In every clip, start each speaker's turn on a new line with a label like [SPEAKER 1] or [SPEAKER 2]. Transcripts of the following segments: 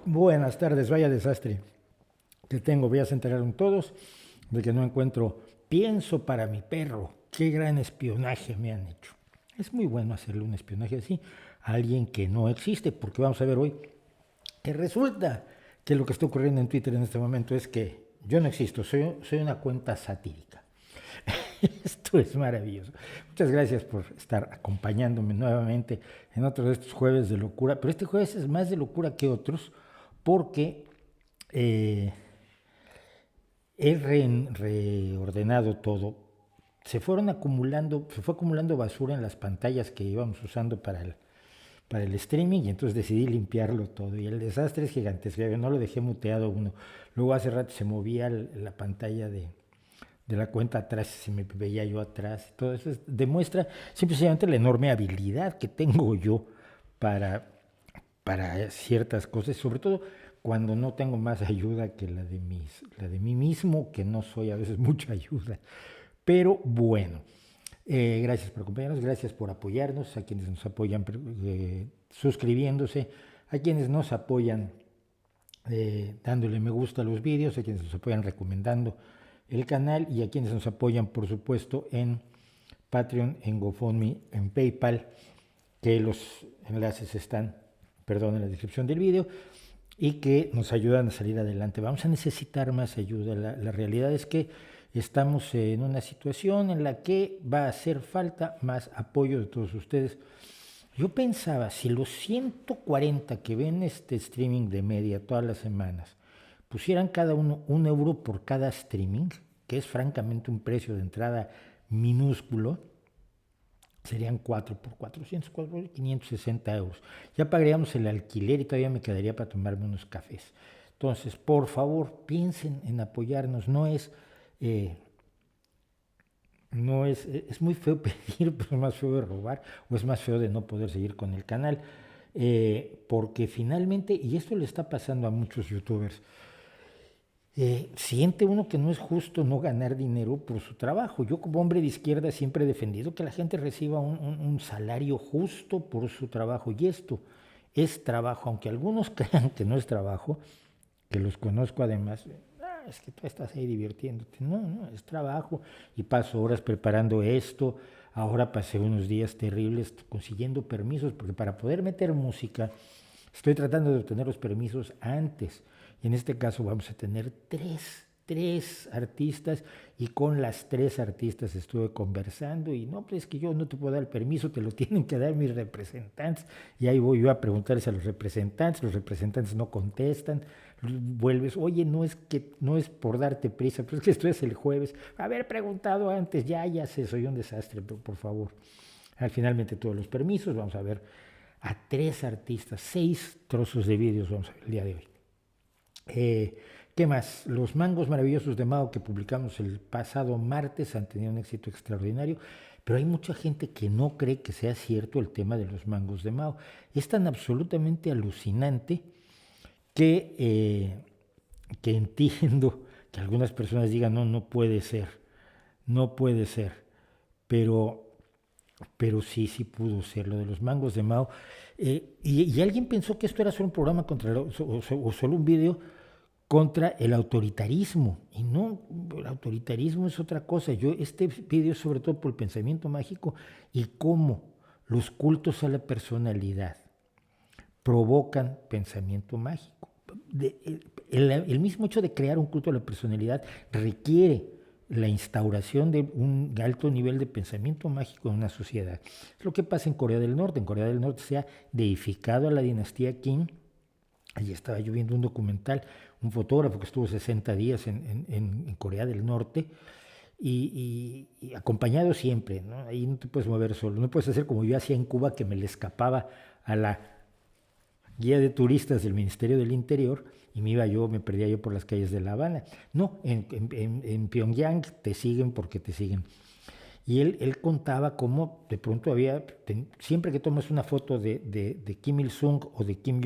[SPEAKER 1] Buenas tardes, vaya desastre que tengo. Ya se enteraron todos de que no encuentro pienso para mi perro. Qué gran espionaje me han hecho. Es muy bueno hacerle un espionaje así a alguien que no existe, porque vamos a ver hoy que resulta que lo que está ocurriendo en Twitter en este momento es que yo no existo, soy una cuenta satírica. Esto es maravilloso. Muchas gracias por estar acompañándome nuevamente en otro de estos jueves de locura, pero este jueves es más de locura que otros porque eh, he reordenado todo. Se fue acumulando basura en las pantallas que íbamos usando para el streaming y entonces decidí limpiarlo todo. Y el desastre es gigantesco. No lo dejé muteado uno. Luego hace rato se movía la pantalla de la cuenta atrás, se me veía yo atrás. Todo eso demuestra simplemente la enorme habilidad que tengo yo para, para ciertas cosas, sobre todo cuando no tengo más ayuda que la de mí mismo, que no soy a veces mucha ayuda. Pero bueno, gracias por acompañarnos, gracias por apoyarnos, a quienes nos apoyan suscribiéndose, a quienes nos apoyan dándole me gusta a los vídeos, a quienes nos apoyan recomendando el canal y a quienes nos apoyan, por supuesto, en Patreon, en GoFundMe, en PayPal, que los enlaces están, perdón, en la descripción del vídeo y que nos ayudan a salir adelante. Vamos a necesitar más ayuda. La realidad es que estamos en una situación en la que va a hacer falta más apoyo de todos ustedes. Yo pensaba, si los 140 que ven este streaming de media todas las semanas pusieran cada uno €1 por cada streaming, que es francamente un precio de entrada minúsculo, serían 4 por 400, 4 por 560 euros. Ya pagaríamos el alquiler y todavía me quedaría para tomarme unos cafés. Entonces, por favor, piensen en apoyarnos. Es muy feo pedir, pero es más feo de robar o es más feo de no poder seguir con el canal. Porque finalmente, y esto le está pasando a muchos youtubers, siente uno que no es justo no ganar dinero por su trabajo. Yo como hombre de izquierda siempre he defendido que la gente reciba un salario justo por su trabajo. Y esto es trabajo, aunque algunos crean que no es trabajo, que los conozco además. Es que tú estás ahí divirtiéndote. No, no, es trabajo. Y paso horas preparando esto. Ahora pasé unos días terribles consiguiendo permisos, porque para poder meter música estoy tratando de obtener los permisos antes. Y en este caso vamos a tener tres artistas y con las tres artistas estuve conversando y no, pues es que yo no te puedo dar el permiso, te lo tienen que dar mis representantes. Y ahí voy yo a preguntarles a los representantes no contestan, vuelves, oye, no es por darte prisa, pero es que esto es el jueves, haber preguntado antes, ya sé, soy un desastre, pero por favor. Al finalmente todos los permisos, vamos a ver a tres artistas, 6 trozos de vídeos vamos a ver el día de hoy. ¿Qué más? Los mangos maravillosos de Mao que publicamos el pasado martes han tenido un éxito extraordinario, pero hay mucha gente que no cree que sea cierto el tema de los mangos de Mao. Es tan absolutamente alucinante que entiendo que algunas personas digan, no puede ser, pero sí pudo ser lo de los mangos de Mao. Y alguien pensó que esto era solo un programa o solo un video contra el autoritarismo. Y no, el autoritarismo es otra cosa. Este video es sobre todo por el pensamiento mágico y cómo los cultos a la personalidad provocan pensamiento mágico. El mismo hecho de crear un culto a la personalidad requiere la instauración de un alto nivel de pensamiento mágico en una sociedad. Es lo que pasa en Corea del Norte. En Corea del Norte se ha deificado a la dinastía Kim. Allí estaba yo viendo un documental, un fotógrafo que estuvo 60 días en Corea del Norte y acompañado siempre, ¿no? Ahí no te puedes mover solo, no puedes hacer como yo hacía en Cuba, que me le escapaba a la guía de turistas del Ministerio del Interior y me perdía yo por las calles de La Habana. No, en Pyongyang te siguen porque te siguen. Y él contaba cómo de pronto siempre que tomas una foto de Kim Il-sung o de Kim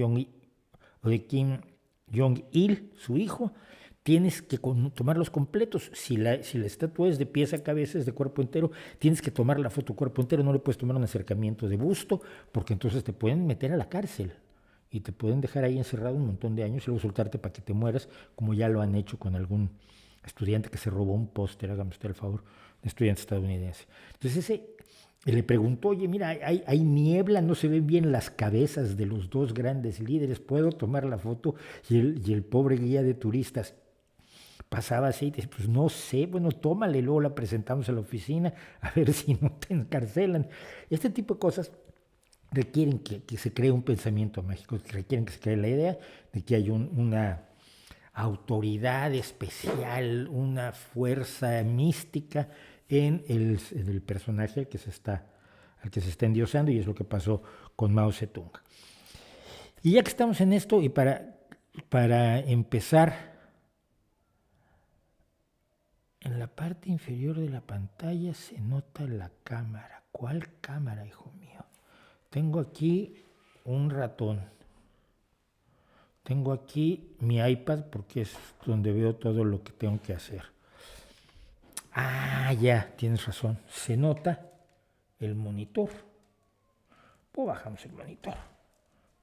[SPEAKER 1] Jong-il, su hijo, tienes que tomarlos completos. Si la estatua es de pies a cabeza, es de cuerpo entero, tienes que tomar la foto cuerpo entero, no le puedes tomar un acercamiento de busto, porque entonces te pueden meter a la cárcel. y te pueden dejar ahí encerrado un montón de años y luego soltarte para que te mueras, como ya lo han hecho con algún estudiante que se robó un póster, hágame usted el favor, de estudiante estadounidense. Entonces le preguntó, oye, mira, hay niebla, no se ven bien las cabezas de los dos grandes líderes, ¿puedo tomar la foto? Y el pobre guía de turistas pasaba así, y dice, pues no sé, bueno, tómale, luego la presentamos a la oficina, a ver si no te encarcelan. Este tipo de cosas requieren que se cree un pensamiento mágico, que requieren que se cree la idea de que hay una autoridad especial, una fuerza mística en el personaje al que se está endiosando, y es lo que pasó con Mao Zedong. Y ya que estamos en esto, y para empezar, en la parte inferior de la pantalla se nota la cámara. ¿Cuál cámara, hijo mío? Tengo aquí un ratón. Tengo aquí mi iPad porque es donde veo todo lo que tengo que hacer. Ah, ya, tienes razón. Se nota el monitor. Pues bajamos el monitor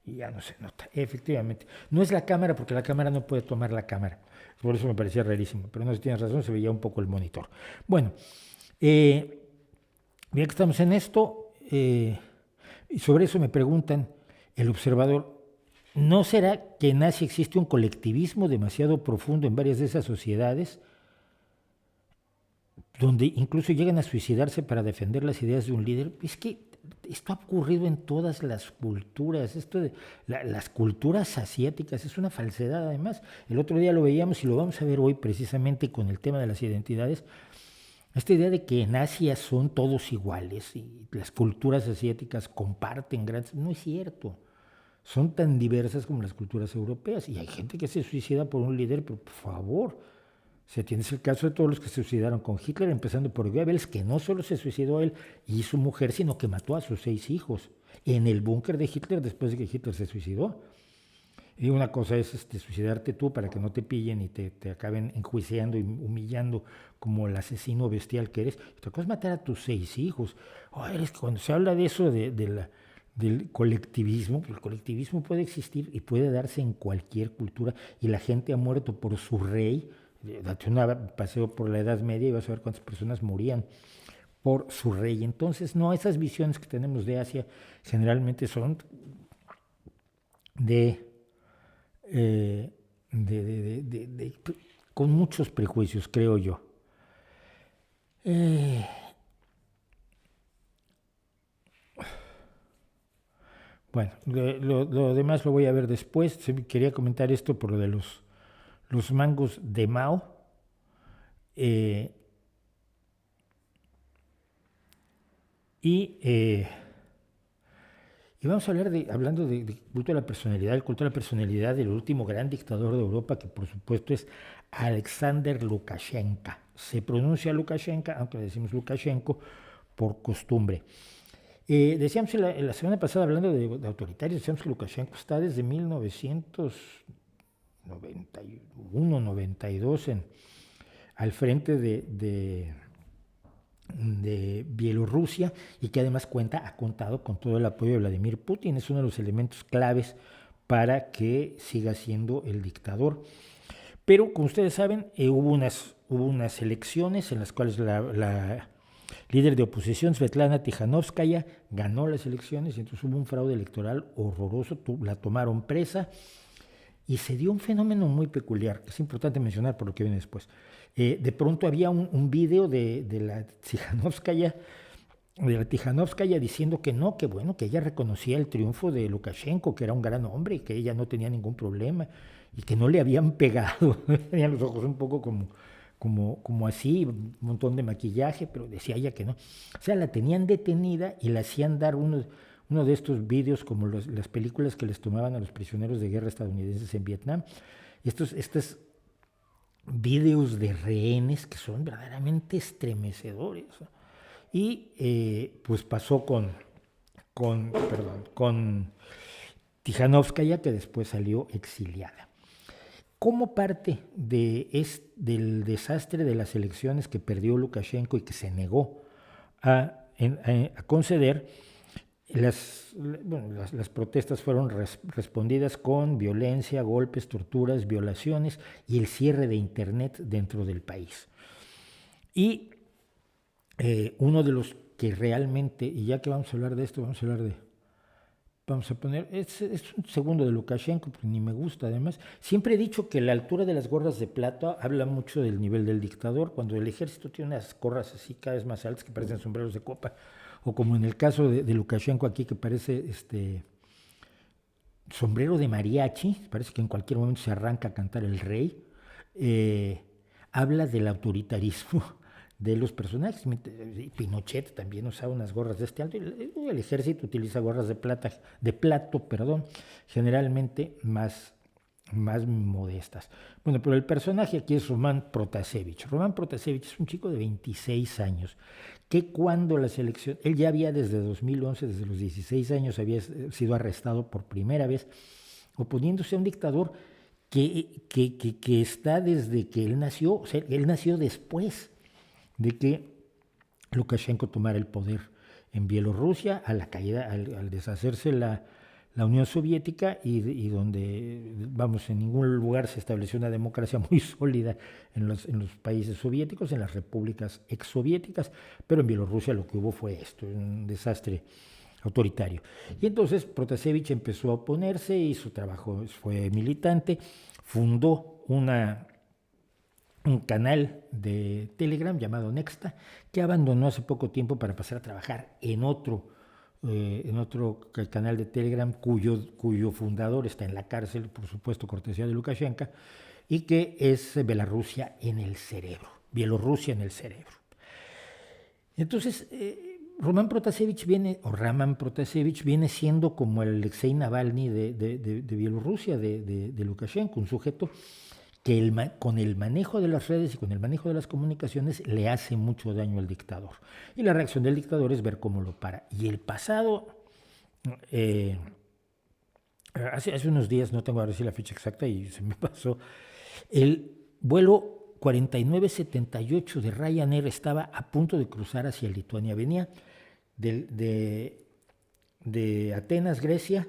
[SPEAKER 1] y ya no se nota. Efectivamente. No es la cámara porque la cámara no puede tomar la cámara. Por eso me parecía rarísimo. Pero no, si tienes razón, se veía un poco el monitor. Bueno, ya que estamos en esto, y sobre eso me preguntan, el observador, ¿no será que en Asia existe un colectivismo demasiado profundo en varias de esas sociedades, donde incluso llegan a suicidarse para defender las ideas de un líder? Es que esto ha ocurrido en todas las culturas, esto de las culturas asiáticas es una falsedad además. El otro día lo veíamos y lo vamos a ver hoy precisamente con el tema de las identidades. Esta idea de que en Asia son todos iguales y las culturas asiáticas comparten grandes... No es cierto. Son tan diversas como las culturas europeas. Y hay gente que se suicida por un líder, pero por favor, se tienes el caso de todos los que se suicidaron con Hitler, empezando por Goebbels, que no solo se suicidó él y su mujer, sino que mató a sus 6 hijos en el búnker de Hitler después de que Hitler se suicidó. Y una cosa es suicidarte tú para que no te pillen y te acaben enjuiciando y humillando como el asesino bestial que eres. Otra cosa es matar a tus 6 hijos. Es que cuando se habla de eso, del colectivismo, el colectivismo puede existir y puede darse en cualquier cultura, y la gente ha muerto por su rey. Date un paseo por la Edad Media y vas a ver cuántas personas morían por su rey. Entonces, no, esas visiones que tenemos de Asia generalmente son con muchos prejuicios, creo yo. Bueno, lo demás lo voy a ver después. Quería comentar esto por lo de los mangos de Mao. Y vamos a hablar hablando de culto a la personalidad, el culto a la personalidad del último gran dictador de Europa, que por supuesto es Alexander Lukashenko. Se pronuncia Lukashenko, aunque le decimos Lukashenko por costumbre. Decíamos en la semana pasada, hablando de autoritarios, decíamos que Lukashenko está desde 1991-92 al frente de Bielorrusia, y que además ha contado con todo el apoyo de Vladimir Putin. Es uno de los elementos claves para que siga siendo el dictador. Pero, como ustedes saben, hubo unas elecciones en las cuales la líder de oposición, Svetlana Tikhanovskaya, ganó las elecciones, y entonces hubo un fraude electoral horroroso, la tomaron presa, y se dio un fenómeno muy peculiar, que es importante mencionar por lo que viene después. De pronto había un video de la Tikhanovskaya diciendo que no, que bueno, que ella reconocía el triunfo de Lukashenko, que era un gran hombre y que ella no tenía ningún problema y que no le habían pegado. Tenían los ojos un poco como así, un montón de maquillaje, pero decía ella que no. O sea, la tenían detenida y le hacían dar uno de estos vídeos como las películas que les tomaban a los prisioneros de guerra estadounidenses en Vietnam. Estos vídeos de rehenes que son verdaderamente estremecedores. Y pues pasó con Tikhanovskaya, que después salió exiliada. Como parte del desastre de las elecciones que perdió Lukashenko y que se negó a conceder, las protestas fueron respondidas con violencia, golpes, torturas, violaciones y el cierre de Internet dentro del país. Y uno de los que realmente, y ya que vamos a hablar de esto, vamos a poner, es un segundo de Lukashenko, porque ni me gusta además. Siempre he dicho que la altura de las gorras de plata habla mucho del nivel del dictador. Cuando el ejército tiene unas gorras así cada vez más altas que parecen sombreros de copa, o como en el caso de Lukashenko aquí, que parece sombrero de mariachi, parece que en cualquier momento se arranca a cantar el rey, habla del autoritarismo de los personajes. Pinochet también usaba unas gorras de este alto, el ejército utiliza gorras de plato, generalmente más modestas. Bueno, pero el personaje aquí es Roman Protasevich. Roman Protasevich es un chico de 26 años, que cuando la selección, él ya había desde 2011, desde los 16 años, había sido arrestado por primera vez, oponiéndose a un dictador que está desde que él nació, o sea, él nació después de que Lukashenko tomara el poder en Bielorrusia, a la caída, al deshacerse la Unión Soviética y donde, vamos, en ningún lugar se estableció una democracia muy sólida en los países soviéticos, en las repúblicas exsoviéticas, pero en Bielorrusia lo que hubo fue esto, un desastre autoritario. Y entonces Protasevich empezó a oponerse y su trabajo fue militante, fundó un canal de Telegram llamado Nexta, que abandonó hace poco tiempo para pasar a trabajar en otro canal de Telegram cuyo fundador está en la cárcel, por supuesto, cortesía de Lukashenko, y que es Bielorrusia en el cerebro. Entonces, Raman Protasevich viene siendo como el Alexei Navalny de Bielorrusia, de Lukashenko, un sujeto que con el manejo de las redes y con el manejo de las comunicaciones le hace mucho daño al dictador. Y la reacción del dictador es ver cómo lo para. Y el pasado, hace unos días, no tengo ahora sí la fecha exacta y se me pasó, el vuelo 4978 de Ryanair estaba a punto de cruzar hacia Lituania. Venía de Atenas, Grecia,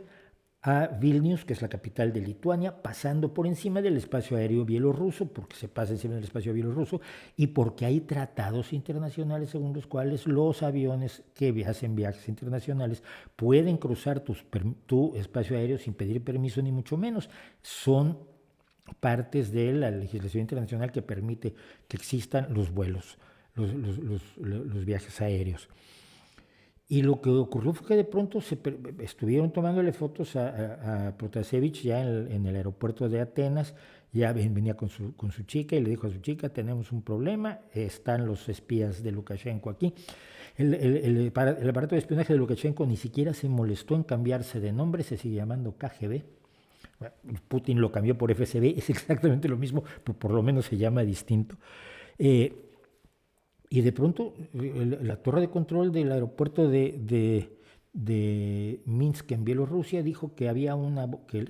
[SPEAKER 1] a Vilnius, que es la capital de Lituania, pasando por encima del espacio aéreo bielorruso, porque se pasa encima del espacio bielorruso, y porque hay tratados internacionales según los cuales los aviones que hacen viajes internacionales pueden cruzar tu espacio aéreo sin pedir permiso ni mucho menos. Son partes de la legislación internacional que permite que existan los vuelos, los viajes aéreos. Y lo que ocurrió fue que de pronto estuvieron tomándole fotos a Protasevich ya en el aeropuerto de Atenas. Ya venía con su chica y le dijo a su chica: tenemos un problema, están los espías de Lukashenko aquí. El aparato de espionaje de Lukashenko ni siquiera se molestó en cambiarse de nombre, se sigue llamando KGB. Putin lo cambió por FSB, es exactamente lo mismo, pero por lo menos se llama distinto. Y de pronto la torre de control del aeropuerto de Minsk en Bielorrusia dijo que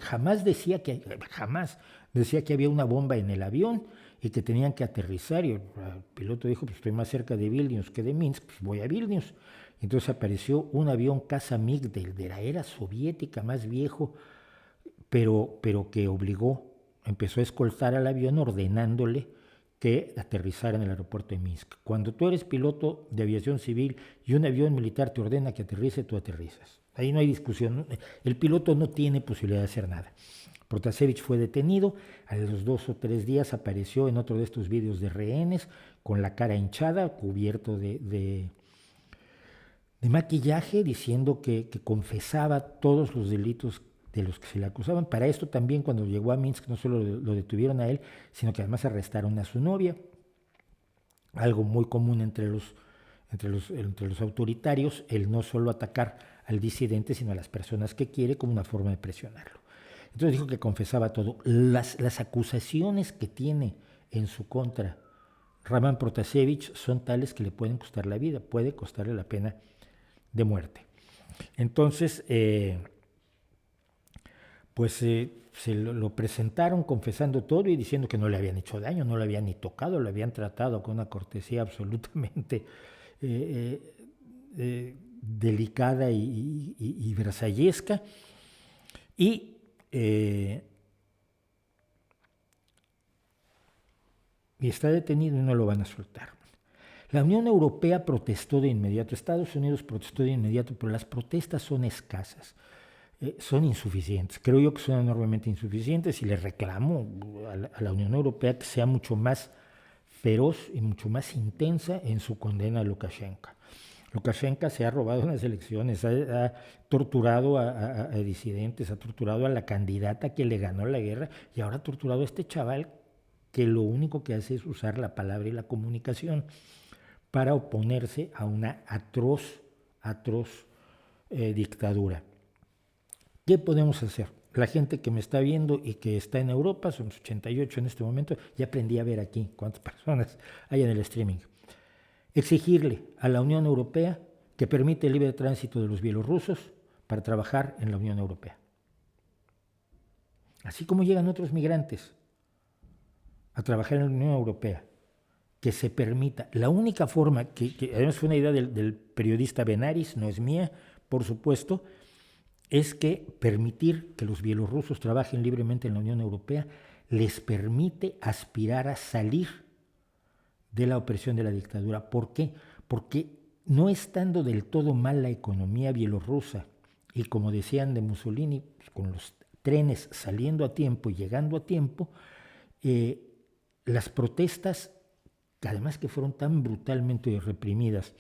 [SPEAKER 1] jamás decía que había una bomba en el avión y que tenían que aterrizar. Y el piloto dijo: pues estoy más cerca de Vilnius que de Minsk, pues voy a Vilnius. Entonces apareció un avión Casa MiG de la era soviética, más viejo, pero que empezó a escoltar al avión ordenándole que aterrizara en el aeropuerto de Minsk. Cuando tú eres piloto de aviación civil y un avión militar te ordena que aterrice, tú aterrizas. Ahí no hay discusión. El piloto no tiene posibilidad de hacer nada. Protasevich fue detenido. A los 2 o 3 días apareció en otro de estos vídeos de rehenes con la cara hinchada, cubierto de maquillaje, diciendo que confesaba todos los delitos de los que se le acusaban. Para esto también, cuando llegó a Minsk, no solo lo detuvieron a él, sino que además arrestaron a su novia, algo muy común entre los autoritarios, el no solo atacar al disidente, sino a las personas que quiere, como una forma de presionarlo. Entonces dijo que confesaba todo. Las acusaciones que tiene en su contra Raman Protasevich son tales que le pueden costar la vida, puede costarle la pena de muerte. Entonces, se lo presentaron confesando todo y diciendo que no le habían hecho daño, no le habían ni tocado, lo habían tratado con una cortesía absolutamente delicada y versallesca, y está detenido y no lo van a soltar. La Unión Europea protestó de inmediato, Estados Unidos protestó de inmediato, pero las protestas son escasas, son insuficientes. Creo yo que son enormemente insuficientes y le reclamo a la Unión Europea que sea mucho más feroz y mucho más intensa en su condena a Lukashenko. Lukashenko se ha robado unas elecciones, ha torturado a disidentes, ha torturado a la candidata que le ganó la guerra y ahora ha torturado a este chaval que lo único que hace es usar la palabra y la comunicación para oponerse a una atroz dictadura. ¿Qué podemos hacer? La gente que me está viendo y que está en Europa, somos 88 en este momento, ya aprendí a ver aquí cuántas personas hay en el streaming. Exigirle a la Unión Europea que permite el libre tránsito de los bielorrusos para trabajar en la Unión Europea. Así como llegan otros migrantes a trabajar en la Unión Europea, que se permita. La única forma, que además fue una idea del periodista Benaris, no es mía, por supuesto, es que permitir que los bielorrusos trabajen libremente en la Unión Europea les permite aspirar a salir de la opresión de la dictadura. ¿Por qué? Porque no estando del todo mal la economía bielorrusa, y como decían de Mussolini, con los trenes saliendo a tiempo y llegando a tiempo, las protestas, además que fueron tan brutalmente reprimidas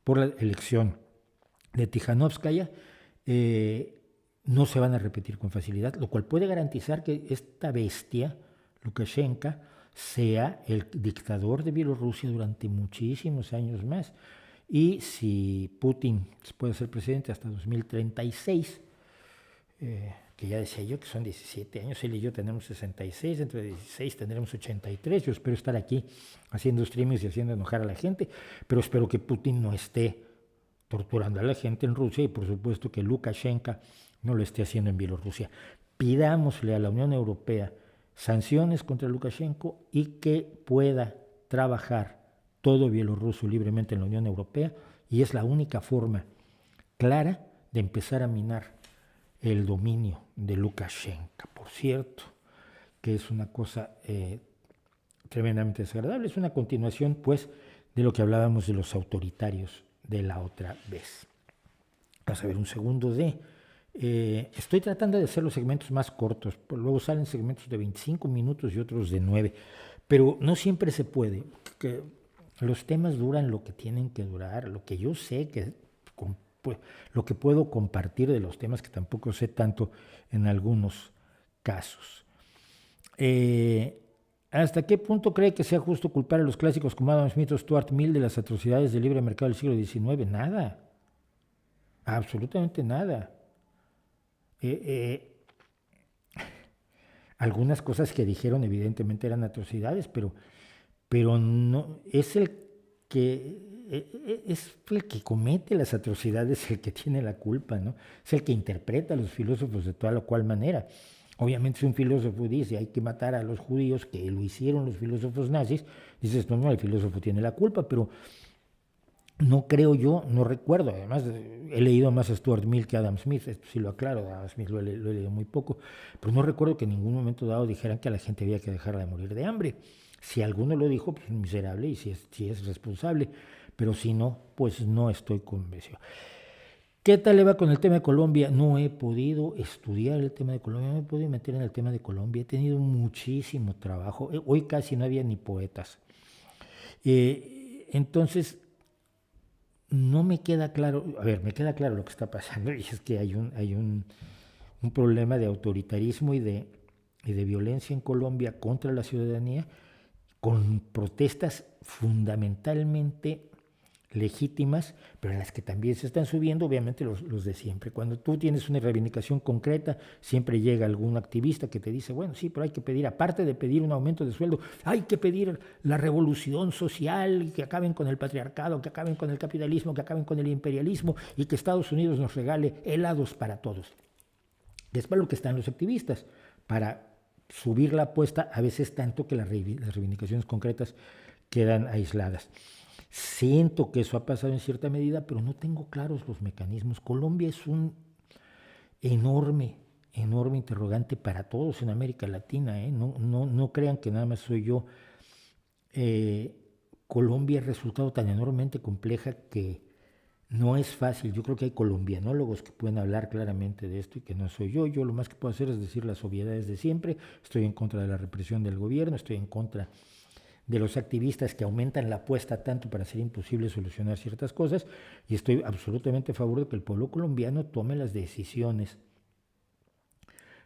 [SPEAKER 1] por la elección de Tikhanovskaya, no se van a repetir con facilidad, lo cual puede garantizar que esta bestia, Lukashenko, sea el dictador de Bielorrusia durante muchísimos años más. Y si Putin puede ser presidente hasta 2036, que ya decía yo que son 17 años, él y yo tenemos 66, dentro de 16 tendremos 83, yo espero estar aquí haciendo streamings y haciendo enojar a la gente, pero espero que Putin no esté torturando a la gente en Rusia y por supuesto que Lukashenko no lo esté haciendo en Bielorrusia. Pidámosle a la Unión Europea sanciones contra Lukashenko y que pueda trabajar todo bielorruso libremente en la Unión Europea, y es la única forma clara de empezar a minar el dominio de Lukashenko. Por cierto, que es una cosa tremendamente desagradable, es una continuación pues de lo que hablábamos de los autoritarios de la otra vez. Vamos a ver un segundo estoy tratando de hacer los segmentos más cortos, luego salen segmentos de 25 minutos y otros de 9, pero no siempre se puede, porque los temas duran lo que tienen que durar, lo que yo sé que lo que puedo compartir de los temas, que tampoco sé tanto en algunos casos. ¿Hasta qué punto cree que sea justo culpar a los clásicos como Adam Smith o Stuart Mill de las atrocidades del libre mercado del siglo XIX? Nada, absolutamente nada. Algunas cosas que dijeron evidentemente eran atrocidades, pero no es el que comete las atrocidades el que tiene la culpa, ¿no? Es el que interpreta a los filósofos de toda la cual manera. Obviamente si un filósofo dice hay que matar a los judíos, que lo hicieron los filósofos nazis, dices no, el filósofo tiene la culpa, pero no creo yo, no recuerdo, además he leído más a Stuart Mill que a Adam Smith, esto sí lo aclaro, a Adam Smith lo he leído muy poco, pero no recuerdo que en ningún momento dado dijeran que a la gente había que dejarla de morir de hambre. Si alguno lo dijo, pues miserable, y si es responsable, pero si no, pues no estoy convencido. ¿Qué tal le va con el tema de Colombia? No he podido estudiar el tema de Colombia, no me he podido meter en el tema de Colombia, he tenido muchísimo trabajo, hoy casi no había ni poetas. Entonces, no me queda claro, me queda claro lo que está pasando, y es que hay un problema de autoritarismo y de violencia en Colombia contra la ciudadanía, con protestas fundamentalmente legítimas, pero en las que también se están subiendo obviamente los de siempre. Cuando tú tienes una reivindicación concreta, siempre llega algún activista que te dice, bueno, sí, pero hay que pedir, aparte de pedir un aumento de sueldo, hay que pedir la revolución social, que acaben con el patriarcado, que acaben con el capitalismo, que acaben con el imperialismo y que Estados Unidos nos regale helados para todos. Es para lo que están los activistas, para subir la apuesta, a veces tanto que las reivindicaciones concretas quedan aisladas. Siento que eso ha pasado en cierta medida, pero no tengo claros los mecanismos. Colombia es un enorme, enorme interrogante para todos en América Latina, ¿eh? No crean que nada más soy yo. Colombia ha resultado tan enormemente compleja que no es fácil. Yo creo que hay colombianólogos que pueden hablar claramente de esto y que no soy yo. Yo lo más que puedo hacer es decir las obviedades de siempre. Estoy en contra de la represión del gobierno, estoy en contra de los activistas que aumentan la apuesta tanto para hacer imposible solucionar ciertas cosas, y estoy absolutamente a favor de que el pueblo colombiano tome las decisiones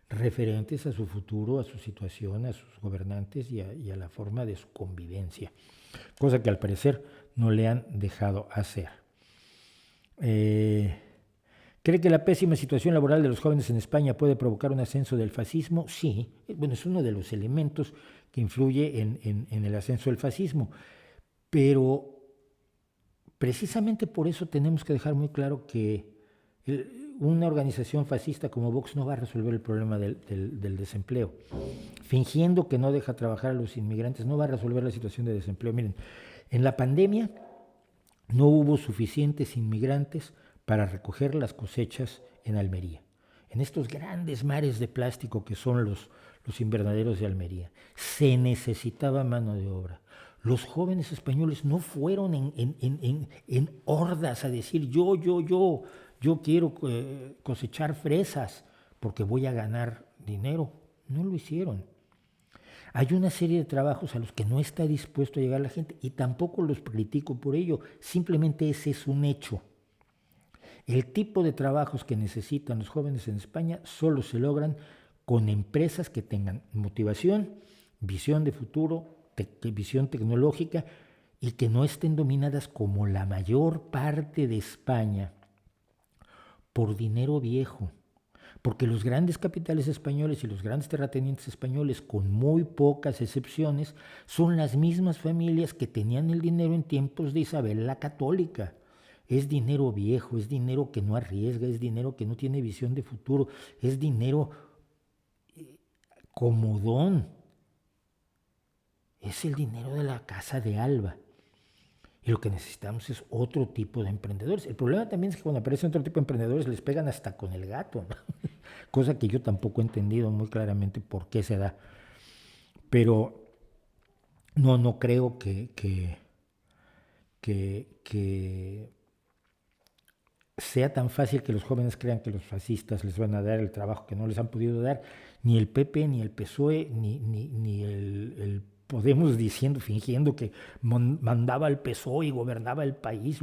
[SPEAKER 1] referentes a su futuro, a su situación, a sus gobernantes y a la forma de su convivencia, cosa que al parecer no le han dejado hacer. ¿Cree que la pésima situación laboral de los jóvenes en España puede provocar un ascenso del fascismo? Sí, bueno, es uno de los elementos que influye en el ascenso del fascismo, pero precisamente por eso tenemos que dejar muy claro que una organización fascista como Vox no va a resolver el problema del desempleo. Fingiendo que no deja trabajar a los inmigrantes, no va a resolver la situación de desempleo. Miren, en la pandemia no hubo suficientes inmigrantes para recoger las cosechas en Almería, en estos grandes mares de plástico que son los invernaderos de Almería. Se necesitaba mano de obra. Los jóvenes españoles no fueron en hordas a decir yo quiero cosechar fresas porque voy a ganar dinero. No lo hicieron. Hay una serie de trabajos a los que no está dispuesto a llegar la gente y tampoco los critico por ello, simplemente ese es un hecho. El tipo de trabajos que necesitan los jóvenes en España solo se logran con empresas que tengan motivación, visión de futuro, visión tecnológica y que no estén dominadas como la mayor parte de España por dinero viejo. Porque los grandes capitales españoles y los grandes terratenientes españoles, con muy pocas excepciones, son las mismas familias que tenían el dinero en tiempos de Isabel la Católica. Es dinero viejo, es dinero que no arriesga, es dinero que no tiene visión de futuro, es dinero comodón. Es el dinero de la casa de Alba. Y lo que necesitamos es otro tipo de emprendedores. El problema también es que cuando aparecen otro tipo de emprendedores les pegan hasta con el gato, ¿no? Cosa que yo tampoco he entendido muy claramente por qué se da. Pero no creo que sea tan fácil que los jóvenes crean que los fascistas les van a dar el trabajo que no les han podido dar, ni el PP, ni el PSOE, ni el Podemos diciendo, fingiendo que mandaba el PSOE y gobernaba el país,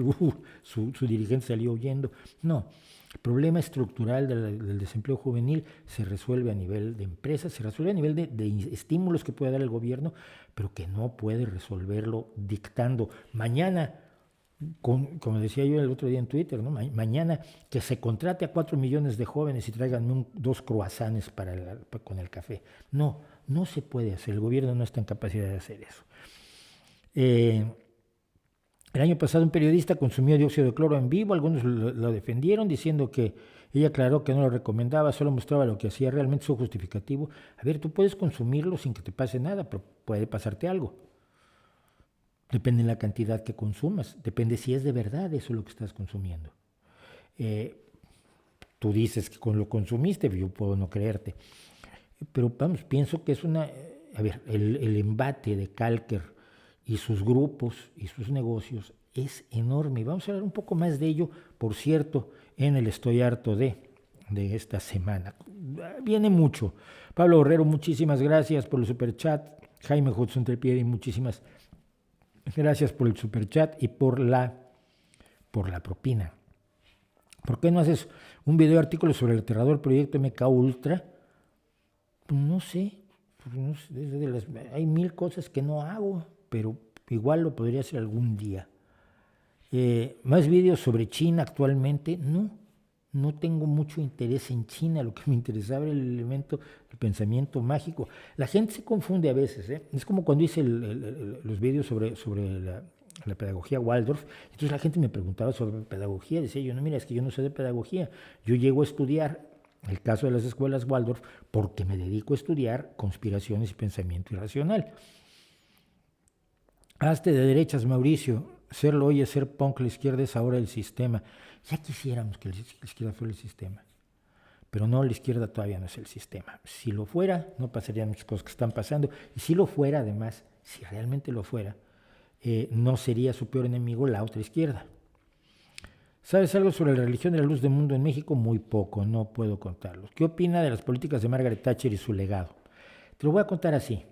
[SPEAKER 1] su dirigente salió huyendo. No, el problema estructural del desempleo juvenil se resuelve a nivel de empresas, se resuelve a nivel de estímulos que puede dar el gobierno, pero que no puede resolverlo dictando. Mañana, como decía yo el otro día en Twitter, ¿no? Mañana que se contrate a 4 millones de jóvenes y traigan 2 croissants con el café. No se puede hacer, el gobierno no está en capacidad de hacer eso. El año pasado un periodista consumió dióxido de cloro en vivo, algunos lo defendieron diciendo que ella aclaró que no lo recomendaba, solo mostraba lo que hacía, realmente su justificativo. A ver, tú puedes consumirlo sin que te pase nada, pero puede pasarte algo. Depende de la cantidad que consumas, depende si es de verdad eso lo que estás consumiendo. Tú dices que lo consumiste, yo puedo no creerte. Pero vamos, pienso que es el embate de Kalker y sus grupos y sus negocios es enorme. Vamos a hablar un poco más de ello, por cierto, en el Estoy Harto de esta semana. Viene mucho. Pablo Borrero, muchísimas gracias por el superchat. Jaime Hudson Trepiedi, muchísimas gracias por el superchat y por la propina. ¿Por qué no haces un video artículo sobre el aterrador proyecto MK Ultra? No sé, hay 1000 cosas que no hago, pero igual lo podría hacer algún día. Más vídeos sobre China actualmente, no tengo mucho interés en China, lo que me interesaba era el elemento del pensamiento mágico. La gente se confunde a veces, es como cuando hice los vídeos sobre la pedagogía Waldorf, entonces la gente me preguntaba sobre pedagogía, decía yo, no, mira, es que yo no sé de pedagogía, yo llego a estudiar el caso de las escuelas Waldorf porque me dedico a estudiar conspiraciones y pensamiento irracional. Hazte de derechas, Mauricio. Serlo hoy es ser punk, la izquierda es ahora el sistema. Ya quisiéramos que la izquierda fuera el sistema. Pero no, la izquierda todavía no es el sistema. Si lo fuera, no pasarían muchas cosas que están pasando. Y si lo fuera, además, si realmente lo fuera, no sería su peor enemigo la otra izquierda. ¿Sabes algo sobre la religión de la luz del mundo en México? Muy poco, no puedo contarlo. ¿Qué opina de las políticas de Margaret Thatcher y su legado? Te lo voy a contar así.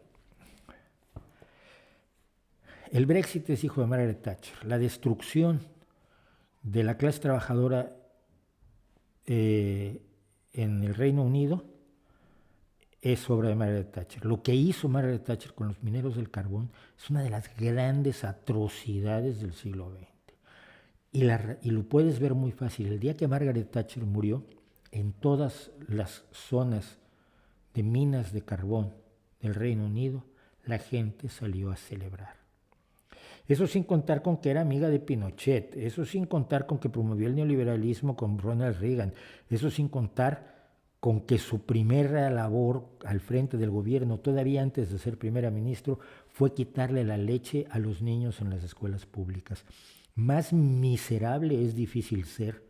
[SPEAKER 1] El Brexit es hijo de Margaret Thatcher. La destrucción de la clase trabajadora en el Reino Unido es obra de Margaret Thatcher. Lo que hizo Margaret Thatcher con los mineros del carbón es una de las grandes atrocidades del siglo XX. Y lo puedes ver muy fácil. El día que Margaret Thatcher murió, en todas las zonas de minas de carbón del Reino Unido, la gente salió a celebrar. Eso sin contar con que era amiga de Pinochet, eso sin contar con que promovió el neoliberalismo con Ronald Reagan, eso sin contar con que su primera labor al frente del gobierno, todavía antes de ser primera ministra, fue quitarle la leche a los niños en las escuelas públicas. Más miserable es difícil ser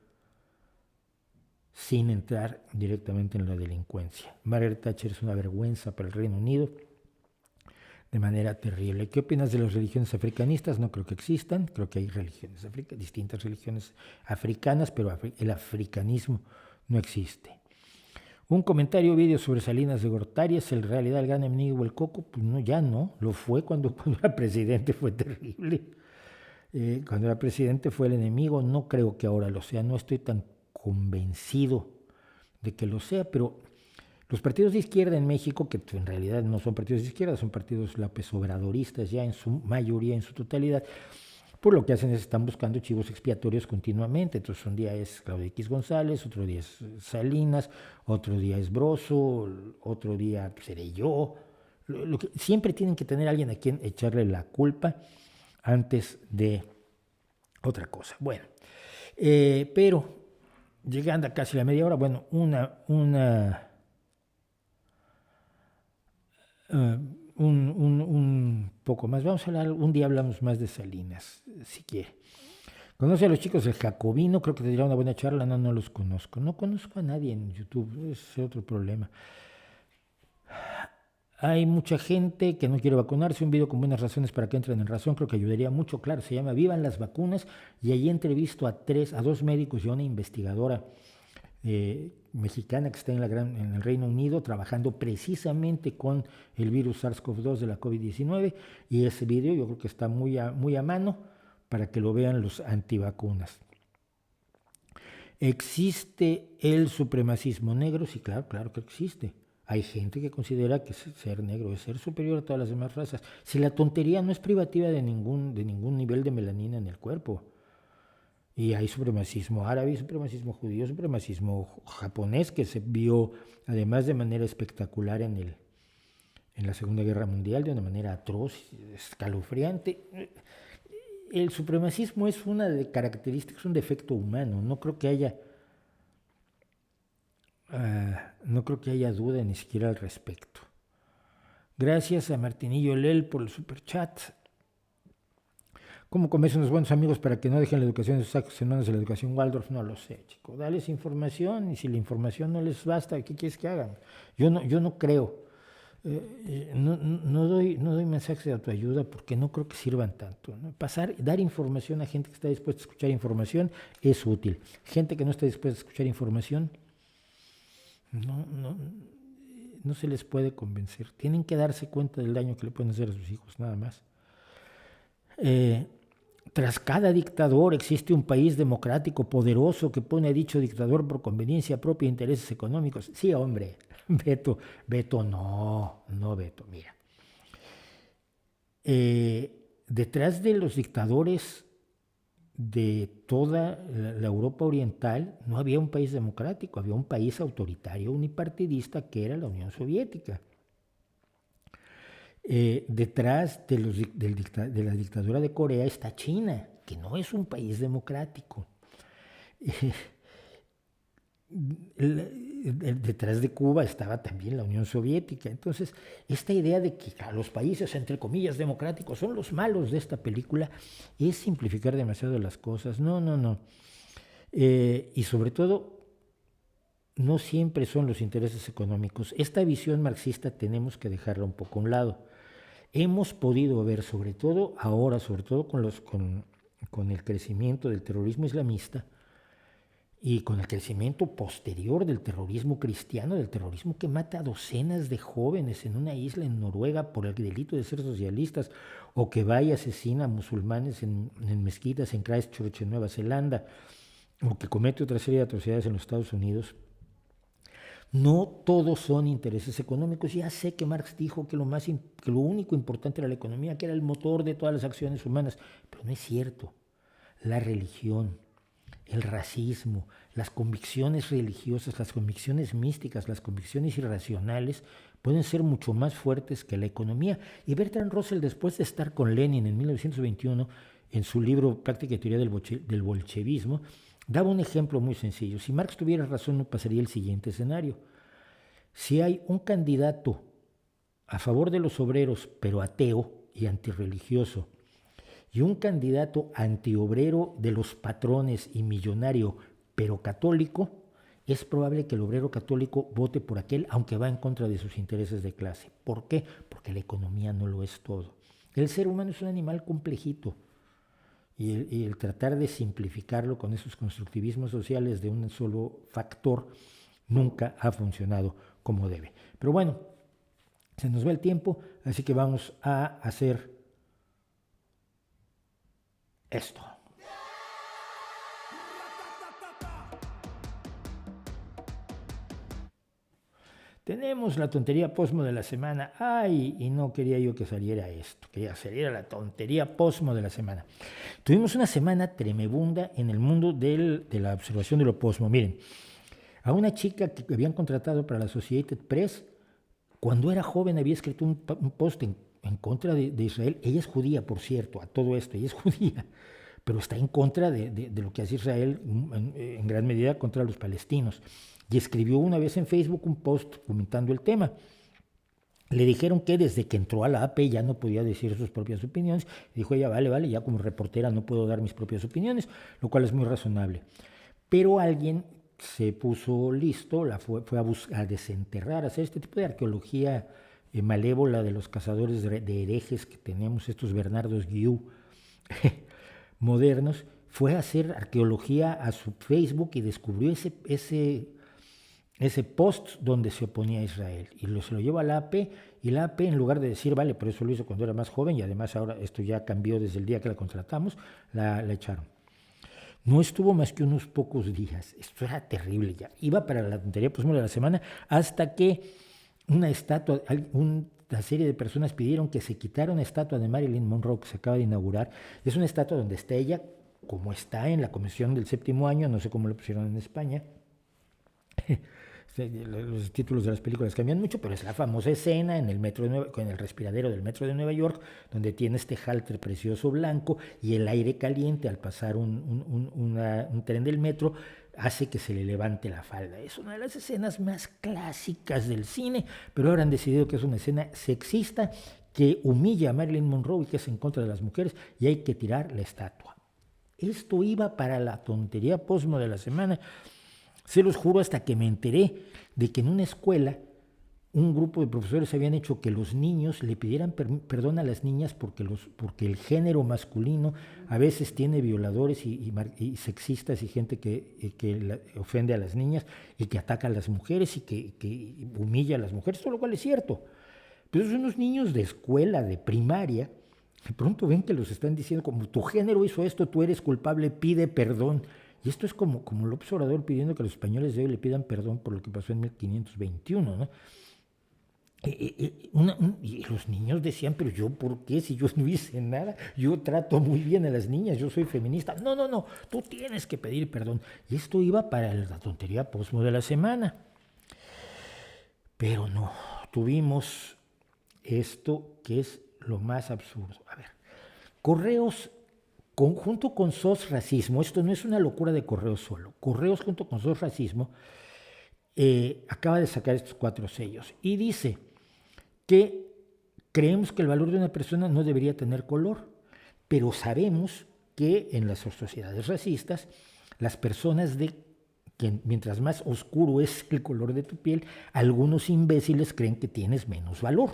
[SPEAKER 1] sin entrar directamente en la delincuencia. Margaret Thatcher es una vergüenza para el Reino Unido de manera terrible. ¿Qué opinas de las religiones africanistas? No creo que existan, creo que hay religiones distintas religiones africanas, pero el africanismo no existe. Un comentario vídeo sobre Salinas de Gortari, ¿es en realidad el gran enemigo el coco? Pues no, ya no, lo fue cuando era presidente, fue terrible. Cuando era presidente fue el enemigo, no creo que ahora lo sea, no estoy tan convencido de que lo sea, pero los partidos de izquierda en México, que en realidad no son partidos de izquierda, son partidos López Obradoristas ya en su mayoría, en su totalidad, por lo que hacen es están buscando chivos expiatorios continuamente. Entonces un día es Claudio X González, otro día es Salinas, otro día es Broso, otro día seré yo. Siempre tienen que tener a alguien a quien echarle la culpa antes de otra cosa. Bueno, pero llegando a casi la media hora, bueno, un poco más. Vamos a hablar, un día hablamos más de Salinas, si quiere. ¿Conoce a los chicos del Jacobino? Creo que te dirá una buena charla. No, no los conozco. No conozco a nadie en YouTube, ese es otro problema. Hay mucha gente que no quiere vacunarse. Un video con buenas razones para que entren en razón, creo que ayudaría mucho. Claro, se llama Vivan las vacunas. Y allí entrevisto a 2 médicos y a una investigadora mexicana que está en el Reino Unido trabajando precisamente con el virus SARS-CoV-2 de la COVID-19. Y ese video yo creo que está muy a mano para que lo vean los antivacunas. ¿Existe el supremacismo negro? Sí, claro que existe. Hay gente que considera que ser negro es ser superior a todas las demás razas. Si la tontería no es privativa de ningún nivel de melanina en el cuerpo. Y hay supremacismo árabe, supremacismo judío, supremacismo japonés, que se vio además de manera espectacular en la Segunda Guerra Mundial, de una manera atroz, escalofriante. El supremacismo es una de características, un defecto humano. No creo que haya duda ni siquiera al respecto. Gracias a Martinillo Lel por el superchat. ¿Cómo convence a unos buenos amigos para que no dejen la educación de sus actos hermanos de la educación Waldorf? No lo sé, chico. Dales información y si la información no les basta, ¿qué quieres que hagan? Yo no creo. No doy mensajes de autoayuda porque no creo que sirvan tanto, ¿no? Dar información a gente que está dispuesta a escuchar información es útil. Gente que no está dispuesta a escuchar información, no se les puede convencer. Tienen que darse cuenta del daño que le pueden hacer a sus hijos, nada más. Tras cada dictador existe un país democrático poderoso que pone a dicho dictador por conveniencia propia e intereses económicos. Sí, hombre, Beto, no, Beto, mira. Detrás de los dictadores de toda la Europa Oriental no había un país democrático, había un país autoritario unipartidista que era la Unión Soviética. Detrás de la dictadura de Corea está China, que no es un país democrático. detrás de Cuba estaba también la Unión Soviética. Entonces, esta idea de que los países, entre comillas, democráticos son los malos de esta película es simplificar demasiado las cosas. No, no, no. Y sobre todo, no siempre son los intereses económicos. Esta visión marxista tenemos que dejarla un poco a un lado. Hemos podido ver, sobre todo ahora, sobre todo con el crecimiento del terrorismo islamista, y con el crecimiento posterior del terrorismo cristiano, del terrorismo que mata a docenas de jóvenes en una isla en Noruega por el delito de ser socialistas, o que va y asesina a musulmanes en mezquitas en Christchurch, en Nueva Zelanda, o que comete otra serie de atrocidades en los Estados Unidos. No todos son intereses económicos. Ya sé que Marx dijo que lo único importante era la economía, que era el motor de todas las acciones humanas, pero no es cierto. La religión, el racismo, las convicciones religiosas, las convicciones místicas, las convicciones irracionales pueden ser mucho más fuertes que la economía. Y Bertrand Russell, después de estar con Lenin en 1921, en su libro Práctica y Teoría del Bolchevismo, daba un ejemplo muy sencillo. Si Marx tuviera razón, no pasaría el siguiente escenario. Si hay un candidato a favor de los obreros, pero ateo y antirreligioso, y un candidato antiobrero de los patrones y millonario, pero católico, es probable que el obrero católico vote por aquel, aunque va en contra de sus intereses de clase. ¿Por qué? Porque la economía no lo es todo. El ser humano es un animal complejito, y el tratar de simplificarlo con esos constructivismos sociales de un solo factor nunca ha funcionado como debe. Pero bueno, se nos va el tiempo, así que vamos a hacer esto. Tenemos la tontería posmo de la semana. Ay, y no quería yo que saliera esto, quería salir la tontería posmo de la semana. Tuvimos una semana tremebunda en el mundo de la observación de lo posmo. Miren, a una chica que habían contratado para la Associated Press, cuando era joven había escrito un post en contra de Israel. Ella es judía, por cierto, a todo esto, ella es judía, pero está en contra de lo que hace Israel, en gran medida contra los palestinos. Y escribió una vez en Facebook un post comentando el tema. Le dijeron que desde que entró a la AP ya no podía decir sus propias opiniones. Dijo ella, vale, ya como reportera no puedo dar mis propias opiniones, lo cual es muy razonable. Pero alguien se puso listo, fue a desenterrar, a hacer este tipo de arqueología malévola de los cazadores de herejes que tenemos, estos Bernardos Guiú modernos. Fue a hacer arqueología a su Facebook y descubrió ese post donde se oponía a Israel, y se lo lleva a la AP, y la AP, en lugar de decir, vale, pero eso lo hizo cuando era más joven, y además ahora esto ya cambió desde el día que la contratamos, la echaron. No estuvo más que unos pocos días, esto era terrible ya. Iba para la tontería posmo de la semana, hasta que una serie de personas pidieron que se quitara una estatua de Marilyn Monroe que se acaba de inaugurar. Es una estatua donde está ella, como está en la Comisión del Séptimo Año, no sé cómo lo pusieron en España. Los títulos de las películas cambian mucho, pero es la famosa escena en el respiradero del metro de Nueva York, donde tiene este halter precioso blanco y el aire caliente al pasar un tren del metro hace que se le levante la falda. Es una de las escenas más clásicas del cine, pero ahora han decidido que es una escena sexista que humilla a Marilyn Monroe y que es en contra de las mujeres, y hay que tirar la estatua. Esto iba para la tontería posmo de la semana. Se los juro, hasta que me enteré de que en una escuela un grupo de profesores habían hecho que los niños le pidieran perdón a las niñas porque el género masculino a veces tiene violadores y sexistas y gente que ofende a las niñas y que ataca a las mujeres y que humilla a las mujeres, todo lo cual es cierto. Pero son unos niños de escuela, de primaria, de pronto ven que los están diciendo como tu género hizo esto, tú eres culpable, pide perdón. Y esto es como López Obrador pidiendo que los españoles de hoy le pidan perdón por lo que pasó en 1521, ¿no? Y los niños decían, pero yo, ¿por qué? Si yo no hice nada, yo trato muy bien a las niñas, yo soy feminista. No, tú tienes que pedir perdón. Y esto iba para la tontería posmo de la semana. Pero no, tuvimos esto que es lo más absurdo. A ver, Correos junto con SOS Racismo, esto no es una locura de Correos solo, Correos junto con SOS Racismo acaba de sacar estos 4 sellos y dice que creemos que el valor de una persona no debería tener color, pero sabemos que en las sociedades racistas, las personas que mientras más oscuro es el color de tu piel, algunos imbéciles creen que tienes menos valor.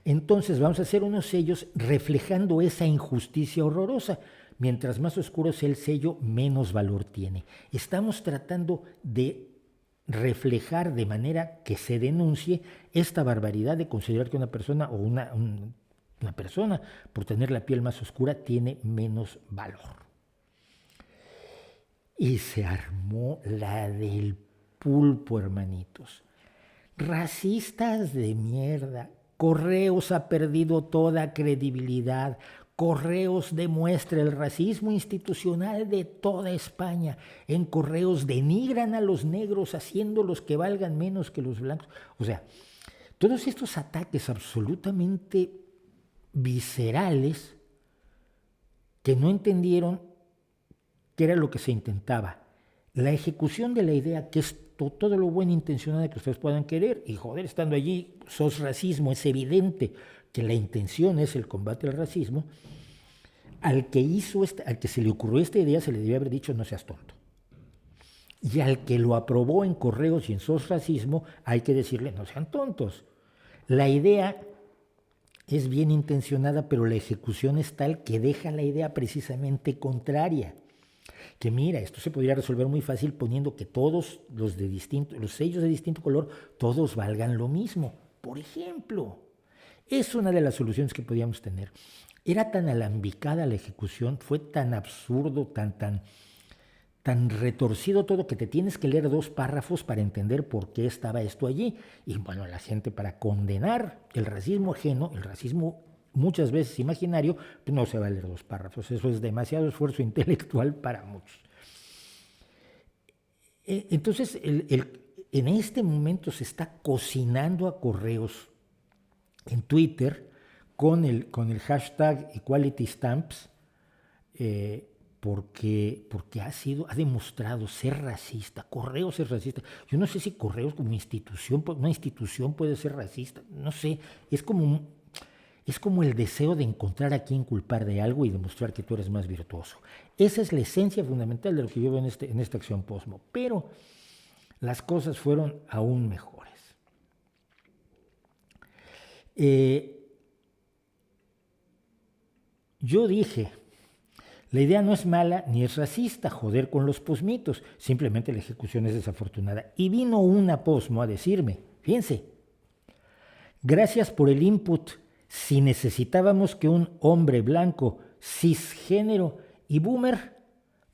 [SPEAKER 1] Entonces vamos a hacer unos sellos reflejando esa injusticia horrorosa. Mientras más oscuro sea el sello, menos valor tiene. Estamos tratando de reflejar de manera que se denuncie esta barbaridad de considerar que una persona o una persona por tener la piel más oscura tiene menos valor. Y se armó la del pulpo, hermanitos. Racistas de mierda. Correos ha perdido toda credibilidad. Correos demuestra el racismo institucional de toda España. En Correos denigran a los negros haciéndolos que valgan menos que los blancos. O sea, todos estos ataques absolutamente viscerales que no entendieron qué era lo que se intentaba. La ejecución de la idea, que es todo lo buen intencionado que ustedes puedan querer, y joder, estando allí, sos racismo, es evidente que la intención es el combate al racismo. Al que se le ocurrió esta idea se le debía haber dicho no seas tonto. Y al que lo aprobó en Correos y en Sos Racismo hay que decirle no sean tontos. La idea es bien intencionada, pero la ejecución es tal que deja la idea precisamente contraria. Que mira, esto se podría resolver muy fácil poniendo que todos los sellos de distinto color, todos valgan lo mismo. Por ejemplo, es una de las soluciones que podíamos tener. Era tan alambicada la ejecución, fue tan absurdo, tan retorcido todo que te tienes que leer 2 párrafos para entender por qué estaba esto allí. Y bueno, la gente para condenar el racismo ajeno, el racismo muchas veces imaginario, pues no se va a leer 2 párrafos. Eso es demasiado esfuerzo intelectual para muchos. Entonces, en este momento se está cocinando a Correos en Twitter con el hashtag Equality Stamps, porque ha demostrado ser racista. Correos es racista. Yo no sé si Correos como institución, una institución puede ser racista. No sé, es como el deseo de encontrar a quien culpar de algo y demostrar que tú eres más virtuoso. Esa es la esencia fundamental de lo que yo veo en esta acción Posmo. Pero las cosas fueron aún mejores. Yo dije, la idea no es mala ni es racista, joder con los posmitos, simplemente la ejecución es desafortunada. Y vino una posmo a decirme, fíjense, gracias por el input. Si necesitábamos que un hombre blanco, cisgénero y boomer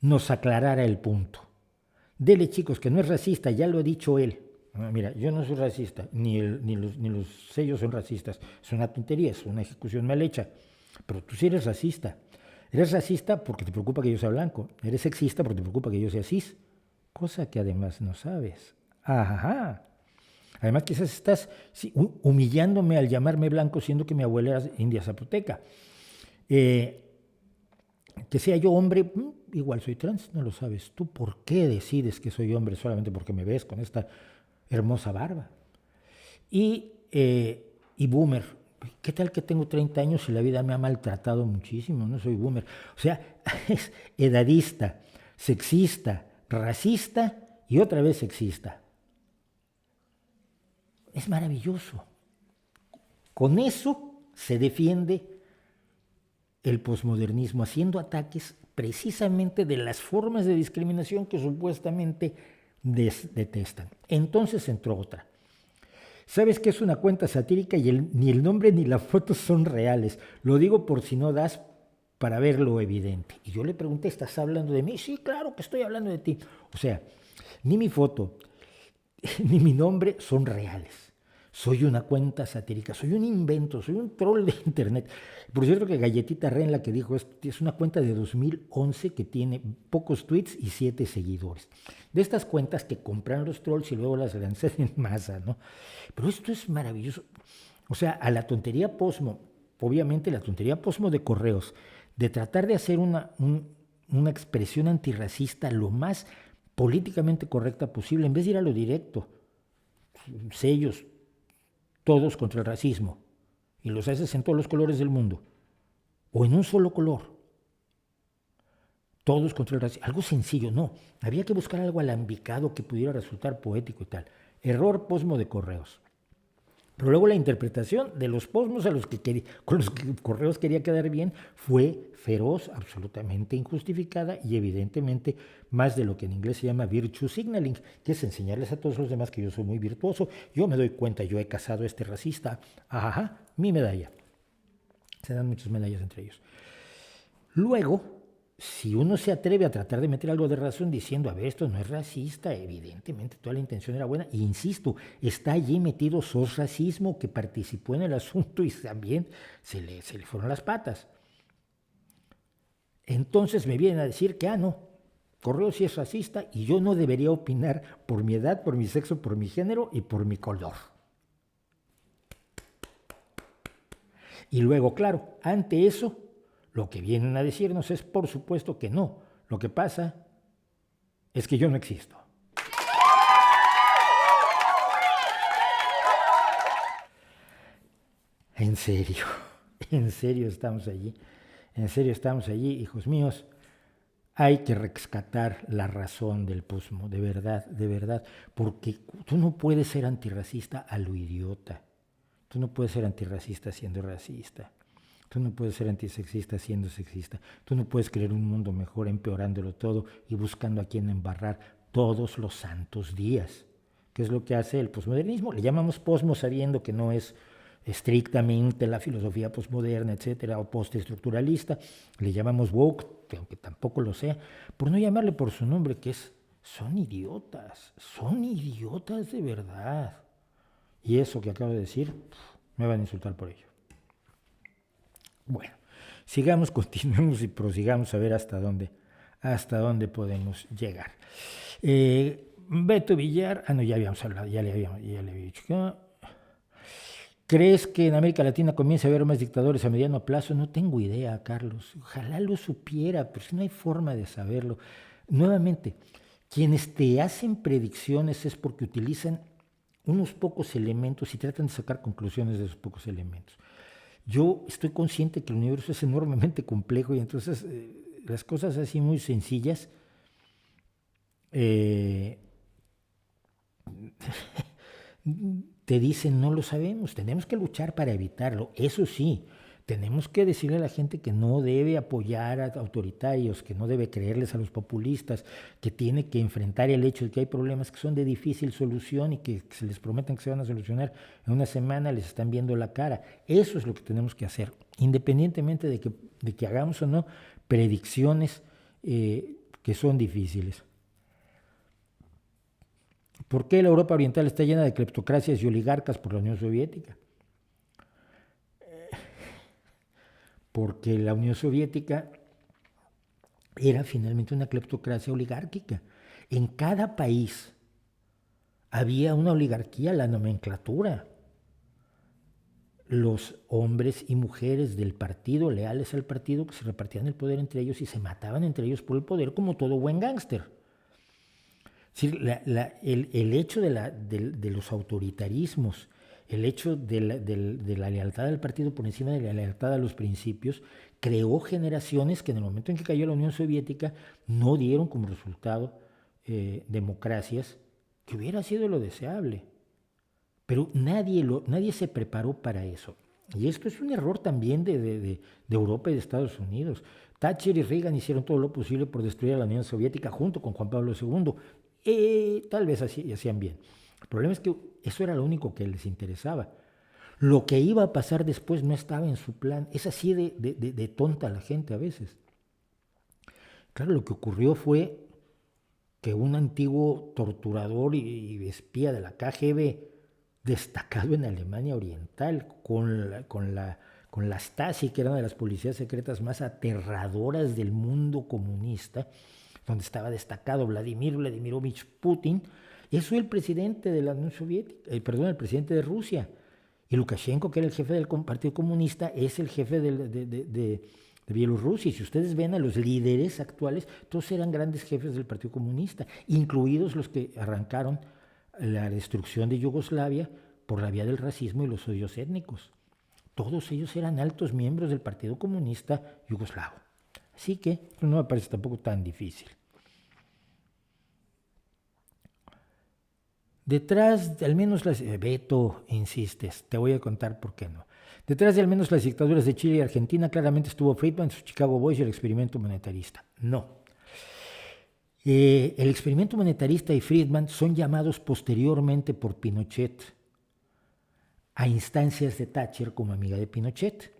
[SPEAKER 1] nos aclarara el punto. Dele, chicos, que no es racista, ya lo ha dicho él. Mira, yo no soy racista, ni los sellos son racistas. Es una tontería, es una ejecución mal hecha. Pero tú sí eres racista. Eres racista porque te preocupa que yo sea blanco. Eres sexista porque te preocupa que yo sea cis. Cosa que además no sabes. Ajá. Además quizás estás humillándome al llamarme blanco siendo que mi abuela era india zapoteca. Que sea yo hombre, igual soy trans, no lo sabes. ¿Tú por qué decides que soy hombre solamente porque me ves con esta hermosa barba? Y boomer, ¿qué tal que tengo 30 años y la vida me ha maltratado muchísimo? No soy boomer. O sea, es edadista, sexista, racista y otra vez sexista. Es maravilloso. Con eso se defiende el posmodernismo, haciendo ataques precisamente de las formas de discriminación que supuestamente detestan. Entonces entró otra. ¿Sabes qué es una cuenta satírica? Y ni el nombre ni la foto son reales. Lo digo por si no das para ver lo evidente. Y yo le pregunté, ¿estás hablando de mí? Sí, claro que estoy hablando de ti. O sea, ni mi foto, ni mi nombre son reales. Soy una cuenta satírica, soy un invento, soy un troll de internet. Por cierto que Galletita Ren, la que dijo esto, es una cuenta de 2011 que tiene pocos tweets y 7 seguidores. De estas cuentas que compran los trolls y luego las lanzan en masa, ¿no? Pero esto es maravilloso. O sea, a la tontería posmo, obviamente la tontería posmo de Correos, de tratar de hacer una expresión antirracista lo más políticamente correcta posible, en vez de ir a lo directo, sellos, todos contra el racismo, y los haces en todos los colores del mundo, o en un solo color, todos contra el racismo, algo sencillo, no, había que buscar algo alambicado que pudiera resultar poético y tal. Error posmo de correos. Pero luego la interpretación de los posmos con los que Correos quería quedar bien fue feroz, absolutamente injustificada y evidentemente más de lo que en inglés se llama virtue signaling, que es enseñarles a todos los demás que yo soy muy virtuoso. Yo me doy cuenta, yo he casado a este racista, ajá, mi medalla. Se dan muchas medallas entre ellos. Luego, si uno se atreve a tratar de meter algo de razón diciendo, a ver, esto no es racista, evidentemente toda la intención era buena, e insisto, está allí metido SOS Racismo que participó en el asunto y también se le fueron las patas. Entonces me vienen a decir que, no, Correos sí es racista y yo no debería opinar por mi edad, por mi sexo, por mi género y por mi color. Y luego, claro, ante eso, lo que vienen a decirnos es, por supuesto, que no. Lo que pasa es que yo no existo. En serio estamos allí. En serio estamos allí, hijos míos. Hay que rescatar la razón del posmo, de verdad, porque tú no puedes ser antirracista a lo idiota. Tú no puedes ser antirracista siendo racista. Tú no puedes ser antisexista siendo sexista. Tú no puedes crear un mundo mejor empeorándolo todo y buscando a quien embarrar todos los santos días. ¿Qué es lo que hace el posmodernismo? Le llamamos posmo sabiendo que no es estrictamente la filosofía posmoderna, etcétera, o postestructuralista. Le llamamos woke, aunque tampoco lo sea, por no llamarle por su nombre, que es, son idiotas de verdad. Y eso que acabo de decir, me van a insultar por ello. Bueno, continuemos y prosigamos a ver hasta dónde podemos llegar. Beto Villar, no, ya habíamos hablado, ya le había dicho. ¿Crees que en América Latina comience a haber más dictadores a mediano plazo? No tengo idea, Carlos. Ojalá lo supiera, pero si no hay forma de saberlo. Nuevamente, quienes te hacen predicciones es porque utilizan unos pocos elementos y tratan de sacar conclusiones de esos pocos elementos. Yo estoy consciente que el universo es enormemente complejo y entonces las cosas así muy sencillas te dicen no lo sabemos, tenemos que luchar para evitarlo. Eso sí, tenemos que decirle a la gente que no debe apoyar a autoritarios, que no debe creerles a los populistas, que tiene que enfrentar el hecho de que hay problemas que son de difícil solución y que se les prometen que se van a solucionar en una semana, les están viendo la cara. Eso es lo que tenemos que hacer, independientemente de que hagamos o no predicciones que son difíciles. ¿Por qué la Europa Oriental está llena de cleptocracias y oligarcas por la Unión Soviética? Porque la Unión Soviética era finalmente una cleptocracia oligárquica. En cada país había una oligarquía, la nomenclatura. Los hombres y mujeres del partido, leales al partido, que se repartían el poder entre ellos y se mataban entre ellos por el poder como todo buen gángster. Es decir, el hecho de los autoritarismos, el hecho de la lealtad al partido por encima de la lealtad a los principios, creó generaciones que en el momento en que cayó la Unión Soviética no dieron como resultado democracias, que hubiera sido lo deseable. Pero nadie se preparó para eso. Y esto es un error también de Europa y de Estados Unidos. Thatcher y Reagan hicieron todo lo posible por destruir a la Unión Soviética junto con Juan Pablo II. Tal vez así hacían bien. El problema es que eso era lo único que les interesaba. Lo que iba a pasar después no estaba en su plan. Es así de tonta la gente a veces. Claro, lo que ocurrió fue que un antiguo torturador y espía de la KGB, destacado en Alemania Oriental, con la Stasi, que era una de las policías secretas más aterradoras del mundo comunista, donde estaba destacado Vladimir Vladimirovich Putin, eso el presidente de la Unión Soviética, el presidente de Rusia. Y Lukashenko, que era el jefe del Partido Comunista, es el jefe de Bielorrusia. Y si ustedes ven a los líderes actuales, todos eran grandes jefes del Partido Comunista, incluidos los que arrancaron la destrucción de Yugoslavia por la vía del racismo y los odios étnicos. Todos ellos eran altos miembros del Partido Comunista Yugoslavo. Así que no me parece tampoco tan difícil. Detrás de al menos las... Beto, insistes, te voy a contar por qué no. Detrás de al menos las dictaduras de Chile y Argentina claramente estuvo Friedman, sus Chicago Boys y el experimento monetarista. No. El experimento monetarista y Friedman son llamados posteriormente por Pinochet a instancias de Thatcher como amiga de Pinochet.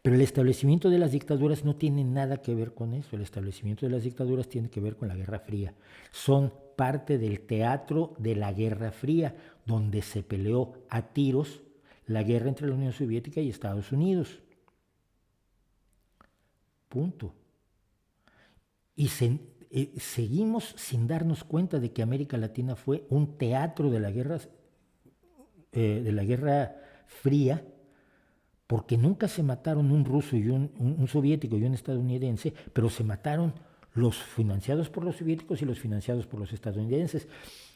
[SPEAKER 1] Pero el establecimiento de las dictaduras no tiene nada que ver con eso. El establecimiento de las dictaduras tiene que ver con la Guerra Fría. Son parte del teatro de la Guerra Fría, donde se peleó a tiros la guerra entre la Unión Soviética y Estados Unidos. Punto. Y seguimos sin darnos cuenta de que América Latina fue un teatro de la Guerra Fría, porque nunca se mataron un ruso y un soviético y un estadounidense, pero se mataron los financiados por los soviéticos y los financiados por los estadounidenses.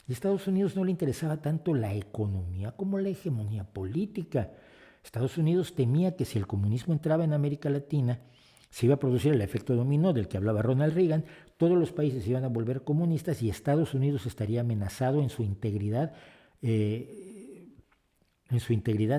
[SPEAKER 1] A Estados Unidos no le interesaba tanto la economía como la hegemonía política. Estados Unidos temía que si el comunismo entraba en América Latina, se iba a producir el efecto dominó del que hablaba Ronald Reagan, todos los países se iban a volver comunistas y Estados Unidos estaría amenazado en su integridad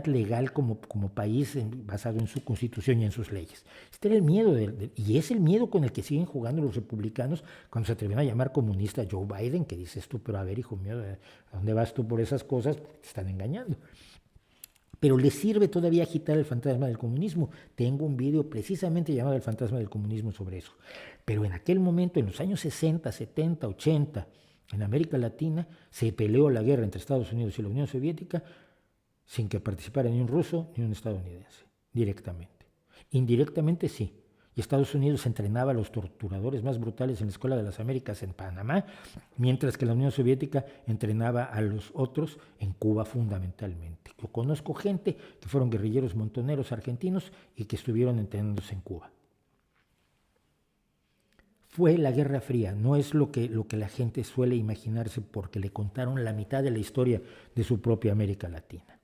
[SPEAKER 1] legal como país basado en su constitución y en sus leyes. Este era el miedo, y es el miedo con el que siguen jugando los republicanos cuando se atreven a llamar comunista a Joe Biden, que dices tú, pero a ver, hijo mío, ¿a dónde vas tú por esas cosas? Te están engañando. Pero les sirve todavía agitar el fantasma del comunismo. Tengo un video precisamente llamado El fantasma del comunismo sobre eso. Pero en aquel momento, en los años 60, 70, 80, en América Latina, se peleó la guerra entre Estados Unidos y la Unión Soviética sin que participara ni un ruso ni un estadounidense, directamente. Indirectamente sí. Y Estados Unidos entrenaba a los torturadores más brutales en la Escuela de las Américas en Panamá, mientras que la Unión Soviética entrenaba a los otros en Cuba fundamentalmente. Yo conozco gente que fueron guerrilleros montoneros argentinos y que estuvieron entrenándose en Cuba. Fue la Guerra Fría, no es lo que la gente suele imaginarse porque le contaron la mitad de la historia de su propia América Latina.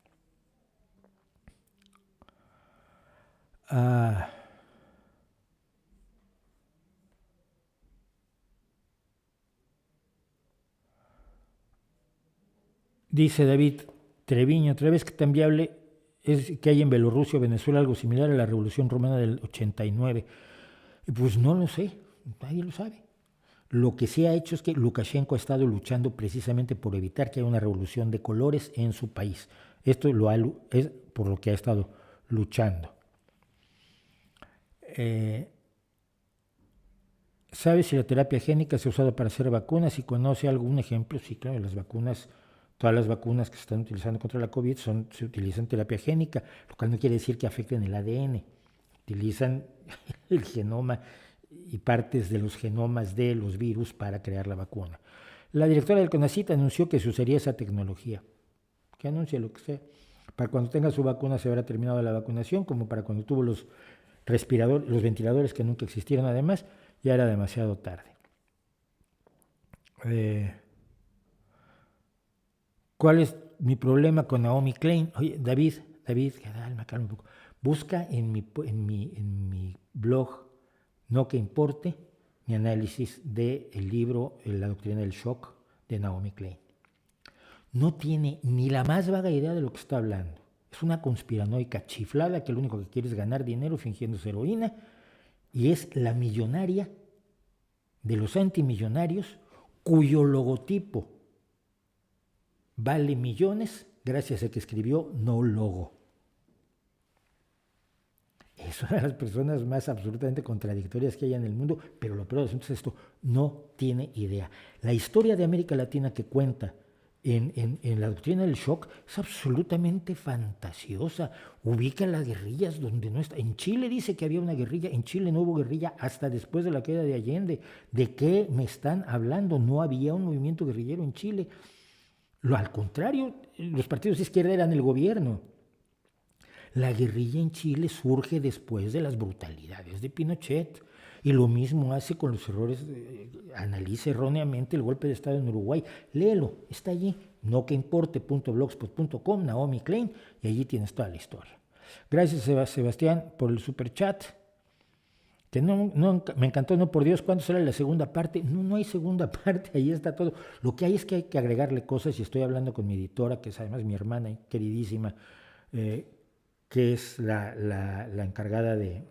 [SPEAKER 1] Dice David Treviño, otra vez que tan viable es que hay en Bielorrusia o Venezuela algo similar a la Revolución Romana del 89. Pues no lo sé, nadie lo sabe. Lo que sí ha hecho es que Lukashenko ha estado luchando precisamente por evitar que haya una revolución de colores en su país. Esto es por lo que ha estado luchando. ¿Sabe si la terapia génica se ha usado para hacer vacunas? Si conoce algún ejemplo, sí, claro, las vacunas, todas las vacunas que se están utilizando contra la COVID se utilizan terapia génica, lo cual no quiere decir que afecten el ADN. Utilizan el genoma y partes de los genomas de los virus para crear la vacuna. La directora del CONACYT anunció que se usaría esa tecnología. Que anuncie lo que sea. Para cuando tenga su vacuna se habrá terminado la vacunación, como para cuando tuvo los ventiladores que nunca existieron además, ya era demasiado tarde. ¿Cuál es mi problema con Naomi Klein? Oye, David, me calma un poco. Busca en mi blog, No que importe, mi análisis del libro La doctrina del shock de Naomi Klein. No tiene ni la más vaga idea de lo que está hablando. Es una conspiranoica chiflada que lo único que quiere es ganar dinero fingiendo ser heroína y es la millonaria de los antimillonarios cuyo logotipo vale millones gracias a que escribió no logo. Es una de las personas más absolutamente contradictorias que hay en el mundo, pero lo peor de asunto es esto, no tiene idea. La historia de América Latina que cuenta en la doctrina del shock es absolutamente fantasiosa. Ubica las guerrillas donde no está. En Chile dice que había una guerrilla, en Chile no hubo guerrilla hasta después de la queda de Allende. ¿De qué me están hablando? No había un movimiento guerrillero en Chile. Al contrario, los partidos de izquierda eran el gobierno. La guerrilla en Chile surge después de las brutalidades de Pinochet. Y lo mismo hace con los errores, analiza erróneamente el golpe de Estado en Uruguay. Léelo, está allí, noqueimporte.blogspot.com, Naomi Klein, y allí tienes toda la historia. Gracias, Sebastián, por el superchat. Que me encantó, no por Dios, ¿cuándo sale la segunda parte? No hay segunda parte, ahí está todo. Lo que hay es que hay que agregarle cosas, y estoy hablando con mi editora, que es además mi hermana queridísima, que es la encargada de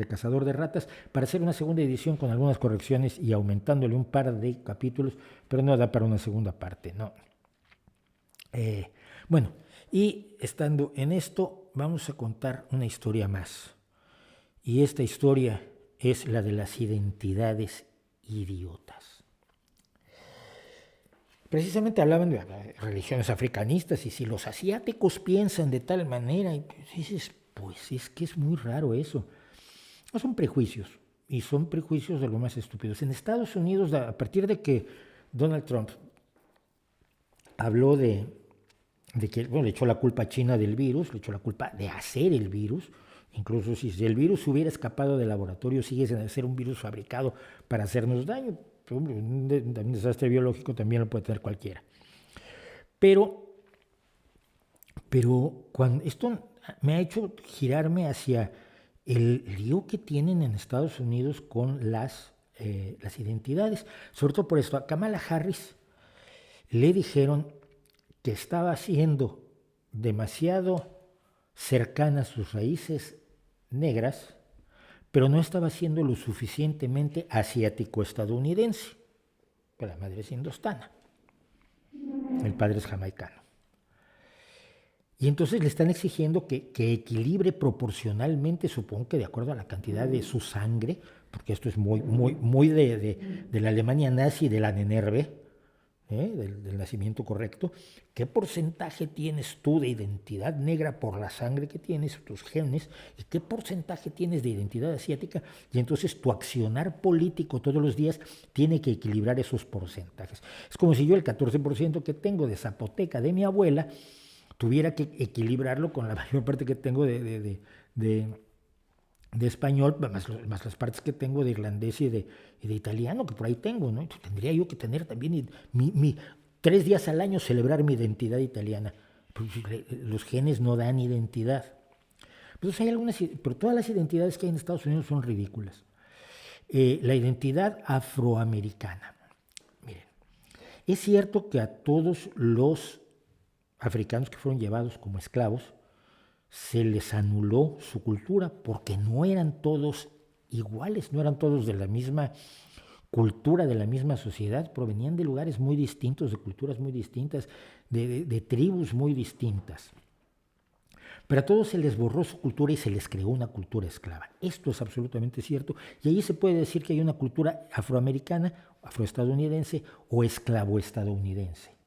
[SPEAKER 1] Cazador de Ratas, para hacer una segunda edición con algunas correcciones y aumentándole un par de capítulos, pero no da para una segunda parte, no. Bueno, y estando en esto, vamos a contar una historia más. Y esta historia es la de las identidades idiotas. Precisamente hablaban de religiones africanistas, y si los asiáticos piensan de tal manera, y dices, pues es que es muy raro eso. No son prejuicios, y son prejuicios de lo más estúpidos. En Estados Unidos, a partir de que Donald Trump habló de que le echó la culpa a China del virus, le echó la culpa de hacer el virus, incluso si el virus hubiera escapado del laboratorio, sigue sin ser un virus fabricado para hacernos daño. Un desastre biológico también lo puede tener cualquiera. Pero cuando esto me ha hecho girarme hacia el lío que tienen en Estados Unidos con las identidades. Sobre todo por esto, a Kamala Harris le dijeron que estaba siendo demasiado cercana a sus raíces negras, pero no estaba siendo lo suficientemente asiático-estadounidense. La madre es indostana, el padre es jamaicano. Y entonces le están exigiendo que equilibre proporcionalmente, supongo que de acuerdo a la cantidad de su sangre, porque esto es muy de la Alemania nazi, de la Nenerve, del nacimiento correcto. ¿Qué porcentaje tienes tú de identidad negra por la sangre que tienes, tus genes, y qué porcentaje tienes de identidad asiática? Y entonces tu accionar político todos los días tiene que equilibrar esos porcentajes. Es como si yo el 14% que tengo de zapoteca de mi abuela tuviera que equilibrarlo con la mayor parte que tengo de español, más las partes que tengo de irlandés y de italiano, que por ahí tengo, ¿no? Entonces, tendría yo que tener también 3 días al año celebrar mi identidad italiana. Pues, los genes no dan identidad. Entonces hay algunas, pero todas las identidades que hay en Estados Unidos son ridículas. La identidad afroamericana. Miren, es cierto que a todos los africanos que fueron llevados como esclavos se les anuló su cultura porque no eran todos iguales, no eran todos de la misma cultura, de la misma sociedad, provenían de lugares muy distintos, de culturas muy distintas, de tribus muy distintas. Pero a todos se les borró su cultura y se les creó una cultura esclava. Esto es absolutamente cierto, y allí se puede decir que hay una cultura afroamericana, afroestadounidense o esclavo-estadounidense.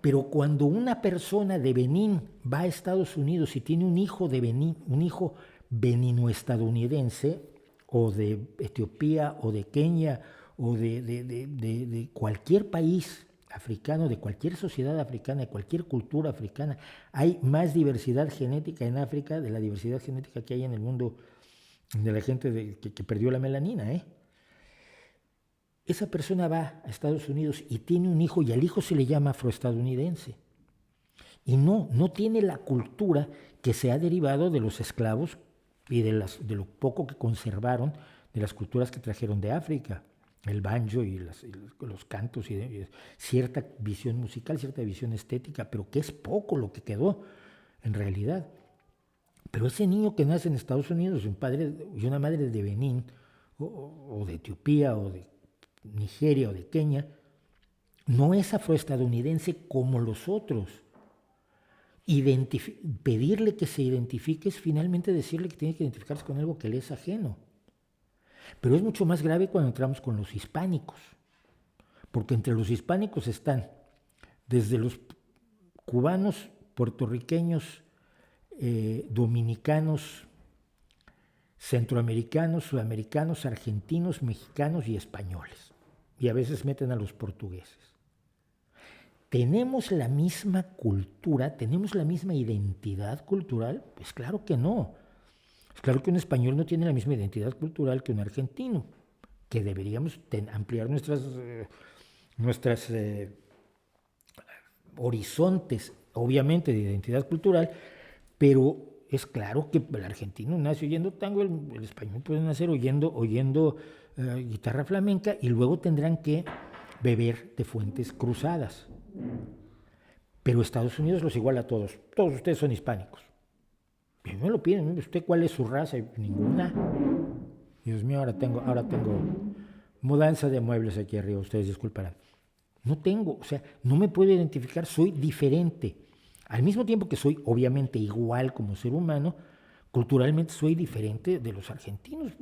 [SPEAKER 1] Pero cuando una persona de Benín va a Estados Unidos y tiene un hijo de Benín, un hijo benino-estadounidense, o de Etiopía, o de Kenia, o de cualquier país africano, de cualquier sociedad africana, de cualquier cultura africana, hay más diversidad genética en África de la diversidad genética que hay en el mundo de la gente que perdió la melanina, Esa persona va a Estados Unidos y tiene un hijo, y al hijo se le llama afroestadounidense. Y no tiene la cultura que se ha derivado de los esclavos y de lo poco que conservaron de las culturas que trajeron de África. El banjo y los cantos y cierta visión musical, cierta visión estética, pero que es poco lo que quedó en realidad. Pero ese niño que nace en Estados Unidos, un padre y una madre de Benín, o de Etiopía, o de Nigeria o de Kenia, no es afroestadounidense como los otros. Pedirle que se identifique es finalmente decirle que tiene que identificarse con algo que le es ajeno. Pero es mucho más grave cuando entramos con los hispánicos, porque entre los hispánicos están desde los cubanos, puertorriqueños, dominicanos, centroamericanos, sudamericanos, argentinos, mexicanos y españoles. Y a veces meten a los portugueses. ¿Tenemos la misma cultura? ¿Tenemos la misma identidad cultural? Pues claro que no. Es claro que un español no tiene la misma identidad cultural que un argentino, que deberíamos ampliar nuestras horizontes, obviamente, de identidad cultural, pero es claro que el argentino nace oyendo tango, el español puede nacer oyendo guitarra flamenca y luego tendrán que beber de fuentes cruzadas. Pero Estados Unidos los iguala a todos. Todos ustedes son hispánicos. Y me lo piden, ¿usted cuál es su raza? Ninguna. Dios mío, ahora tengo mudanza de muebles aquí arriba, ustedes disculparán. No tengo, o sea, no me puedo identificar, soy diferente. Al mismo tiempo que soy obviamente igual como ser humano, culturalmente soy diferente de los argentinos,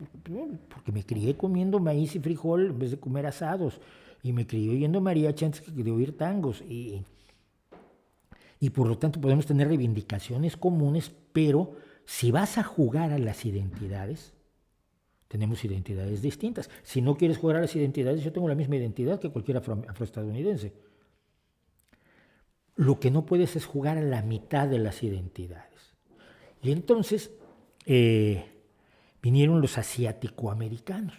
[SPEAKER 1] porque me crié comiendo maíz y frijol en vez de comer asados, y me crié oyendo mariachi antes que de oír tangos, y por lo tanto podemos tener reivindicaciones comunes, pero si vas a jugar a las identidades, tenemos identidades distintas. Si no quieres jugar a las identidades, yo tengo la misma identidad que cualquier afroestadounidense. Lo que no puedes es jugar a la mitad de las identidades. Y entonces vinieron los asiático-americanos.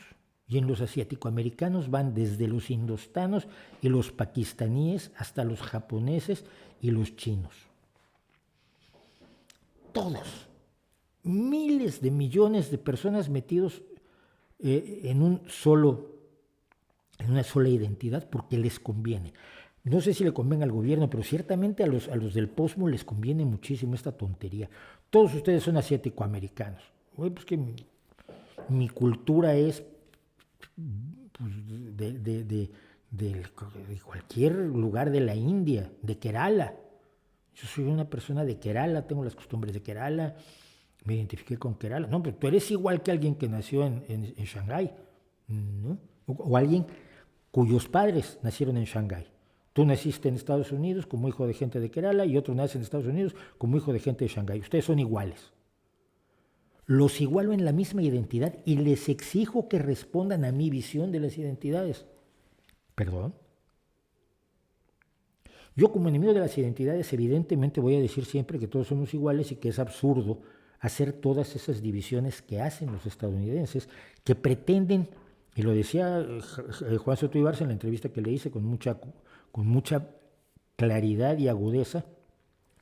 [SPEAKER 1] Y en los asiático-americanos van desde los indostanos y los pakistaníes hasta los japoneses y los chinos. Todos. Miles de millones de personas metidos en una sola identidad porque les conviene. No sé si le convenga al gobierno, pero ciertamente a los del Postmo les conviene muchísimo esta tontería. Todos ustedes son asiático-americanos. Pues que mi cultura es pues, de cualquier lugar de la India, de Kerala. Yo soy una persona de Kerala, tengo las costumbres de Kerala, me identifiqué con Kerala. No, pero tú eres igual que alguien que nació en Shanghái, ¿no? O alguien cuyos padres nacieron en Shanghái. Tú naciste en Estados Unidos como hijo de gente de Kerala y otro nace en Estados Unidos como hijo de gente de Shanghái. Ustedes son iguales. Los igualo en la misma identidad y les exijo que respondan a mi visión de las identidades. ¿Perdón? Yo como enemigo de las identidades evidentemente voy a decir siempre que todos somos iguales y que es absurdo hacer todas esas divisiones que hacen los estadounidenses, que pretenden, y lo decía Juan Soto Ibarza en la entrevista que le hice con mucha claridad y agudeza,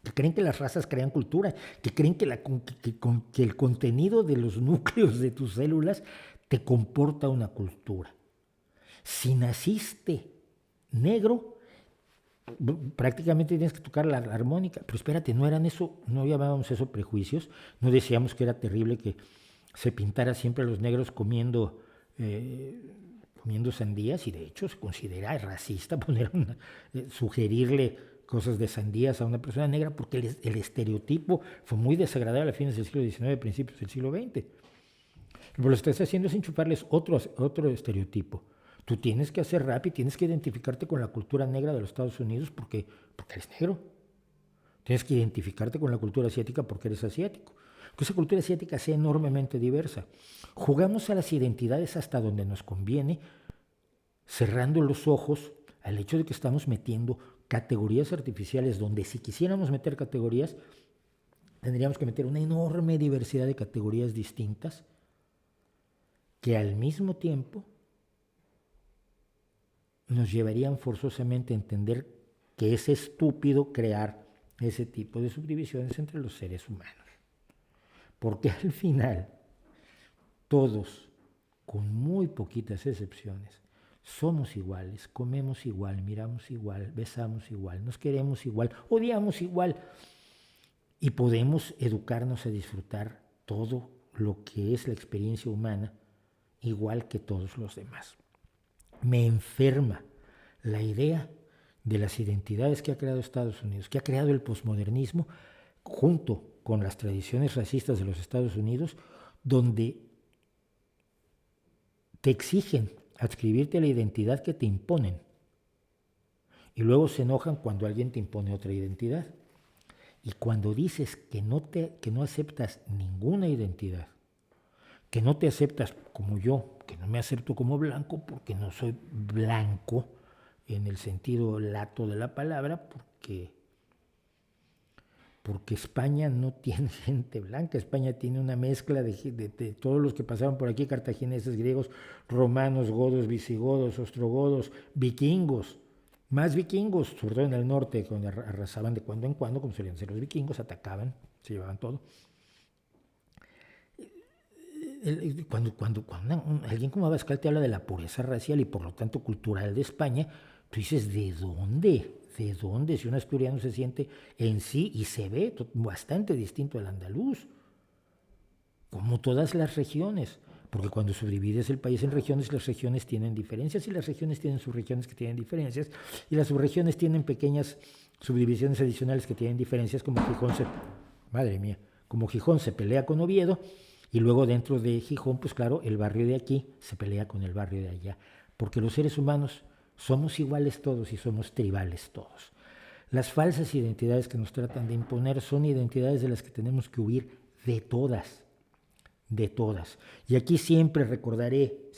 [SPEAKER 1] que creen que las razas crean cultura, que creen que el contenido de los núcleos de tus células te comporta una cultura. Si naciste negro, prácticamente tienes que tocar la armónica, pero espérate, no eran eso, no llamábamos eso prejuicios, no decíamos que era terrible que se pintara siempre a los negros comiendo sandías, y de hecho se considera racista sugerirle cosas de sandías a una persona negra porque el estereotipo fue muy desagradable a fines del siglo XIX, principios del siglo XX. Lo que estás haciendo es enchufarles otro estereotipo. Tú tienes que hacer rap y tienes que identificarte con la cultura negra de los Estados Unidos porque eres negro. Tienes que identificarte con la cultura asiática porque eres asiático. Que esa cultura asiática sea enormemente diversa. Jugamos a las identidades hasta donde nos conviene, cerrando los ojos al hecho de que estamos metiendo categorías artificiales donde si quisiéramos meter categorías, tendríamos que meter una enorme diversidad de categorías distintas que al mismo tiempo nos llevarían forzosamente a entender que es estúpido crear ese tipo de subdivisiones entre los seres humanos. Porque al final, todos, con muy poquitas excepciones, somos iguales, comemos igual, miramos igual, besamos igual, nos queremos igual, odiamos igual. Y podemos educarnos a disfrutar todo lo que es la experiencia humana igual que todos los demás. Me enferma la idea de las identidades que ha creado Estados Unidos, que ha creado el posmodernismo, junto con las tradiciones racistas de los Estados Unidos, donde te exigen adscribirte a la identidad que te imponen y luego se enojan cuando alguien te impone otra identidad. Y cuando dices que no aceptas ninguna identidad, que no te aceptas como yo, que no me acepto como blanco porque no soy blanco, en el sentido lato de la palabra, porque España no tiene gente blanca. España tiene una mezcla de todos los que pasaron por aquí, cartagineses, griegos, romanos, godos, visigodos, ostrogodos, vikingos. Más vikingos, sobre todo en el norte, cuando arrasaban de cuando en cuando, como solían ser los vikingos, atacaban, se llevaban todo. Cuando alguien como Abascal te habla de la pureza racial y por lo tanto cultural de España, tú dices, ¿de dónde? ¿De dónde? Si un asturiano se siente en sí y se ve bastante distinto al andaluz, como todas las regiones, porque cuando subdivides el país en regiones, las regiones tienen diferencias y las regiones tienen subregiones que tienen diferencias y las subregiones tienen pequeñas subdivisiones adicionales que tienen diferencias, como madre mía, como Gijón se pelea con Oviedo y luego dentro de Gijón, pues claro, el barrio de aquí se pelea con el barrio de allá, porque los seres humanos somos iguales todos y somos tribales todos. Las falsas identidades que nos tratan de imponer son identidades de las que tenemos que huir de todas, de todas. Y aquí siempre recordaré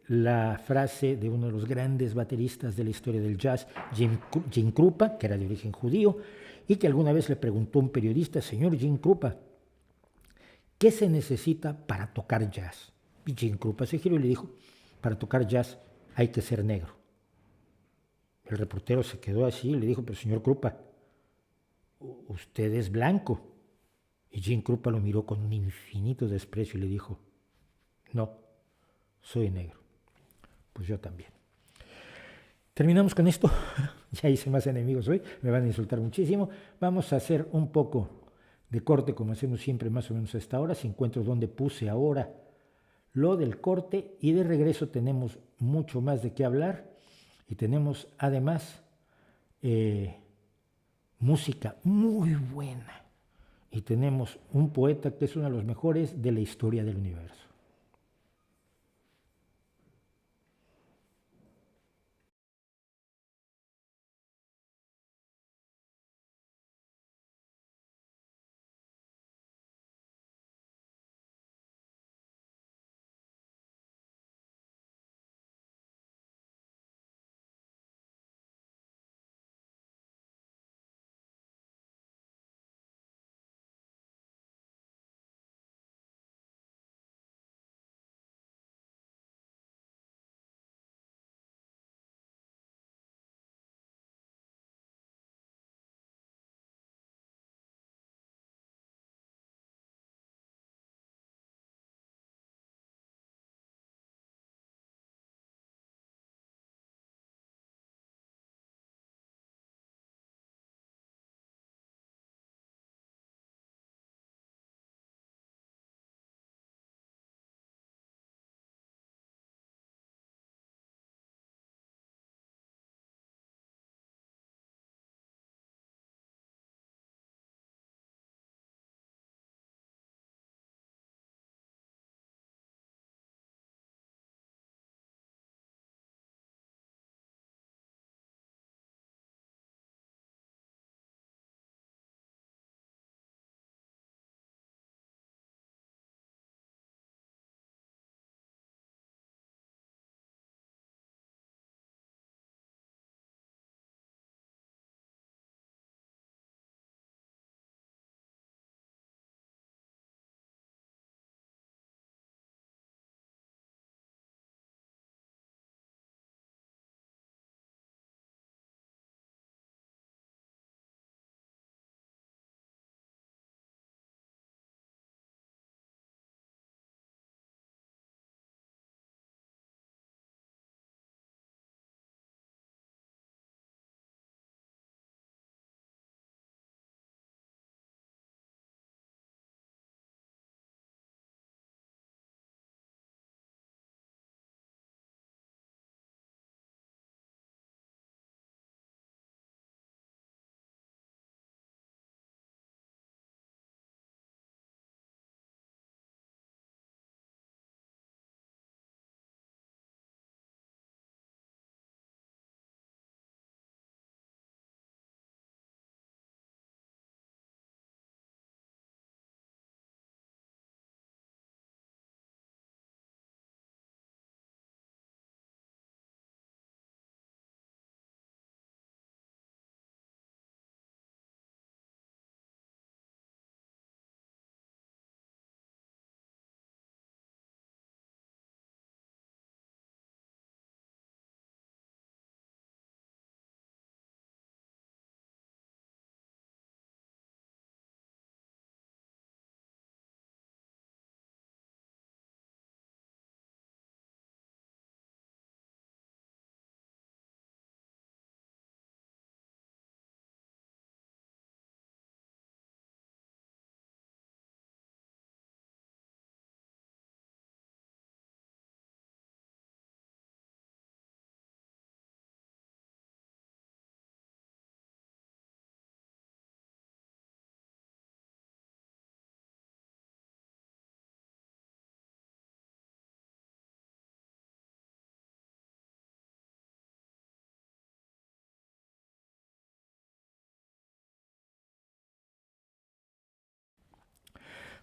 [SPEAKER 1] la frase de uno de los grandes bateristas de la historia del jazz, Jim Krupa, que era de origen judío, y que alguna vez le preguntó a un periodista, señor Jim Krupa, ¿qué se necesita para tocar jazz? Y Jim Krupa se giró y le dijo, para tocar jazz hay que ser negro. El reportero se quedó así y le dijo, pero señor Krupa, usted es blanco. Y Jim Krupa lo miró con un infinito desprecio y le dijo, no, soy negro. Pues yo también. Terminamos con esto. Ya hice más enemigos hoy, me van a insultar muchísimo. Vamos a hacer un poco de corte, como hacemos siempre más o menos a esta hora. Si encuentro donde puse ahora lo del corte, y de regreso tenemos mucho más de qué hablar y tenemos además música muy buena y tenemos un poeta que es uno de los mejores de la historia del universo.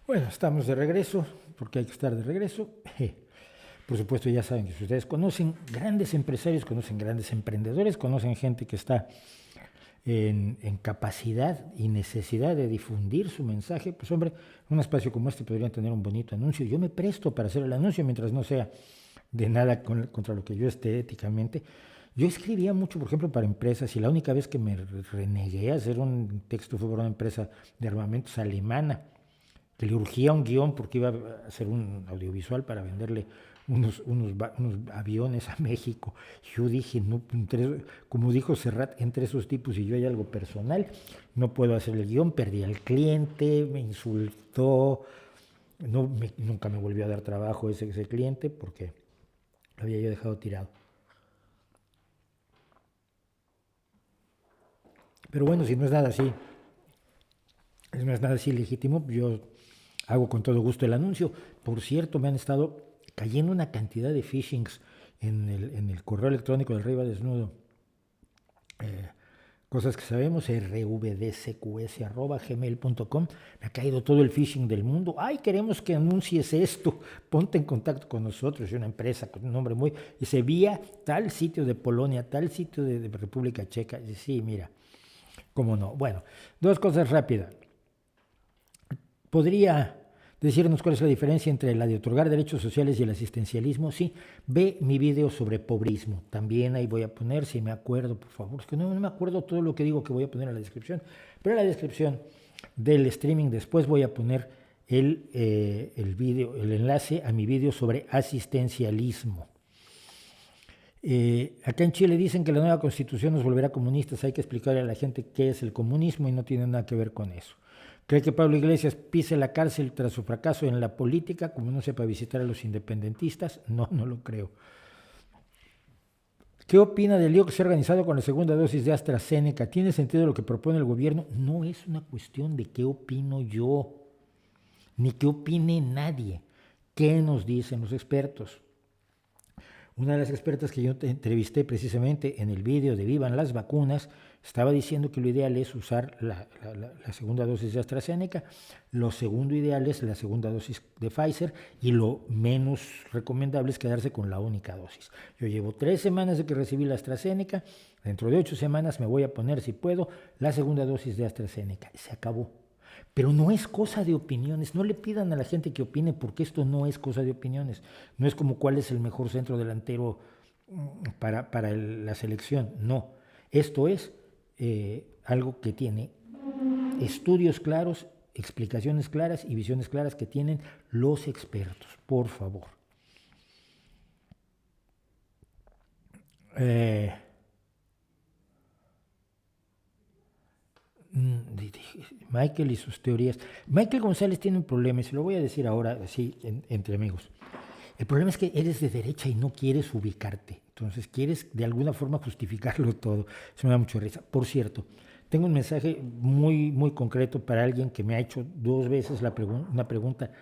[SPEAKER 1] Bueno, estamos de regreso, porque hay que estar de regreso. Por supuesto, ya saben que si ustedes conocen grandes empresarios, conocen grandes emprendedores, conocen gente que está en capacidad y necesidad de difundir su mensaje, pues hombre, un espacio como este podría tener un bonito anuncio. Yo me presto para hacer el anuncio mientras no sea de nada contra lo que yo esté éticamente. Yo escribía mucho, por ejemplo, para empresas, y la única vez que me renegué a hacer un texto fue para una empresa de armamentos alemana, que le urgía un guión porque iba a hacer un audiovisual para venderle unos aviones a México. Yo dije, no, como dijo Serrat, entre esos tipos y yo hay algo personal, no puedo hacer el guión, perdí al cliente, me insultó, nunca me volvió a dar trabajo ese cliente porque lo había yo dejado tirado. Pero bueno, si no es nada así, no es nada así legítimo, yo hago con todo gusto el anuncio. Por cierto, me han estado cayendo una cantidad de phishings en el correo electrónico del Rey va Desnudo. Cosas que sabemos, rvdcqs@gmail.com. Me ha caído todo el phishing del mundo. Ay, queremos que anuncies esto. Ponte en contacto con nosotros. Y una empresa con un nombre muy... Dice, vía tal sitio de Polonia, tal sitio de República Checa. Y sí, mira, cómo no. Bueno, dos cosas rápidas. ¿Podría decirnos cuál es la diferencia entre la de otorgar derechos sociales y el asistencialismo? Sí, ve mi video sobre pobrismo. También ahí voy a poner, si me acuerdo, por favor. Es que no me acuerdo todo lo que digo que voy a poner en la descripción. Pero en la descripción del streaming después voy a poner el enlace a mi video sobre asistencialismo. Acá en Chile dicen que la nueva constitución nos volverá comunistas. Hay que explicarle a la gente qué es el comunismo y no tiene nada que ver con eso. ¿Cree que Pablo Iglesias pise la cárcel tras su fracaso en la política, como no sepa visitar a los independentistas? No, no lo creo. ¿Qué opina del lío que se ha organizado con la segunda dosis de AstraZeneca? ¿Tiene sentido lo que propone el gobierno? No es una cuestión de qué opino yo, ni qué opine nadie. ¿Qué nos dicen los expertos? Una de las expertas que yo entrevisté precisamente en el vídeo de Vivan las Vacunas estaba diciendo que lo ideal es usar la segunda dosis de AstraZeneca, lo segundo ideal es la segunda dosis de Pfizer y lo menos recomendable es quedarse con la única dosis. Yo llevo 3 semanas de que recibí la AstraZeneca, dentro de 8 semanas me voy a poner, si puedo, la segunda dosis de AstraZeneca. Se acabó. Pero no es cosa de opiniones, no le pidan a la gente que opine porque esto no es cosa de opiniones, no es como cuál es el mejor centro delantero para la selección, no, esto es algo que tiene estudios claros, explicaciones claras y visiones claras que tienen los expertos, por favor. Michael y sus teorías. Michael González tiene un problema, y se lo voy a decir ahora, así, entre amigos. El problema es que eres de derecha y no quieres ubicarte. Entonces quieres de alguna forma justificarlo todo. Eso me da mucha risa. Por cierto, tengo un mensaje muy, muy concreto para alguien que me ha hecho 2 veces una pregunta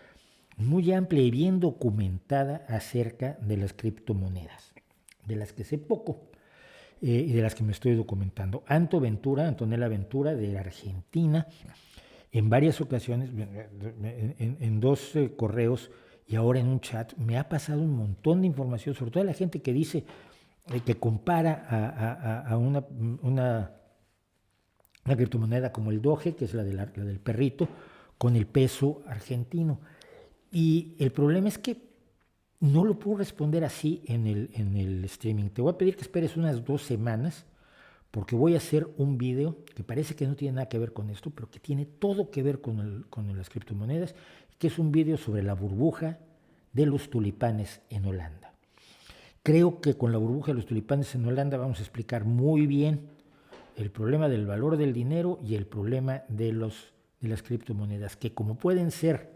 [SPEAKER 1] muy amplia y bien documentada acerca de las criptomonedas, de las que sé poco. Y de las que me estoy documentando. Antonella Ventura, de Argentina, en varias ocasiones, en 2 correos y ahora en un chat, me ha pasado un montón de información, sobre todo la gente que dice, que compara a una criptomoneda como el Doge, que es la del perrito, con el peso argentino. Y el problema es que no lo puedo responder así en el streaming. Te voy a pedir que esperes unas 2 semanas porque voy a hacer un video que parece que no tiene nada que ver con esto, pero que tiene todo que ver con las criptomonedas, que es un video sobre la burbuja de los tulipanes en Holanda. Creo que con la burbuja de los tulipanes en Holanda vamos a explicar muy bien el problema del valor del dinero y el problema de las criptomonedas, que como pueden ser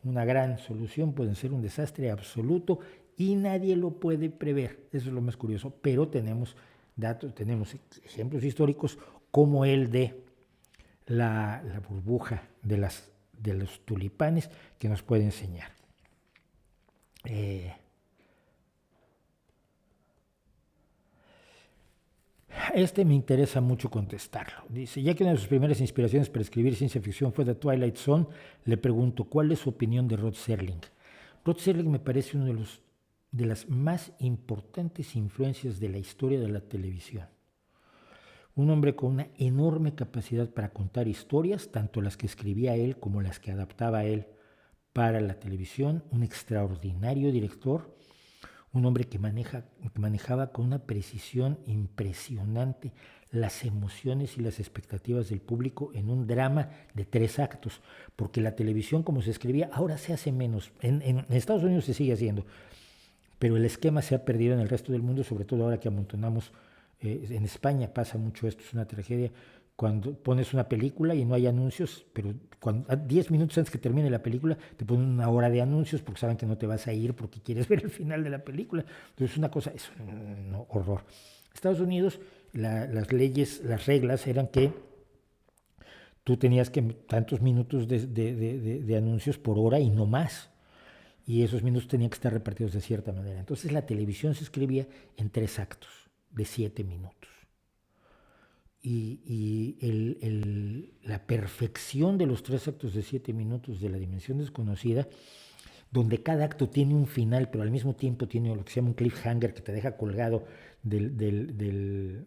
[SPEAKER 1] una gran solución, pueden ser un desastre absoluto y nadie lo puede prever. Eso es lo más curioso, pero tenemos datos, tenemos ejemplos históricos como el de la burbuja de los tulipanes que nos puede enseñar. Este me interesa mucho contestarlo. Dice, ya que una de sus primeras inspiraciones para escribir ciencia ficción fue The Twilight Zone, le pregunto, ¿cuál es su opinión de Rod Serling? Rod Serling me parece uno de las más importantes influencias de la historia de la televisión. Un hombre con una enorme capacidad para contar historias, tanto las que escribía él como las que adaptaba él para la televisión, un extraordinario director, un hombre que manejaba con una precisión impresionante las emociones y las expectativas del público en un drama de 3 actos, porque la televisión como se escribía ahora se hace menos, en Estados Unidos se sigue haciendo, pero el esquema se ha perdido en el resto del mundo, sobre todo ahora que amontonamos, en España pasa mucho esto, es una tragedia, cuando pones una película y no hay anuncios, pero 10 minutos antes que termine la película te ponen una hora de anuncios porque saben que no te vas a ir porque quieres ver el final de la película. Entonces una cosa, es un horror. Estados Unidos, las leyes, las reglas eran que tú tenías que tantos minutos de anuncios por hora y no más. Y esos minutos tenían que estar repartidos de cierta manera. Entonces la televisión se escribía en 3 actos de 7 minutos. Y la perfección de los 3 actos de 7 minutos de La Dimensión Desconocida, donde cada acto tiene un final, pero al mismo tiempo tiene lo que se llama un cliffhanger que te deja colgado del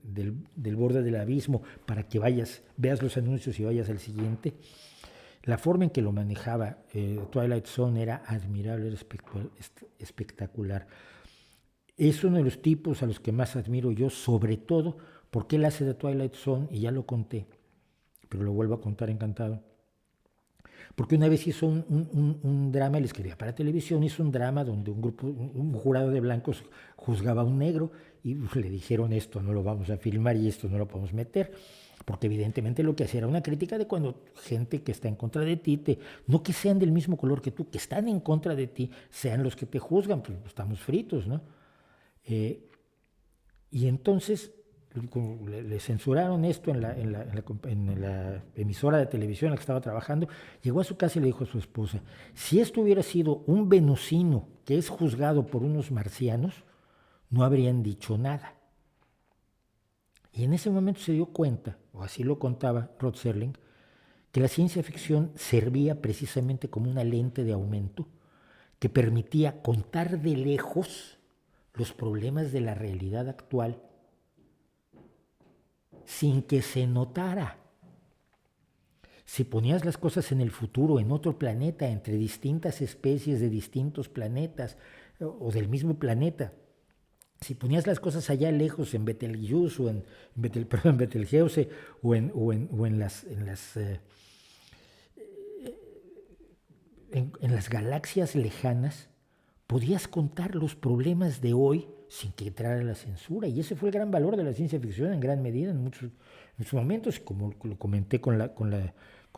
[SPEAKER 1] borde del abismo para que veas los anuncios y vayas al siguiente. La forma en que lo manejaba Twilight Zone era admirable, era espectacular. Es uno de los tipos a los que más admiro yo, sobre todo porque él hace de Twilight Zone, y ya lo conté, pero lo vuelvo a contar encantado, porque una vez hizo un drama, él escribía para televisión, hizo un drama donde un jurado de blancos juzgaba a un negro y le dijeron esto no lo vamos a filmar y esto no lo podemos meter, porque evidentemente lo que hacía era una crítica de cuando gente que está en contra de ti, no que sean del mismo color que tú, que están en contra de ti, sean los que te juzgan, pues estamos fritos, ¿no? Y entonces le censuraron esto en la emisora de televisión en la que estaba trabajando, llegó a su casa y le dijo a su esposa, si esto hubiera sido un venusino que es juzgado por unos marcianos, no habrían dicho nada. Y en ese momento se dio cuenta, o así lo contaba Rod Serling, que la ciencia ficción servía precisamente como una lente de aumento que permitía contar de lejos los problemas de la realidad actual sin que se notara. Si ponías las cosas en el futuro, en otro planeta, entre distintas especies de distintos planetas o del mismo planeta, si ponías las cosas allá lejos en Betelgeuse o en Betelgeuse o en las galaxias lejanas, podías contar los problemas de hoy sin que entrara la censura. Y ese fue el gran valor de la ciencia ficción en gran medida en muchos momentos, como lo comenté con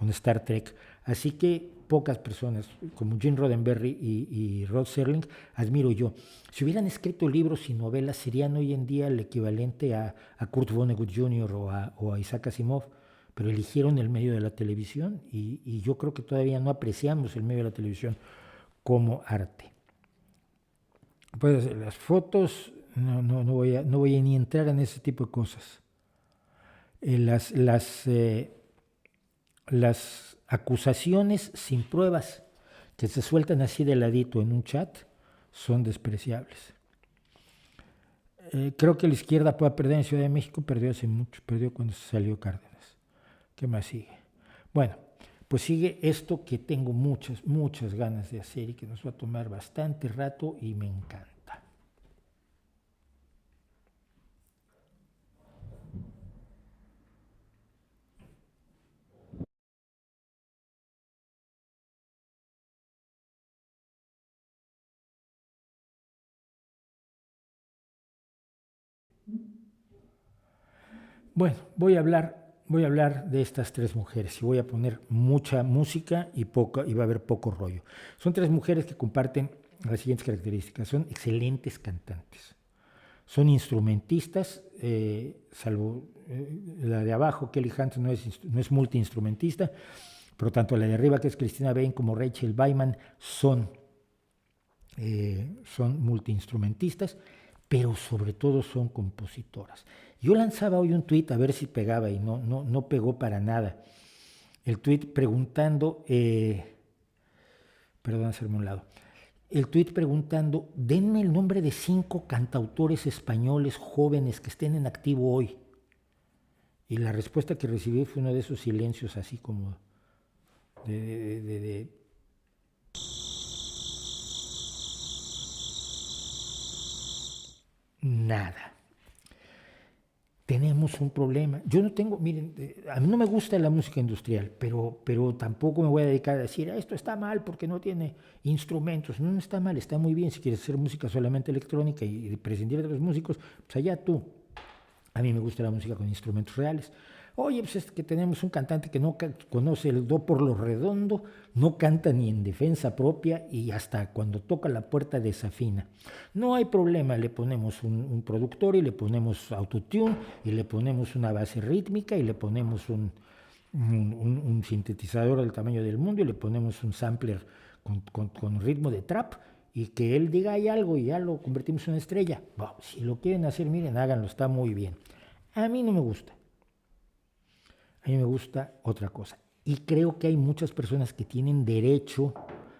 [SPEAKER 1] Star Trek. Así que pocas personas como Gene Roddenberry y Rod Serling admiro yo. Si hubieran escrito libros y novelas, serían hoy en día el equivalente a Kurt Vonnegut Jr. o a Isaac Asimov, pero eligieron el medio de la televisión y yo creo que todavía no apreciamos el medio de la televisión como arte. Pues las fotos, no voy a ni entrar en ese tipo de cosas. Las acusaciones sin pruebas que se sueltan así de ladito en un chat son despreciables. Creo que la izquierda puede perder en Ciudad de México, perdió hace mucho, perdió cuando se salió Cárdenas. ¿Qué más sigue? Bueno, pues sigue esto que tengo muchas ganas de hacer y que nos va a tomar bastante rato y me encanta. Bueno, voy a hablar de estas 3 mujeres y voy a poner mucha música y va a haber poco rollo. Son 3 mujeres que comparten las siguientes características. Son excelentes cantantes. Son instrumentistas, salvo la de abajo, Kelly Hunt, no es multiinstrumentista, pero tanto la de arriba, que es Christina Bain, como Rachel Wyman, son multiinstrumentistas, pero sobre todo son compositoras. Yo lanzaba hoy un tuit a ver si pegaba y no pegó para nada. El tuit preguntando, perdón, hacerme un lado. El tuit preguntando, denme el nombre de 5 cantautores españoles jóvenes que estén en activo hoy. Y la respuesta que recibí fue uno de esos silencios así como de nada. Tenemos un problema. Yo no tengo, miren, a mí no me gusta la música industrial, pero tampoco me voy a dedicar a decir, esto está mal porque no tiene instrumentos. No está mal, está muy bien. Si quieres hacer música solamente electrónica y prescindir de los músicos, pues allá tú. A mí me gusta la música con instrumentos reales. Oye, pues es que tenemos un cantante que no conoce el do por lo redondo, no canta ni en defensa propia y hasta cuando toca la puerta desafina. No hay problema, le ponemos un productor y le ponemos autotune y le ponemos una base rítmica y le ponemos un sintetizador del tamaño del mundo y le ponemos un sampler con ritmo de trap y que él diga hay algo y ya lo convertimos en una estrella. Bueno, si lo quieren hacer, miren, háganlo, está muy bien. A mí no me gusta. A mí me gusta otra cosa. Y creo que hay muchas personas que tienen derecho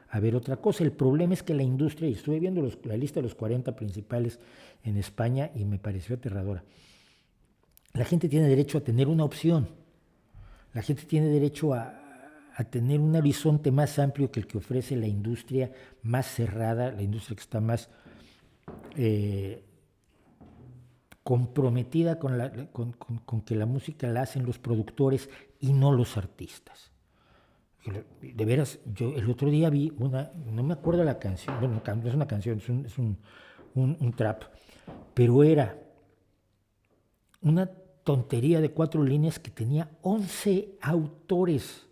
[SPEAKER 1] a ver otra cosa. El problema es que la industria, y estuve viendo la lista de los 40 principales en España y me pareció aterradora. La gente tiene derecho a tener una opción. La gente tiene derecho a tener un horizonte más amplio que el que ofrece la industria más cerrada, la industria que está más comprometida con que la música la hacen los productores y no los artistas. De veras, yo el otro día vi no me acuerdo la canción, bueno, no es una canción, es un trap, pero era una tontería de 4 líneas que tenía 11 autores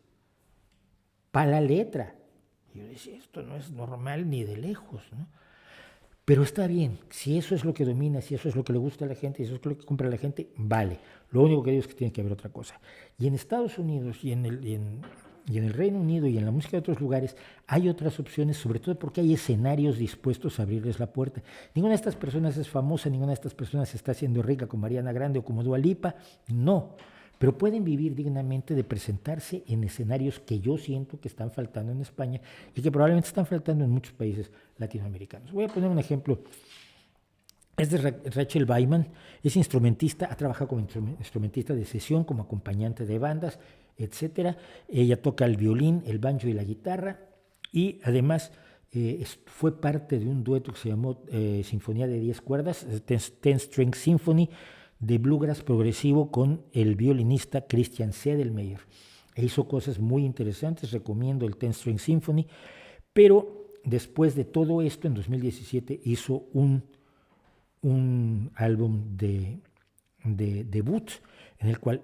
[SPEAKER 1] para la letra. Y yo decía, esto no es normal ni de lejos, ¿no? Pero está bien, si eso es lo que domina, si eso es lo que le gusta a la gente, si eso es lo que compra la gente, vale. Lo único que digo es que tiene que haber otra cosa. Y en Estados Unidos y en el Reino Unido y en la música de otros lugares hay otras opciones, sobre todo porque hay escenarios dispuestos a abrirles la puerta. Ninguna de estas personas es famosa, ninguna de estas personas se está haciendo rica como Ariana Grande o como Dua Lipa, no. Pero pueden vivir dignamente de presentarse en escenarios que yo siento que están faltando en España y que probablemente están faltando en muchos países latinoamericanos. Voy a poner un ejemplo. Es de Rachel Bachman, es instrumentista, ha trabajado como instrumentista de sesión, como acompañante de bandas, etc. Ella toca el violín, el banjo y la guitarra y además fue parte de un dueto que se llamó Sinfonía de 10 cuerdas, Ten String Symphony, de bluegrass progresivo con el violinista Christian Sedlmayr. E hizo cosas muy interesantes, recomiendo el Ten String Symphony, pero después de todo esto, en 2017 hizo un álbum de debut en el cual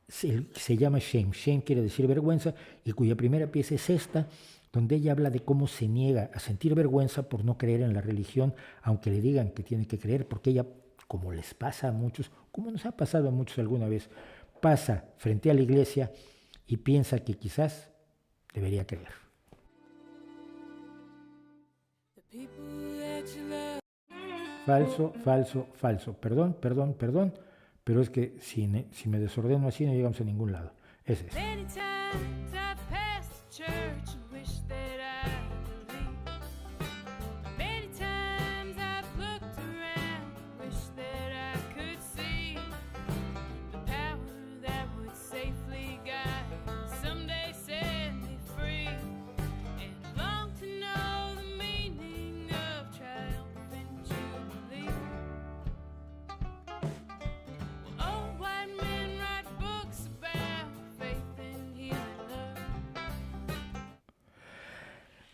[SPEAKER 1] se llama Shame. Shame quiere decir vergüenza y cuya primera pieza es esta, donde ella habla de cómo se niega a sentir vergüenza por no creer en la religión, aunque le digan que tiene que creer, porque ella, como les pasa a muchos, como nos ha pasado a muchos alguna vez, pasa frente a la iglesia y piensa que quizás debería creer. Falso, falso, falso. Perdón, pero es que si me desordeno así no llegamos a ningún lado. Es eso.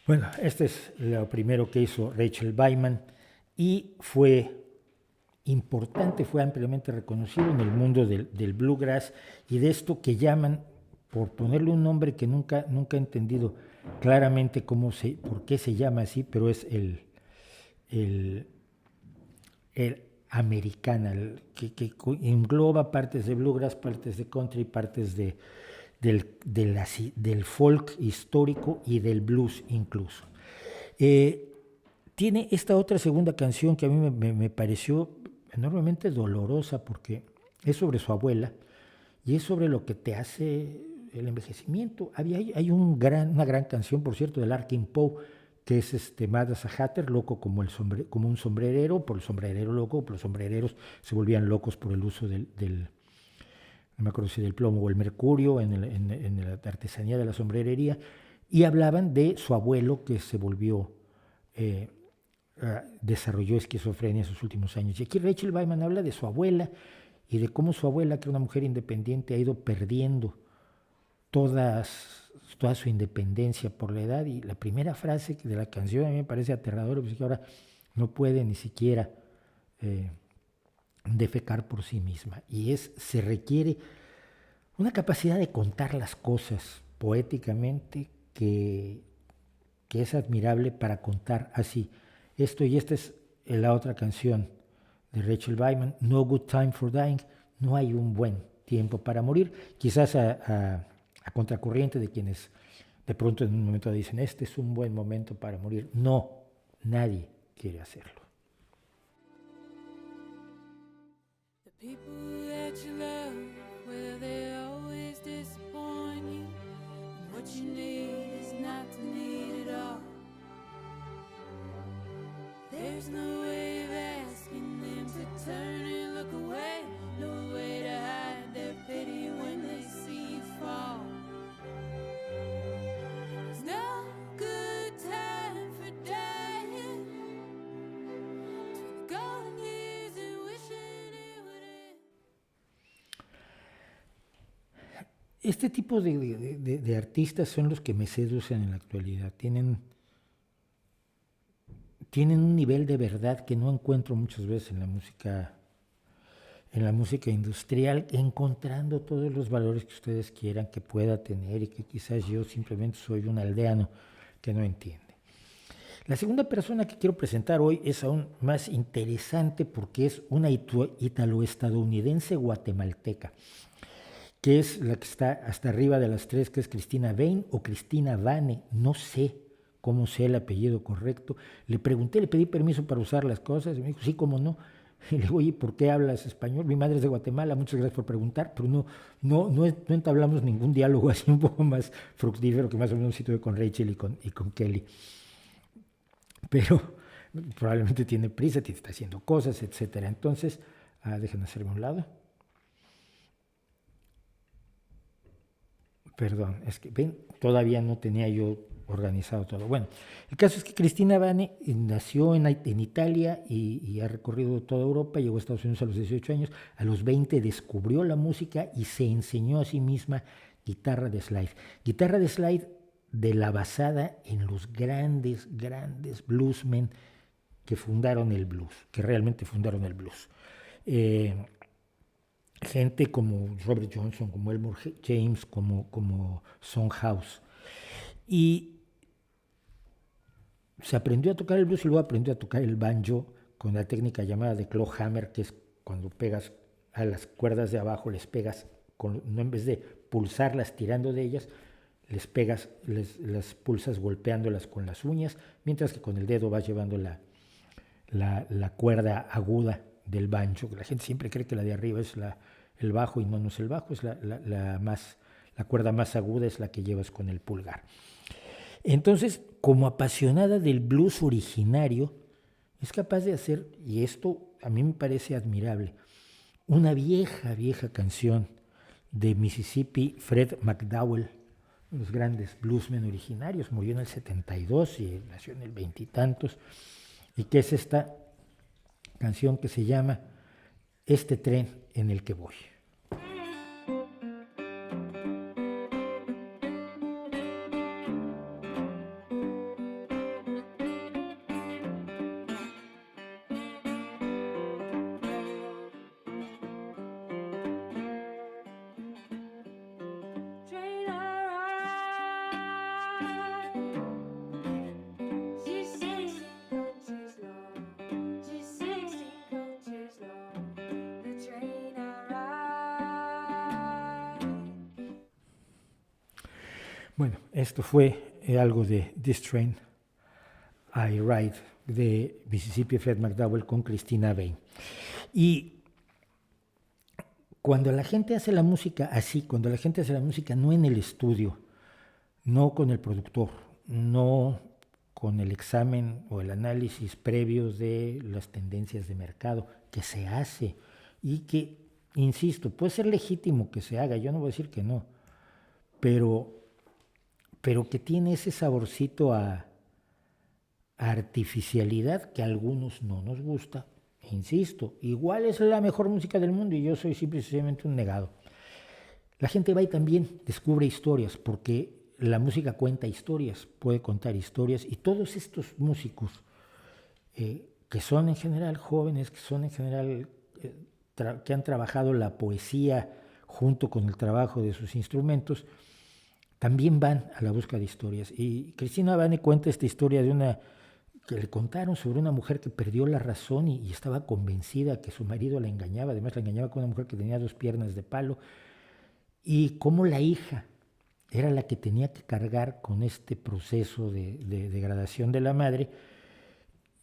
[SPEAKER 1] Bueno, este es lo primero que hizo Rachel Bachman y fue importante, fue ampliamente reconocido en el mundo del bluegrass y de esto que llaman, por ponerle un nombre que nunca he entendido claramente por qué se llama así, pero es el americana, que engloba partes de bluegrass, partes de country, partes del folk histórico y del blues incluso. tiene esta otra segunda canción que a mí me pareció enormemente dolorosa porque es sobre su abuela y es sobre lo que te hace el envejecimiento. Hay una gran canción, por cierto, de Larkin Poe, que es Mad as a Hatter, loco como un sombrerero, por el sombrerero loco, por los sombrereros se volvían locos por el uso no me acuerdo si del plomo o el mercurio en la artesanía de la sombrerería, y hablaban de su abuelo que se volvió, desarrolló esquizofrenia en sus últimos años. Y aquí Rachel Wyman habla de su abuela y de cómo su abuela, que era una mujer independiente, ha ido perdiendo toda su independencia por la edad, y la primera frase de la canción a mí me parece aterradora, porque ahora no puede ni siquiera defecar por sí misma, y se requiere una capacidad de contar las cosas poéticamente que es admirable para contar así. Esta es la otra canción de Rachel Wyman, No Good Time for Dying, no hay un buen tiempo para morir, quizás a contracorriente de quienes de pronto en un momento dicen, este es un buen momento para morir. No, nadie quiere hacerlo.
[SPEAKER 2] The people that you love, well, they always disappoint you. And what you need is not to need it all. There's no way of asking them to turn and look away. No way to hide their pity when they see you fall. There's no good time for dying. To the golden years and wishing it would end.
[SPEAKER 1] Este tipo de artistas son los que me seducen en la actualidad. Tienen un nivel de verdad que no encuentro muchas veces en la música industrial, encontrando todos los valores que ustedes quieran que pueda tener y que quizás yo simplemente soy un aldeano que no entiende. La segunda persona que quiero presentar hoy es aún más interesante porque es una italo-estadounidense guatemalteca, que es la que está hasta arriba de las tres, que es Cristina Vane o Cristina Vane, no sé cómo sea el apellido correcto. Le pregunté, le pedí permiso para usar las cosas, y me dijo, sí, cómo no. Y le digo, oye, ¿por qué hablas español? Mi madre es de Guatemala, muchas gracias por preguntar, pero no entablamos ningún diálogo así un poco más fructífero que más o menos situé con Rachel y con Kelly. Pero probablemente tiene prisa, está haciendo cosas, etc. Entonces, déjenme hacerme a un lado. Perdón, es que ven, todavía no tenía yo organizado todo. Bueno, el caso es que Cristina Vane nació en Italia y ha recorrido toda Europa, llegó a Estados Unidos a los 18 años, a los 20 descubrió la música y se enseñó a sí misma guitarra de slide. Guitarra de slide de la basada en los grandes bluesmen que fundaron el blues, que realmente fundaron el blues. Gente como Robert Johnson, como Elmore James, como Son House. Y se aprendió a tocar el blues y luego aprendió a tocar el banjo con la técnica llamada de claw hammer, que es cuando pegas a las cuerdas de abajo, les pegas, no en vez de pulsarlas tirando de ellas, les pegas, las pulsas golpeándolas con las uñas, mientras que con el dedo vas llevando la cuerda aguda del banjo. La gente siempre cree que la de arriba es el bajo y no es el bajo, es la cuerda más aguda es la que llevas con el pulgar. Entonces, como apasionada del blues originario, es capaz de hacer, y esto a mí me parece admirable, una vieja canción de Mississippi, Fred McDowell, uno de los grandes bluesmen originarios, murió en el 72 y nació en el veintitantos, y que es esta canción que se llama Este tren en el que voy. Bueno, esto fue algo de This Train I Ride de Mississippi Fred McDowell con Christina Bain. Y cuando la gente hace la música así, cuando la gente hace la música no en el estudio, no con el productor, no con el examen o el análisis previos de las tendencias de mercado, que se hace y que, insisto, puede ser legítimo que se haga, yo no voy a decir que no, pero que tiene ese saborcito a artificialidad que a algunos no nos gusta. Insisto, igual es la mejor música del mundo y yo soy simplemente un negado. La gente va y también descubre historias, porque la música cuenta historias, puede contar historias, y todos estos músicos que son en general jóvenes, que son en general que han trabajado la poesía junto con el trabajo de sus instrumentos, también van a la búsqueda de historias. Y Christina Vane cuenta esta historia de una que le contaron sobre una mujer que perdió la razón y estaba convencida que su marido la engañaba, además la engañaba con una mujer que tenía 2 piernas de palo, y cómo la hija era la que tenía que cargar con este proceso de degradación de la madre.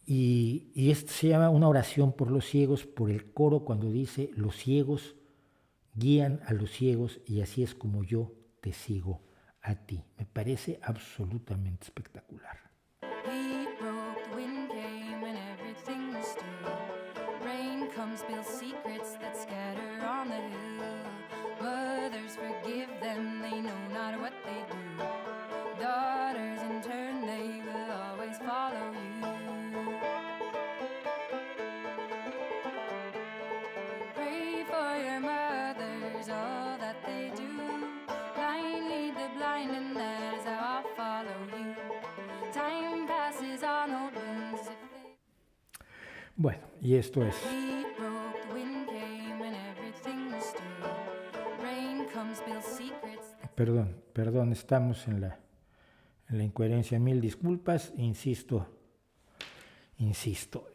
[SPEAKER 1] Y esto se llama una oración por los ciegos, por el coro cuando dice: los ciegos guían a los ciegos y así es como yo te sigo a ti. Me parece absolutamente espectacular.
[SPEAKER 2] Heat broke, the wind came, and everything was still. Rain comes, spills secrets that scatter on the hill. Mothers forgive them, they know not what they do. Daughters in turn, they will always follow you. Pray for your mothers, all that they do. Blind lead the blind, and that is how I'll follow you. Time passes on old wounds as if they...
[SPEAKER 1] Bueno, y esto es
[SPEAKER 2] Heat broke, the wind came, and everything was still. Rain comes, spills secrets.
[SPEAKER 1] Perdón, estamos en la incoherencia, 1000 disculpas, insisto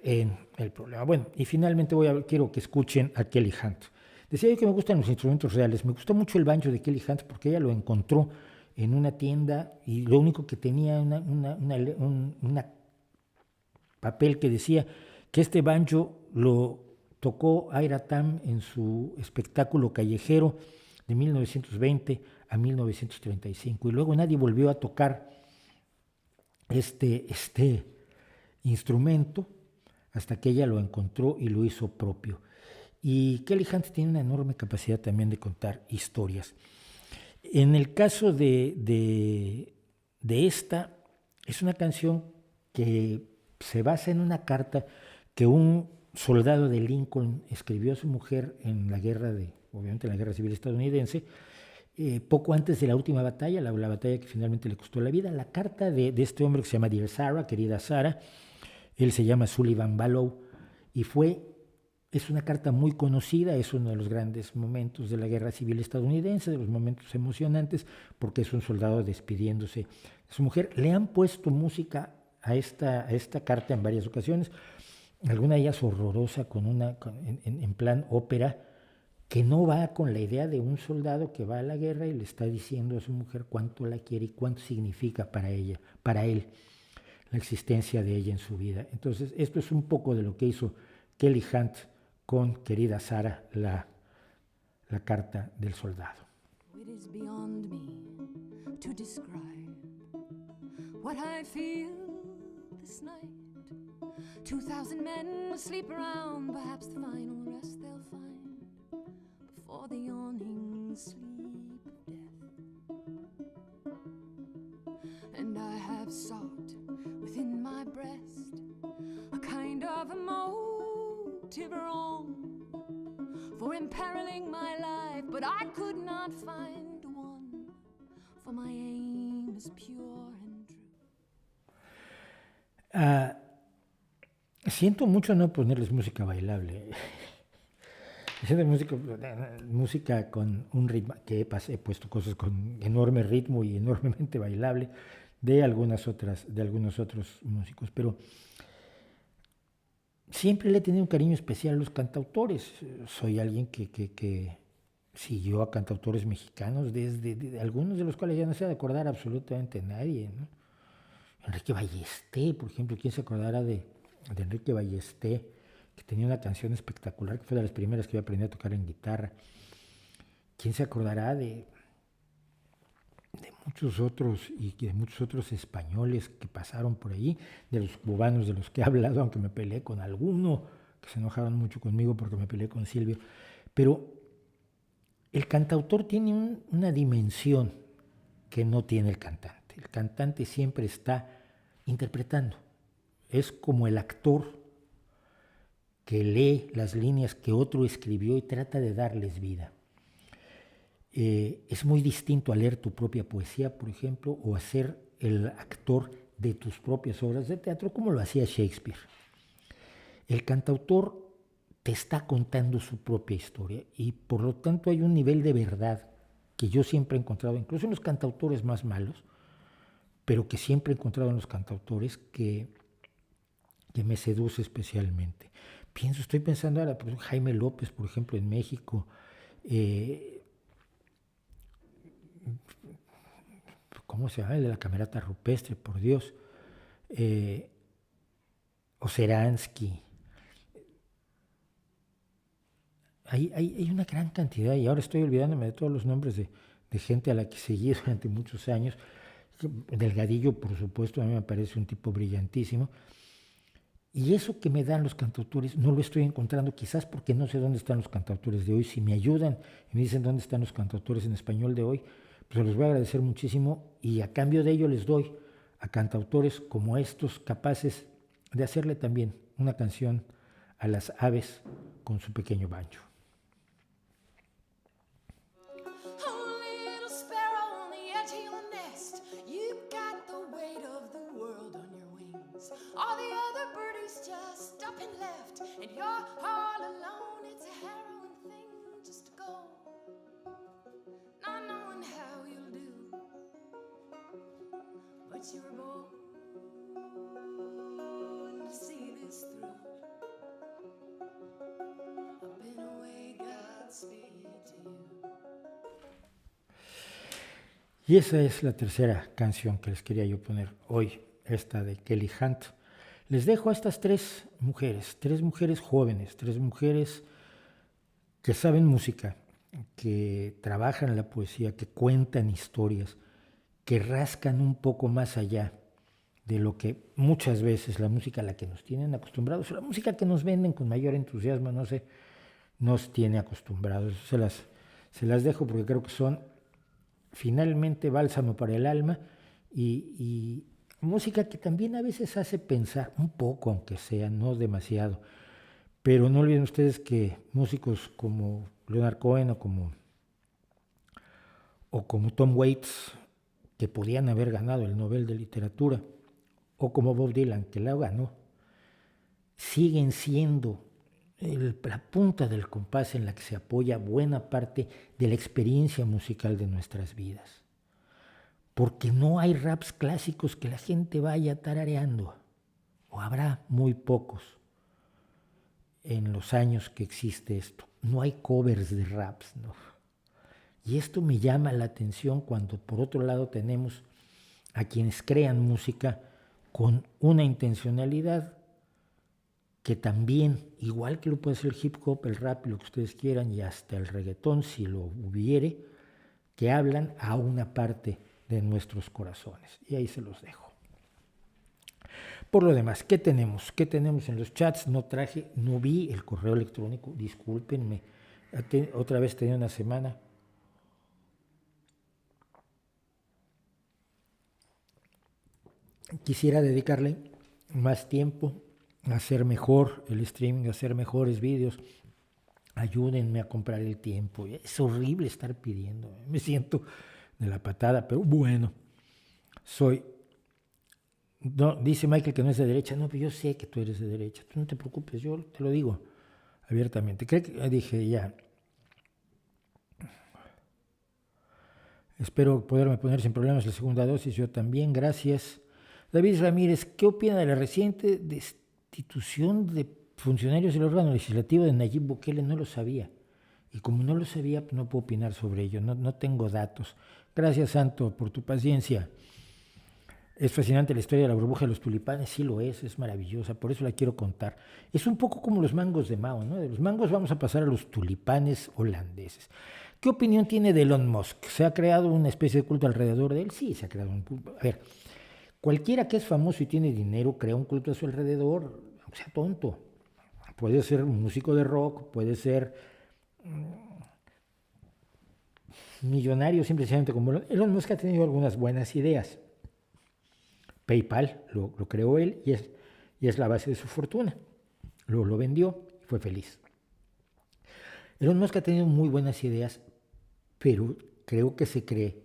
[SPEAKER 1] en el problema. Bueno, y finalmente quiero que escuchen a Kelly Hunt. Decía yo que me gustan los instrumentos reales, me gustó mucho el banjo de Kelly Hunt porque ella lo encontró en una tienda y lo único que tenía una papel que decía que este banjo lo tocó Ira Tam en su espectáculo callejero de 1920 a 1935 y luego nadie volvió a tocar este instrumento hasta que ella lo encontró y lo hizo propio. Y Kelly Hunt tiene una enorme capacidad también de contar historias. En el caso de esta, es una canción que se basa en una carta que un soldado de Lincoln escribió a su mujer en la guerra obviamente en la guerra civil estadounidense, poco antes de la última batalla, la batalla que finalmente le costó la vida. La carta de este hombre que se llama Dear Sarah, querida Sara, él se llama Sullivan Ballow, y es una carta muy conocida, es uno de los grandes momentos de la guerra civil estadounidense, de los momentos emocionantes, porque es un soldado despidiéndose de su mujer. Le han puesto música a esta carta en varias ocasiones, alguna de ellas horrorosa, en plan ópera, que no va con la idea de un soldado que va a la guerra y le está diciendo a su mujer cuánto la quiere y cuánto significa para él, la existencia de ella en su vida. Entonces, esto es un poco de lo que hizo Kelly Hunt con Querida Sara, la carta del soldado.
[SPEAKER 2] It is beyond me to describe what I feel this night. 2,000 men sleep around, perhaps the final rest they'll find before the yawning sleep of death. And I have sought within my breast a kind of a motive wrong for imperiling my life, but I could not find one, for my aim is pure and true.
[SPEAKER 1] Siento mucho no ponerles música bailable. Siento música con un ritmo, que he puesto cosas con enorme ritmo y enormemente bailable de algunos otros músicos, pero siempre le he tenido un cariño especial a los cantautores. Soy alguien que siguió a cantautores mexicanos, desde algunos de los cuales ya no se ha de acordar absolutamente nadie, ¿no? Enrique Ballesté, por ejemplo, ¿quién se acordará de de Enrique Ballesté, que tenía una canción espectacular, que fue de las primeras que yo aprendí a tocar en guitarra. ¿Quién se acordará de muchos otros y de muchos otros españoles que pasaron por ahí, de los cubanos de los que he hablado, aunque me peleé con alguno, que se enojaron mucho conmigo porque me peleé con Silvio? Pero el cantautor tiene una dimensión que no tiene el cantante. El cantante siempre está interpretando. Es como el actor que lee las líneas que otro escribió y trata de darles vida. Es muy distinto a leer tu propia poesía, por ejemplo, o a ser el actor de tus propias obras de teatro, como lo hacía Shakespeare. El cantautor te está contando su propia historia y por lo tanto hay un nivel de verdad que yo siempre he encontrado, incluso en los cantautores más malos, pero que siempre he encontrado en los cantautores que me seduce especialmente. Estoy pensando ahora, por ejemplo, Jaime López, por ejemplo, en México, ¿cómo se llama? El de la Camerata Rupestre, por Dios, Oceransky. Hay una gran cantidad, y ahora estoy olvidándome de todos los nombres de gente a la que seguí durante muchos años. Delgadillo, por supuesto, a mí me parece un tipo brillantísimo. Y eso que me dan los cantautores no lo estoy encontrando, quizás porque no sé dónde están los cantautores de hoy. Si me ayudan y me dicen dónde están los cantautores en español de hoy, pues los voy a agradecer muchísimo y a cambio de ello les doy a cantautores como estos capaces de hacerle también una canción a las aves con su pequeño banjo.
[SPEAKER 2] All the other birdies just up and left, and you're all alone. It's a harrowing thing just to go, not knowing how you'll do. But you were born to see this through. I've been away, Godspeed to you.
[SPEAKER 1] Y esa es la tercera canción que les quería yo poner hoy, esta de Kelly Hunt. Les dejo a estas tres mujeres jóvenes, tres mujeres que saben música, que trabajan la poesía, que cuentan historias, que rascan un poco más allá de lo que muchas veces la música a la que nos tienen acostumbrados, la música que nos venden con mayor entusiasmo, no sé, nos tiene acostumbrados. Se las dejo porque creo que son finalmente bálsamo para el alma y música que también a veces hace pensar un poco, aunque sea, no demasiado. Pero no olviden ustedes que músicos como Leonard Cohen o como Tom Waits, que podían haber ganado el Nobel de Literatura, o como Bob Dylan, que la ganó, siguen siendo la punta del compás en la que se apoya buena parte de la experiencia musical de nuestras vidas. Porque no hay raps clásicos que la gente vaya tarareando, o habrá muy pocos en los años que existe esto. No hay covers de raps, ¿no? Y esto me llama la atención cuando por otro lado tenemos a quienes crean música con una intencionalidad que también, igual que lo puede ser el hip hop, el rap, lo que ustedes quieran, y hasta el reggaetón, si lo hubiere, que hablan a una parte de nuestros corazones. Y ahí se los dejo. Por lo demás, ¿qué tenemos? ¿Qué tenemos en los chats? No vi el correo electrónico, discúlpenme. Otra vez tenía una semana. Quisiera dedicarle más tiempo a hacer mejor el streaming, a hacer mejores vídeos. Ayúdenme a comprar el tiempo. Es horrible estar pidiendo. Me siento de la patada, pero bueno, no, dice Michael que no es de derecha. No, pero yo sé que tú eres de derecha. Tú no te preocupes, yo te lo digo abiertamente. Dije ya. Espero poderme poner sin problemas la segunda dosis. Yo también, gracias. David Ramírez, ¿qué opina de la reciente destitución de funcionarios del órgano legislativo de Nayib Bukele? No lo sabía. Y como no lo sabía, no puedo opinar sobre ello. No tengo datos. Gracias, Santo, por tu paciencia. Es fascinante la historia de la burbuja de los tulipanes, sí lo es maravillosa, por eso la quiero contar. Es un poco como los mangos de Mao, ¿no? De los mangos vamos a pasar a los tulipanes holandeses. ¿Qué opinión tiene de Elon Musk? ¿Se ha creado una especie de culto alrededor de él? Sí, se ha creado un culto. A ver, cualquiera que es famoso y tiene dinero crea un culto a su alrededor, aunque sea tonto. Puede ser un músico de rock, puede ser millonario simplemente como Elon Musk ha tenido algunas buenas ideas. PayPal lo creó él y es la base de su fortuna. Lo vendió y fue feliz. Elon Musk ha tenido muy buenas ideas, pero creo que se cree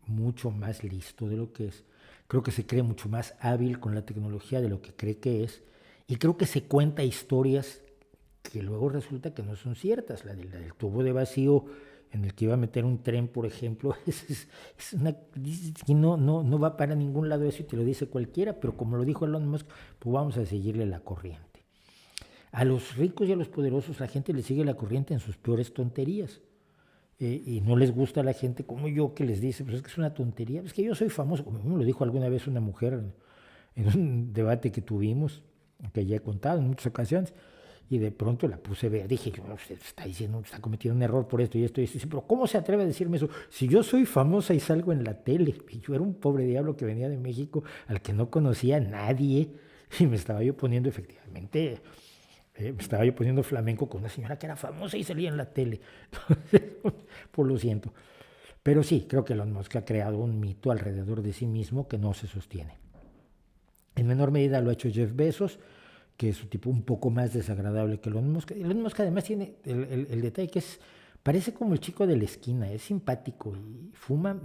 [SPEAKER 1] mucho más listo de lo que es. Creo que se cree mucho más hábil con la tecnología de lo que cree que es. Y creo que se cuenta historias que luego resulta que no son ciertas. La del tubo de vacío en el que iba a meter un tren, por ejemplo, es una, no va para ningún lado eso y te lo dice cualquiera, pero como lo dijo Elon Musk, pues vamos a seguirle la corriente. A los ricos y a los poderosos la gente le sigue la corriente en sus peores tonterías. Y no les gusta a la gente como yo que les dice, pues es que es una tontería, es que yo soy famoso, como me lo dijo alguna vez una mujer en un debate que tuvimos, que ya he contado en muchas ocasiones, y de pronto la puse a ver, dije, usted está diciendo, está cometiendo un error por esto y esto, y dice, pero ¿cómo se atreve a decirme eso? Si yo soy famosa y salgo en la tele, y yo era un pobre diablo que venía de México, al que no conocía a nadie, y me estaba yo poniendo efectivamente... me estaba yo poniendo flamenco con una señora que era famosa y salía en la tele. Pues lo siento. Pero sí, creo que Elon Musk ha creado un mito alrededor de sí mismo que no se sostiene. En menor medida lo ha hecho Jeff Bezos, que es un tipo un poco más desagradable que Elon Musk. Elon Musk además tiene el detalle que parece como el chico de la esquina, es simpático y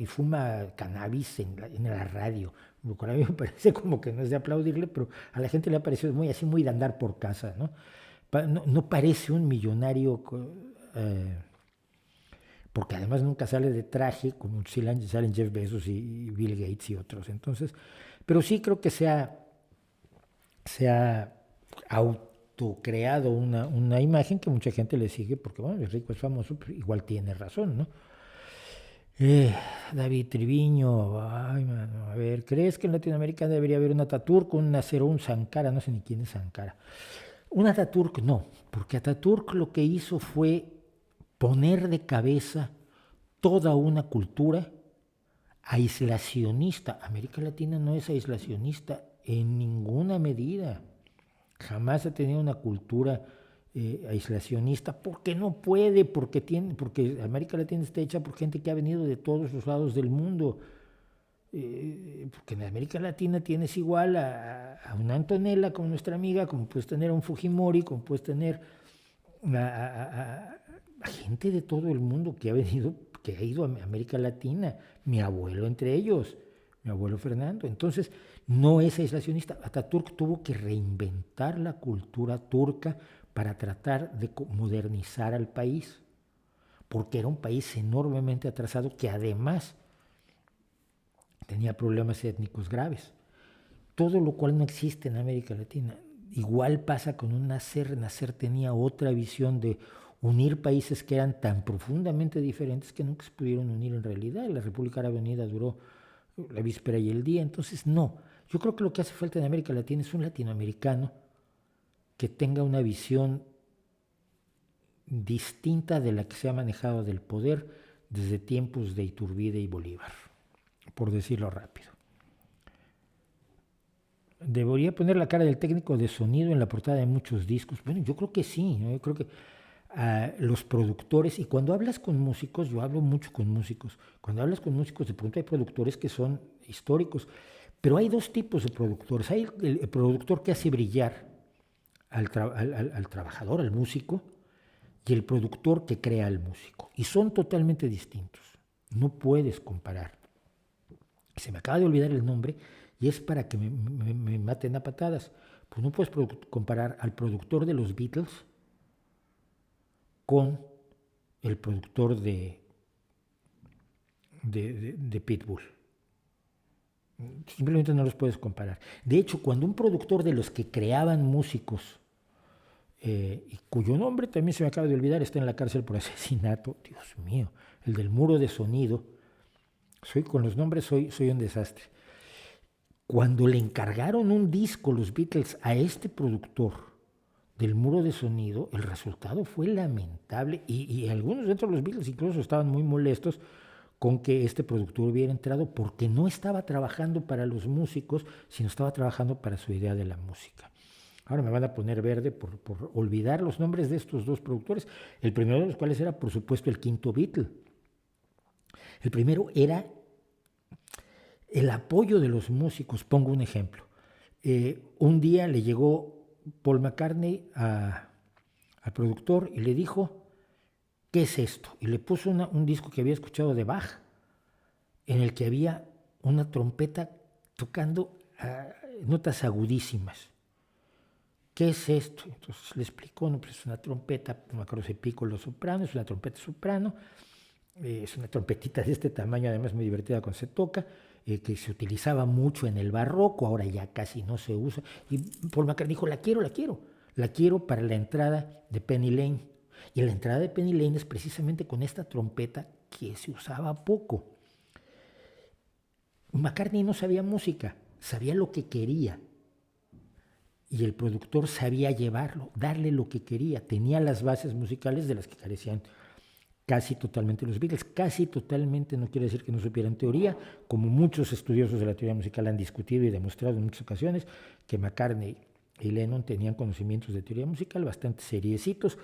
[SPEAKER 1] fuma cannabis en la radio. Lo cual a mí me parece como que no es de aplaudirle, pero a la gente le ha parecido muy de andar por casa, ¿no? No parece un millonario, porque además nunca sale de traje, como salen Jeff Bezos y Bill Gates y otros. Entonces, pero sí creo que se ha autocreado una imagen que mucha gente le sigue, porque bueno, es rico, es famoso, pero igual tiene razón, ¿no? David Triviño, ay, mano, a ver, ¿crees que en Latinoamérica debería haber un Ataturk, un Nasser, un Sankara? No sé ni quién es Sankara. Un Ataturk no, porque Ataturk lo que hizo fue poner de cabeza toda una cultura aislacionista. América Latina no es aislacionista en ninguna medida. Jamás ha tenido una cultura aislacionista, porque no puede, porque América Latina está hecha por gente que ha venido de todos los lados del mundo. Porque en América Latina tienes igual a una Antonella como nuestra amiga, como puedes tener a un Fujimori, como puedes tener a gente de todo el mundo que ha ido a América Latina, mi abuelo entre ellos, mi abuelo Fernando. Entonces, no es aislacionista. Ataturk tuvo que reinventar la cultura turca para tratar de modernizar al país, porque era un país enormemente atrasado que además tenía problemas étnicos graves, todo lo cual no existe en América Latina. Igual pasa con un Nasser. Nasser tenía otra visión de unir países que eran tan profundamente diferentes que nunca se pudieron unir en realidad. La República Árabe Unida duró la víspera y el día, entonces no. Yo creo que lo que hace falta en América Latina es un latinoamericano que tenga una visión distinta de la que se ha manejado del poder desde tiempos de Iturbide y Bolívar, por decirlo rápido. ¿Debería poner la cara del técnico de sonido en la portada de muchos discos? Bueno, yo creo que sí, ¿no? Yo creo que los productores, y cuando hablas con músicos, yo hablo mucho con músicos, cuando hablas con músicos de pronto hay productores que son históricos, pero hay dos tipos de productores. Hay el productor que hace brillar al trabajador, al músico, y el productor que crea al músico, y son totalmente distintos, no puedes comparar. Se me acaba de olvidar el nombre y es para que me maten a patadas. Pues no puedes comparar al productor de los Beatles con el productor de Pitbull. Simplemente no los puedes comparar. De hecho, cuando un productor de los que creaban músicos, y cuyo nombre también se me acaba de olvidar, está en la cárcel por asesinato, Dios mío, el del muro de sonido, con los nombres soy un desastre. Cuando le encargaron un disco los Beatles a este productor del muro de sonido, el resultado fue lamentable y algunos dentro de los Beatles incluso estaban muy molestos con que este productor hubiera entrado porque no estaba trabajando para los músicos, sino estaba trabajando para su idea de la música. Ahora me van a poner verde por olvidar los nombres de estos dos productores, el primero de los cuales era, por supuesto, el quinto Beatle. El primero era el apoyo de los músicos. Pongo un ejemplo. Un día le llegó Paul McCartney al productor y le dijo, ¿qué es esto? Y le puso un disco que había escuchado de Bach, en el que había una trompeta tocando notas agudísimas. ¿Qué es esto? Entonces le explicó, no, pues es una trompeta, no me acuerdo si piccolo soprano, es una trompeta soprano, es una trompetita de este tamaño, además muy divertida cuando se toca, que se utilizaba mucho en el barroco, ahora ya casi no se usa. Y Paul McCartney dijo, la quiero para la entrada de Penny Lane. Y la entrada de Penny Lane es precisamente con esta trompeta que se usaba poco. McCartney no sabía música, sabía lo que quería. Y el productor sabía llevarlo, darle lo que quería. Tenía las bases musicales de las que carecían casi totalmente los Beatles. Casi totalmente no quiere decir que no supieran teoría, como muchos estudiosos de la teoría musical han discutido y demostrado en muchas ocasiones, que McCartney y Lennon tenían conocimientos de teoría musical bastante seriecitos,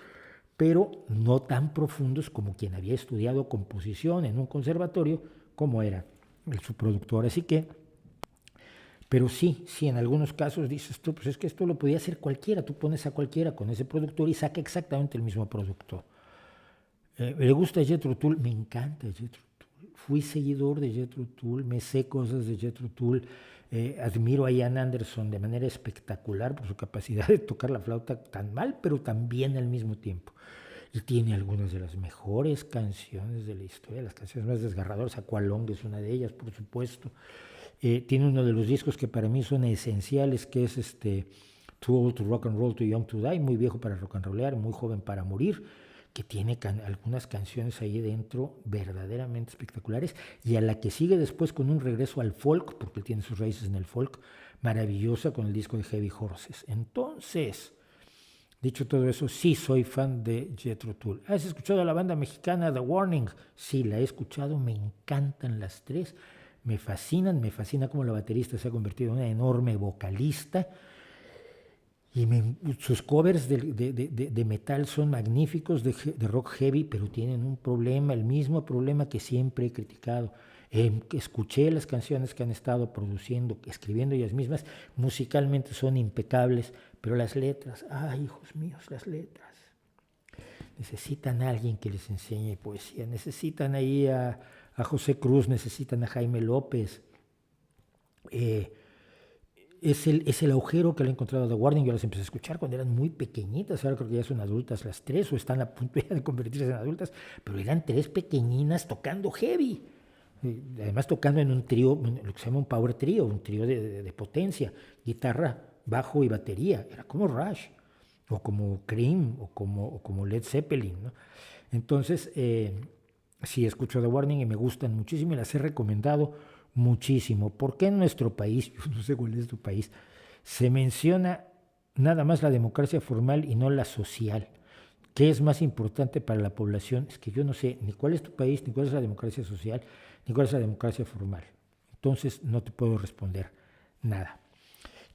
[SPEAKER 1] pero no tan profundos como quien había estudiado composición en un conservatorio, como era su productor. Así que, pero sí, en algunos casos dices tú, pues es que esto lo podía hacer cualquiera, tú pones a cualquiera con ese productor y saca exactamente el mismo producto. ¿Le gusta Jethro Tull? Me encanta Jethro Tull. Fui seguidor de Jethro Tull, me sé cosas de Jethro Tull. Admiro a Ian Anderson de manera espectacular por su capacidad de tocar la flauta tan mal, pero tan bien al mismo tiempo. Y tiene algunas de las mejores canciones de la historia, las canciones más desgarradoras. Aqualung es una de ellas, por supuesto. Tiene uno de los discos que para mí son esenciales, que es Too Old to Rock and Roll, Too Young to Die, muy viejo para rock and rollear, muy joven para morir, que tiene algunas canciones ahí dentro verdaderamente espectaculares, y a la que sigue después con un regreso al folk, porque tiene sus raíces en el folk, maravillosa, con el disco de Heavy Horses. Entonces, dicho todo eso, sí soy fan de Jethro Tull. ¿Has escuchado a la banda mexicana The Warning? Sí, la he escuchado, me encantan las tres, me fascina cómo la baterista se ha convertido en una enorme vocalista. Y sus covers de metal son magníficos, de rock heavy, pero tienen un problema, el mismo problema que siempre he criticado. Escuché las canciones que han estado produciendo, escribiendo ellas mismas, musicalmente son impecables, pero las letras, ay, hijos míos, las letras. Necesitan a alguien que les enseñe poesía, necesitan ahí a José Cruz, necesitan a Jaime López. Es el agujero que le he encontrado a The Warning. Yo las empecé a escuchar cuando eran muy pequeñitas, ahora creo que ya son adultas las tres, o están a punto ya de convertirse en adultas, pero eran tres pequeñinas tocando heavy. Además tocando en un trío, lo que se llama un power trío, un trío de potencia, guitarra, bajo y batería. Era como Rush, o como Cream, o como Led Zeppelin, ¿no? Entonces, sí, escucho The Warning y me gustan muchísimo y las he recomendado muchísimo. ¿Por qué en nuestro país, yo no sé cuál es tu país, se menciona nada más la democracia formal y no la social? ¿Qué es más importante para la población? Es que yo no sé ni cuál es tu país, ni cuál es la democracia social, ni cuál es la democracia formal. Entonces no te puedo responder nada.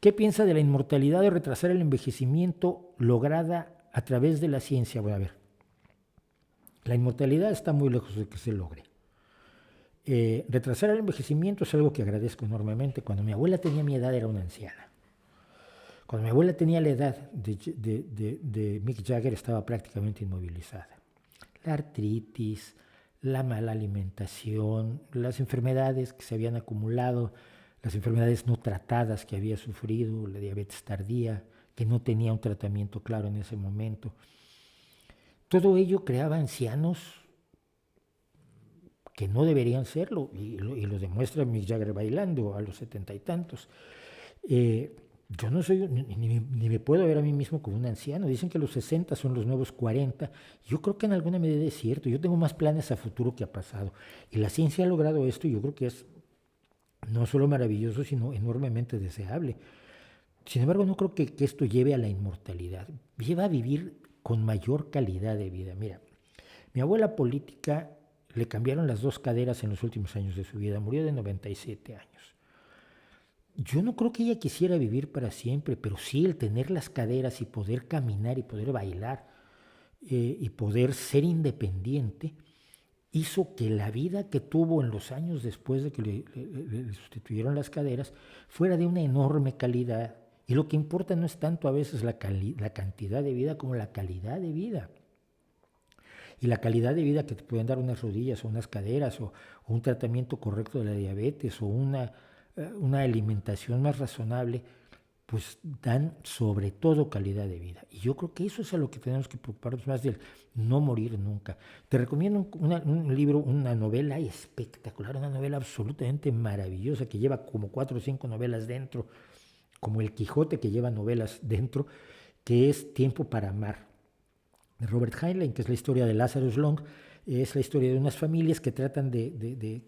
[SPEAKER 1] ¿Qué piensa de la inmortalidad de retrasar el envejecimiento lograda a través de la ciencia? Bueno, a ver, la inmortalidad está muy lejos de que se logre. Retrasar el envejecimiento es algo que agradezco enormemente. Cuando mi abuela tenía mi edad era una anciana. Cuando mi abuela tenía la edad de Mick Jagger estaba prácticamente inmovilizada. La artritis, la mala alimentación, las enfermedades que se habían acumulado, las enfermedades no tratadas que había sufrido, la diabetes tardía, que no tenía un tratamiento claro en ese momento. Todo ello creaba ancianos que no deberían serlo, y lo demuestra Mick Jagger bailando a los 70 y tantos. Yo no soy, ni me puedo ver a mí mismo como un anciano. Dicen que los 60 son los nuevos 40. Yo creo que en alguna medida es cierto. Yo tengo más planes a futuro que a pasado. Y la ciencia ha logrado esto y yo creo que es no solo maravilloso, sino enormemente deseable. Sin embargo, no creo que esto lleve a la inmortalidad, lleva a vivir con mayor calidad de vida. Mira, mi abuela política le cambiaron las 2 caderas en los últimos años de su vida, murió de 97 años. Yo no creo que ella quisiera vivir para siempre, pero sí el tener las caderas y poder caminar y poder bailar y poder ser independiente hizo que la vida que tuvo en los años después de que le sustituyeron las caderas fuera de una enorme calidad. Y lo que importa no es tanto a veces la cantidad de vida como la calidad de vida. Y la calidad de vida que te pueden dar unas rodillas o unas caderas o un tratamiento correcto de la diabetes o una alimentación más razonable, pues dan sobre todo calidad de vida. Y yo creo que eso es a lo que tenemos que preocuparnos más, del no morir nunca. Te recomiendo un libro, una novela espectacular, una novela absolutamente maravillosa que lleva como 4 o 5 novelas dentro, como El Quijote que lleva novelas dentro, que es Tiempo para amar, de Robert Heinlein, que es la historia de Lazarus Long. Es la historia de unas familias que tratan de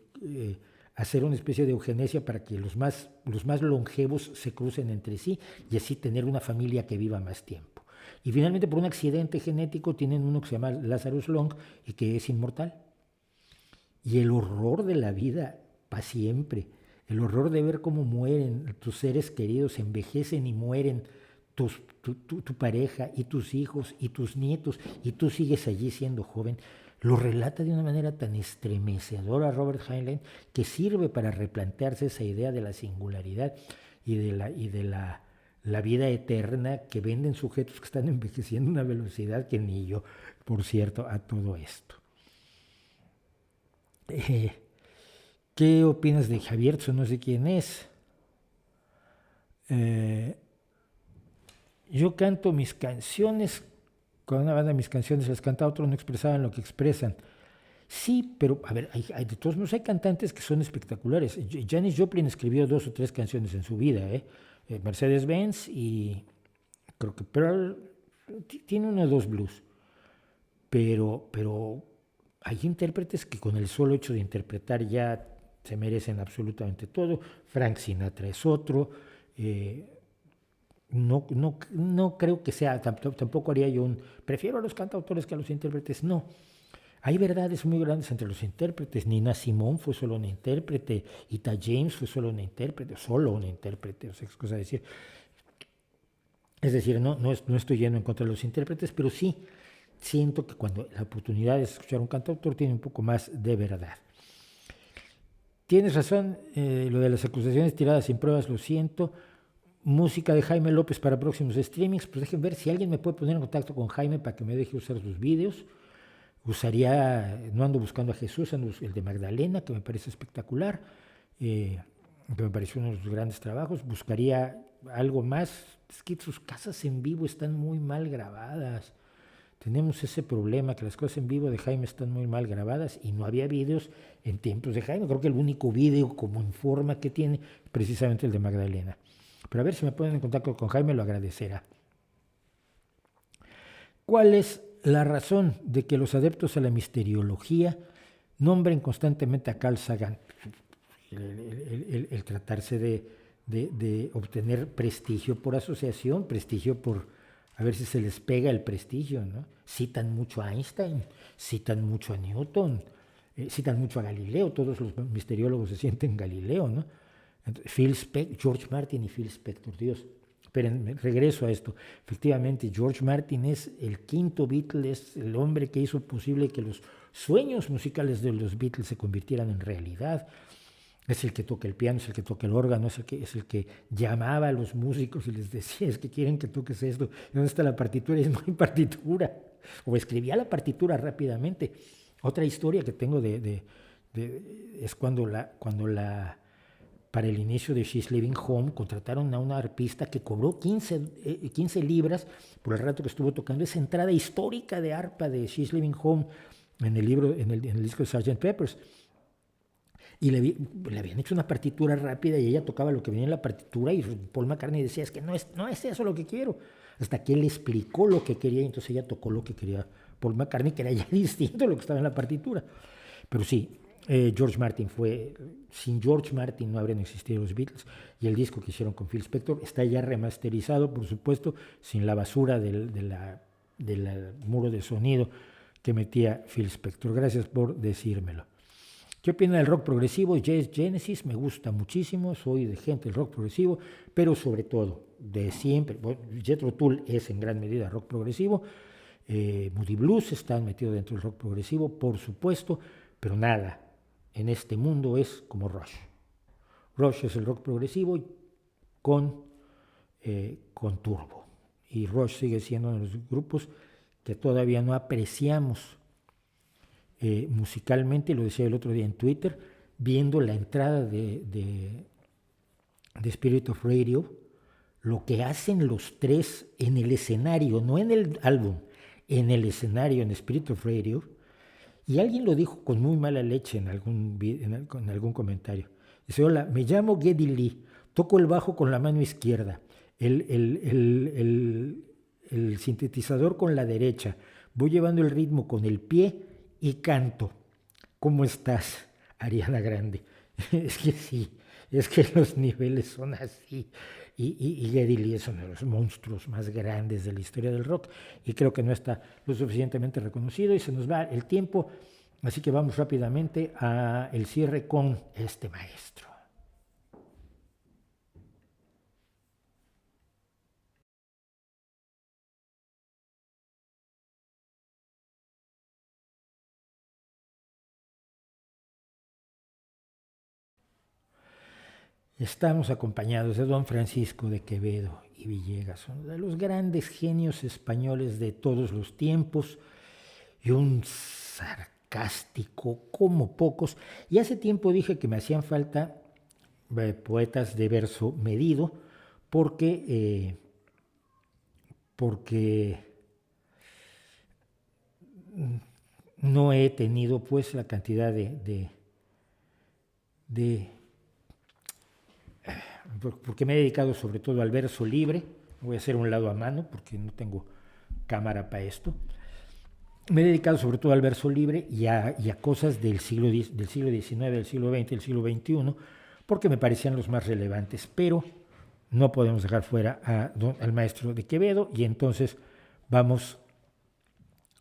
[SPEAKER 1] hacer una especie de eugenesia para que los más longevos se crucen entre sí y así tener una familia que viva más tiempo. Y finalmente, por un accidente genético, tienen uno que se llama Lazarus Long y que es inmortal. Y el horror de la vida para siempre, el horror de ver cómo mueren tus seres queridos, envejecen y mueren tu pareja y tus hijos y tus nietos, y tú sigues allí siendo joven, lo relata de una manera tan estremecedora Robert Heinlein, que sirve para replantearse esa idea de la singularidad y de la vida eterna que venden sujetos que están envejeciendo a una velocidad que ni yo, por cierto, a todo esto. ¿Qué opinas de Javierzo? No sé quién es. Yo canto mis canciones, con una banda mis canciones las canta otro, no expresaban lo que expresan. Sí, pero a ver, de todos modos hay cantantes que son espectaculares. Janis Joplin escribió 2 o 3 canciones en su vida, Mercedes-Benz y creo que Pearl tiene 1 o 2 blues. Pero hay intérpretes que con el solo hecho de interpretar ya se merecen absolutamente todo. Frank Sinatra es otro. No creo que sea, tampoco haría yo prefiero a los cantautores que a los intérpretes, no. Hay verdades muy grandes entre los intérpretes. Nina Simone fue solo una intérprete, Etta James fue solo una intérprete, o sea, es cosa de decir. Es decir, no estoy yendo en contra de los intérpretes, pero sí siento que cuando la oportunidad de escuchar a un cantautor tiene un poco más de verdad. Tienes razón, lo de las acusaciones tiradas sin pruebas, lo siento. Música de Jaime López para próximos streamings, pues dejen ver si alguien me puede poner en contacto con Jaime para que me deje usar sus vídeos. No ando buscando a Jesús, ando el de Magdalena, que me parece espectacular, que me pareció uno de los grandes trabajos. Buscaría algo más, es que sus casas en vivo están muy mal grabadas. Tenemos ese problema, que las cosas en vivo de Jaime están muy mal grabadas y no había vídeos en tiempos de Jaime. Creo que el único vídeo como en forma que tiene es precisamente el de Magdalena. Pero a ver si me ponen en contacto con Jaime, lo agradecerá. ¿Cuál es la razón de que los adeptos a la misteriología nombren constantemente a Carl Sagan? El tratarse de obtener prestigio por asociación, prestigio por a ver si se les pega el prestigio, ¿no? Citan mucho a Einstein, citan mucho a Newton, citan mucho a Galileo, todos los misteriólogos se sienten Galileo, ¿no? George Martin y Phil Spector, Dios. Esperen, regreso a esto. Efectivamente, George Martin es el quinto Beatle, es el hombre que hizo posible que los sueños musicales de los Beatles se convirtieran en realidad. Es el que toca el piano, es el que toca el órgano, es el que llamaba a los músicos y les decía, es que quieren que toques esto. ¿Dónde está la partitura? Y es no hay partitura. O escribía la partitura rápidamente. Otra historia que tengo es cuando para el inicio de She's Living Home contrataron a una arpista que cobró 15 libras por el rato que estuvo tocando esa entrada histórica de arpa de She's Living Home en el disco de Sgt. Peppers. Y le habían hecho una partitura rápida y ella tocaba lo que venía en la partitura y Paul McCartney decía, es que no es eso lo que quiero. Hasta que él explicó lo que quería y entonces ella tocó lo que quería Paul McCartney, que era ya distinto a lo que estaba en la partitura. Pero sí, George Martin sin George Martin no habrían existido los Beatles, y el disco que hicieron con Phil Spector está ya remasterizado, por supuesto, sin la basura del muro de sonido que metía Phil Spector. Gracias por decírmelo. ¿Qué opina del rock progresivo? Yes Genesis, me gusta muchísimo, soy de gente del rock progresivo, pero sobre todo, de siempre, bueno, Jethro Tull es en gran medida rock progresivo, Moody Blues están metidos dentro del rock progresivo, por supuesto, pero nada en este mundo es como Rush. Rush es el rock progresivo con turbo, y Rush sigue siendo uno de los grupos que todavía no apreciamos musicalmente. Lo decía el otro día en Twitter, viendo la entrada de Spirit of Radio, lo que hacen los tres en el escenario, no en el álbum, en el escenario, en Spirit of Radio. Y alguien lo dijo con muy mala leche en algún comentario. Dice: hola, me llamo Geddy Lee, toco el bajo con la mano izquierda, el sintetizador con la derecha, voy llevando el ritmo con el pie y canto. ¿Cómo estás, Ariana Grande? Es que sí, es que los niveles son así. Y Geddy Lee es uno de los monstruos más grandes de la historia del rock, y creo que no está lo suficientemente reconocido, y se nos va el tiempo, así que vamos rápidamente al cierre con este maestro. Estamos acompañados de don Francisco de Quevedo y Villegas, uno de los grandes genios españoles de todos los tiempos, y un sarcástico como pocos. Y hace tiempo dije que me hacían falta poetas de verso medido, porque no he tenido pues la cantidad porque me he dedicado sobre todo al verso libre. Voy a hacer un lado a mano porque no tengo cámara para esto. Me he dedicado sobre todo al verso libre y a cosas del siglo XIX, del siglo XX, del siglo XXI, porque me parecían los más relevantes, pero no podemos dejar fuera al maestro de Quevedo. Y entonces vamos,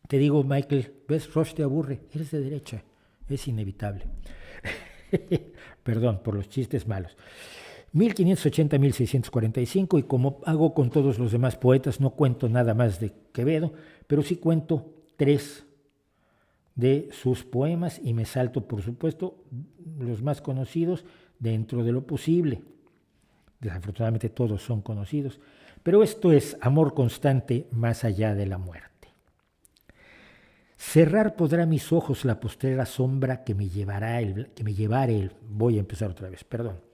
[SPEAKER 1] te digo, Michael, ¿ves? Rush te aburre, eres de derecha, es inevitable. Perdón por los chistes malos. 1580-1645, y como hago con todos los demás poetas, no cuento nada más de Quevedo, pero sí cuento 3 de sus poemas, y me salto, por supuesto, los más conocidos dentro de lo posible. Desafortunadamente todos son conocidos, pero esto es Amor constante más allá de la muerte. Cerrar podrá mis ojos la postrera sombra que me llevara voy a empezar otra vez, perdón.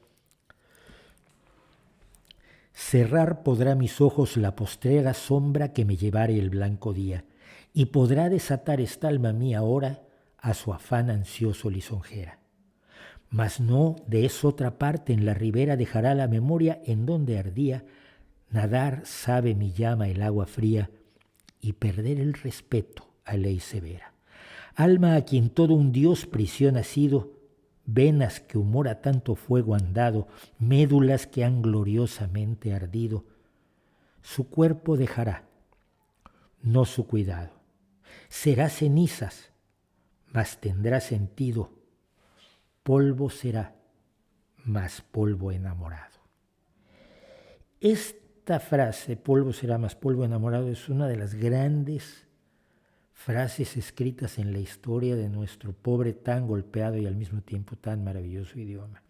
[SPEAKER 1] Cerrar podrá mis ojos la postrera sombra que me llevare el blanco día, y podrá desatar esta alma mía ahora a su afán ansioso lisonjera. Mas no de esotra parte en la ribera dejará la memoria en donde ardía, nadar sabe mi llama el agua fría, y perder el respeto a ley severa. Alma a quien todo un dios prisión ha sido, venas que humor a tanto fuego han dado, médulas que han gloriosamente ardido, su cuerpo dejará, no su cuidado. Será cenizas, mas tendrá sentido, polvo será, mas polvo enamorado. Esta frase, polvo será, mas polvo enamorado, es una de las grandes frases escritas en la historia de nuestro pobre, tan golpeado y al mismo tiempo tan maravilloso idioma.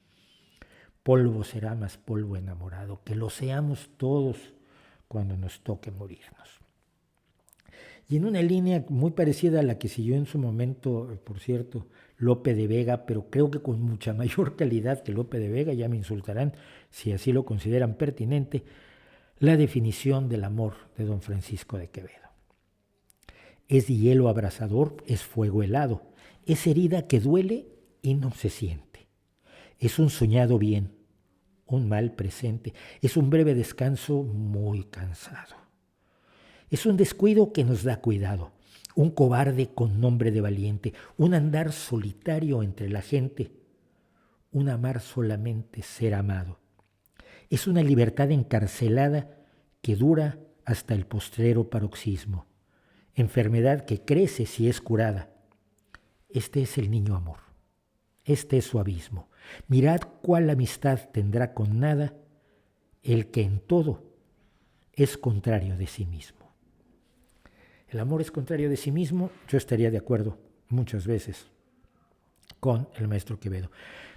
[SPEAKER 1] Polvo será más polvo enamorado, que lo seamos todos cuando nos toque morirnos. Y en una línea muy parecida a la que siguió en su momento, por cierto, Lope de Vega, pero creo que con mucha mayor calidad que Lope de Vega, ya me insultarán si así lo consideran pertinente, la definición del amor de don Francisco de Quevedo. Es hielo abrasador, es fuego helado, es herida que duele y no se siente. Es un soñado bien, un mal presente, es un breve descanso muy cansado. Es un descuido que nos da cuidado, un cobarde con nombre de valiente, un andar solitario entre la gente, un amar solamente ser amado. Es una libertad encarcelada que dura hasta el postrero paroxismo, enfermedad que crece si es curada. Este es el niño amor, este es su abismo. Mirad cuál amistad tendrá con nada el que en todo es contrario de sí mismo. El amor es contrario de sí mismo, yo estaría de acuerdo muchas veces con el maestro Quevedo.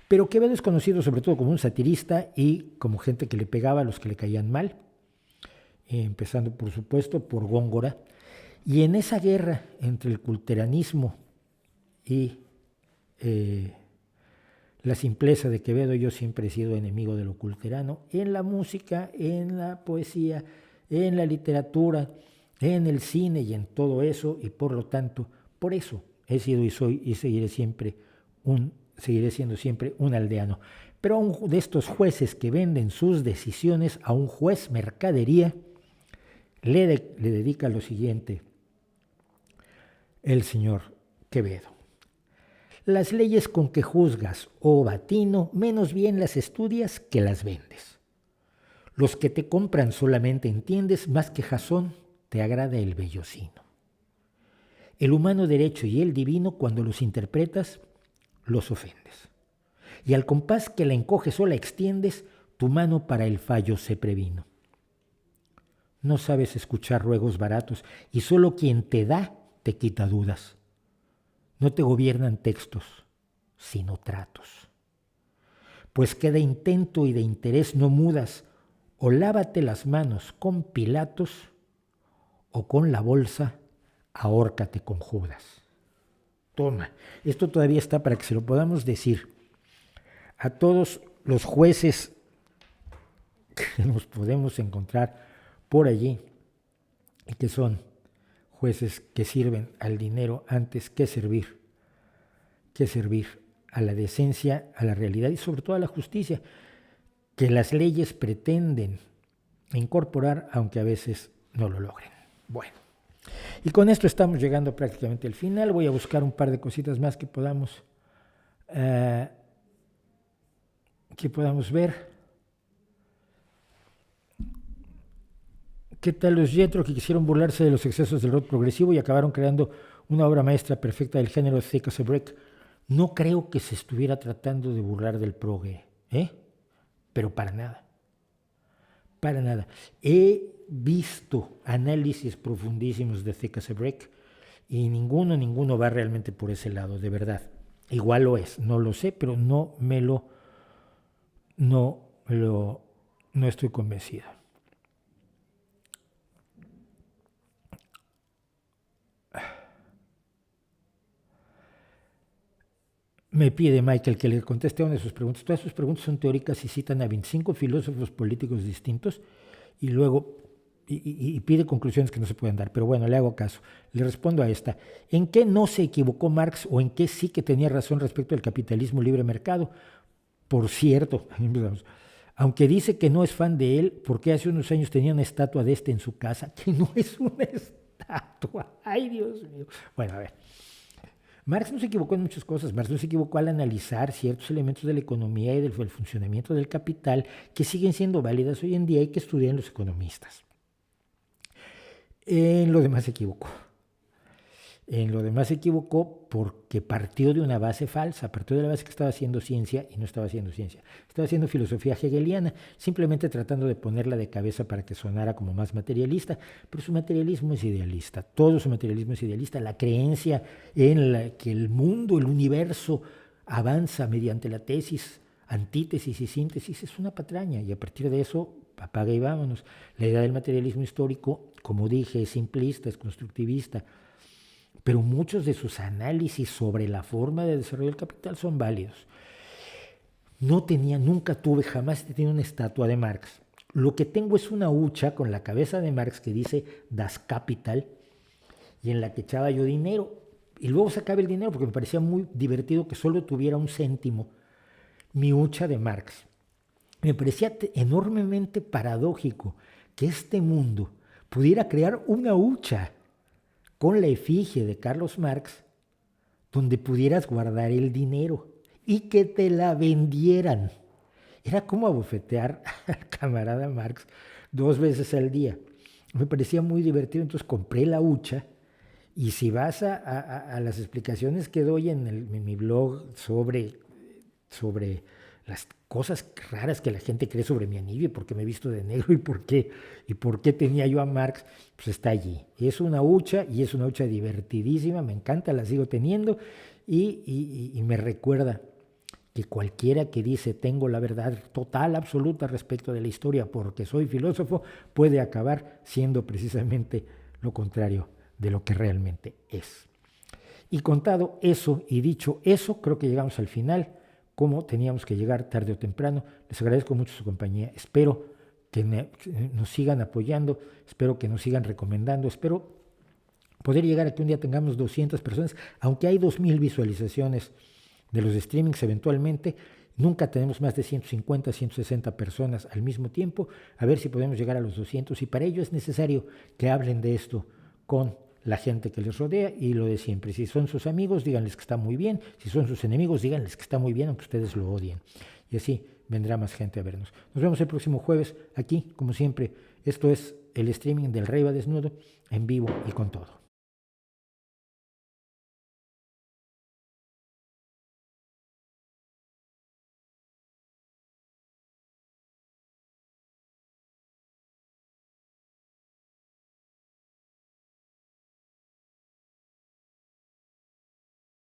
[SPEAKER 1] Pero Quevedo es conocido sobre todo como un satirista y como gente que le pegaba a los que le caían mal, empezando por supuesto por Góngora. Y en esa guerra entre el culteranismo y la simpleza de Quevedo, yo siempre he sido enemigo de lo culterano, en la música, en la poesía, en la literatura, en el cine y en todo eso, y por lo tanto, por eso he sido y soy y seguiré siendo siempre un aldeano. Pero a de estos jueces que venden sus decisiones, a un juez mercadería, le dedica lo siguiente el señor Quevedo. Las leyes con que juzgas, oh batino, menos bien las estudias que las vendes. Los que te compran solamente entiendes, más que Jasón te agrada el vellocino. El humano derecho y el divino, cuando los interpretas, los ofendes. Y al compás que la encoges o la extiendes, tu mano para el fallo se previno. No sabes escuchar ruegos baratos y solo quien te da te quita dudas. No te gobiernan textos, sino tratos. Pues que de intento y de interés no mudas, o lávate las manos con Pilatos, o con la bolsa ahórcate con Judas. Toma, esto todavía está para que se lo podamos decir a todos los jueces que nos podemos encontrar por allí y que son jueces que sirven al dinero antes que servir a la decencia, a la realidad y sobre todo a la justicia, que las leyes pretenden incorporar, aunque a veces no lo logren. Bueno, y con esto estamos llegando prácticamente al final. Voy a buscar un par de cositas más que podamos ver. ¿Qué tal los Yetro, que quisieron burlarse de los excesos del rock progresivo y acabaron creando una obra maestra perfecta del género Thick as a Brick? No creo que se estuviera tratando de burlar del progue, pero para nada. Para nada. He visto análisis profundísimos de Thick as a Brick y ninguno va realmente por ese lado, de verdad. Igual lo es, no lo sé, pero no estoy convencido. Me pide Michael que le conteste a una de sus preguntas. Todas sus preguntas son teóricas y citan a 25 filósofos políticos distintos y luego y pide conclusiones que no se pueden dar. Pero bueno, le hago caso. Le respondo a esta. ¿En qué no se equivocó Marx o en qué sí que tenía razón respecto al capitalismo libre mercado? Por cierto, aunque dice que no es fan de él, porque hace unos años tenía una estatua de este en su casa, que no es una estatua. Ay, Dios mío. Bueno, a ver. Marx no se equivocó en muchas cosas. Marx no se equivocó al analizar ciertos elementos de la economía y del funcionamiento del capital que siguen siendo válidas hoy en día y que estudian los economistas. En lo demás se equivocó. En lo demás se equivocó porque partió de una base falsa, partió de la base que estaba haciendo ciencia y no estaba haciendo ciencia. Estaba haciendo filosofía hegeliana, simplemente tratando de ponerla de cabeza para que sonara como más materialista, pero su materialismo es idealista, todo su materialismo es idealista. La creencia en la que el mundo, el universo, avanza mediante la tesis, antítesis y síntesis es una patraña y a partir de eso apaga y vámonos. La idea del materialismo histórico, como dije, es simplista, es constructivista, pero muchos de sus análisis sobre la forma de desarrollo del capital son válidos. Jamás he tenido una estatua de Marx. Lo que tengo es una hucha con la cabeza de Marx que dice Das Kapital y en la que echaba yo dinero y luego sacaba el dinero porque me parecía muy divertido que solo tuviera un céntimo mi hucha de Marx. Me parecía enormemente paradójico que este mundo pudiera crear una hucha con la efigie de Carlos Marx, donde pudieras guardar el dinero y que te la vendieran. Era como abofetear al camarada Marx 2 veces al día. Me parecía muy divertido, entonces compré la hucha. Y si vas a las explicaciones que doy en mi blog sobre las cosas raras que la gente cree sobre mi anillo y por qué me he visto de negro y por qué tenía yo a Marx, pues está allí. Es una hucha y es una hucha divertidísima, me encanta, la sigo teniendo y me recuerda que cualquiera que dice tengo la verdad total, absoluta respecto de la historia porque soy filósofo, puede acabar siendo precisamente lo contrario de lo que realmente es. Y contado eso y dicho eso, creo que llegamos al final, como teníamos que llegar tarde o temprano. Les agradezco mucho su compañía, espero que nos sigan apoyando, espero que nos sigan recomendando, espero poder llegar a que un día tengamos 200 personas, aunque hay 2000 visualizaciones de los streamings eventualmente, nunca tenemos más de 150, 160 personas al mismo tiempo, a ver si podemos llegar a los 200 y para ello es necesario que hablen de esto con la gente que les rodea y lo de siempre. Si son sus amigos, díganles que está muy bien. Si son sus enemigos, díganles que está muy bien, aunque ustedes lo odien. Y así vendrá más gente a vernos. Nos vemos el próximo jueves aquí, como siempre. Esto es el streaming del Rey va Desnudo, en vivo y con todo.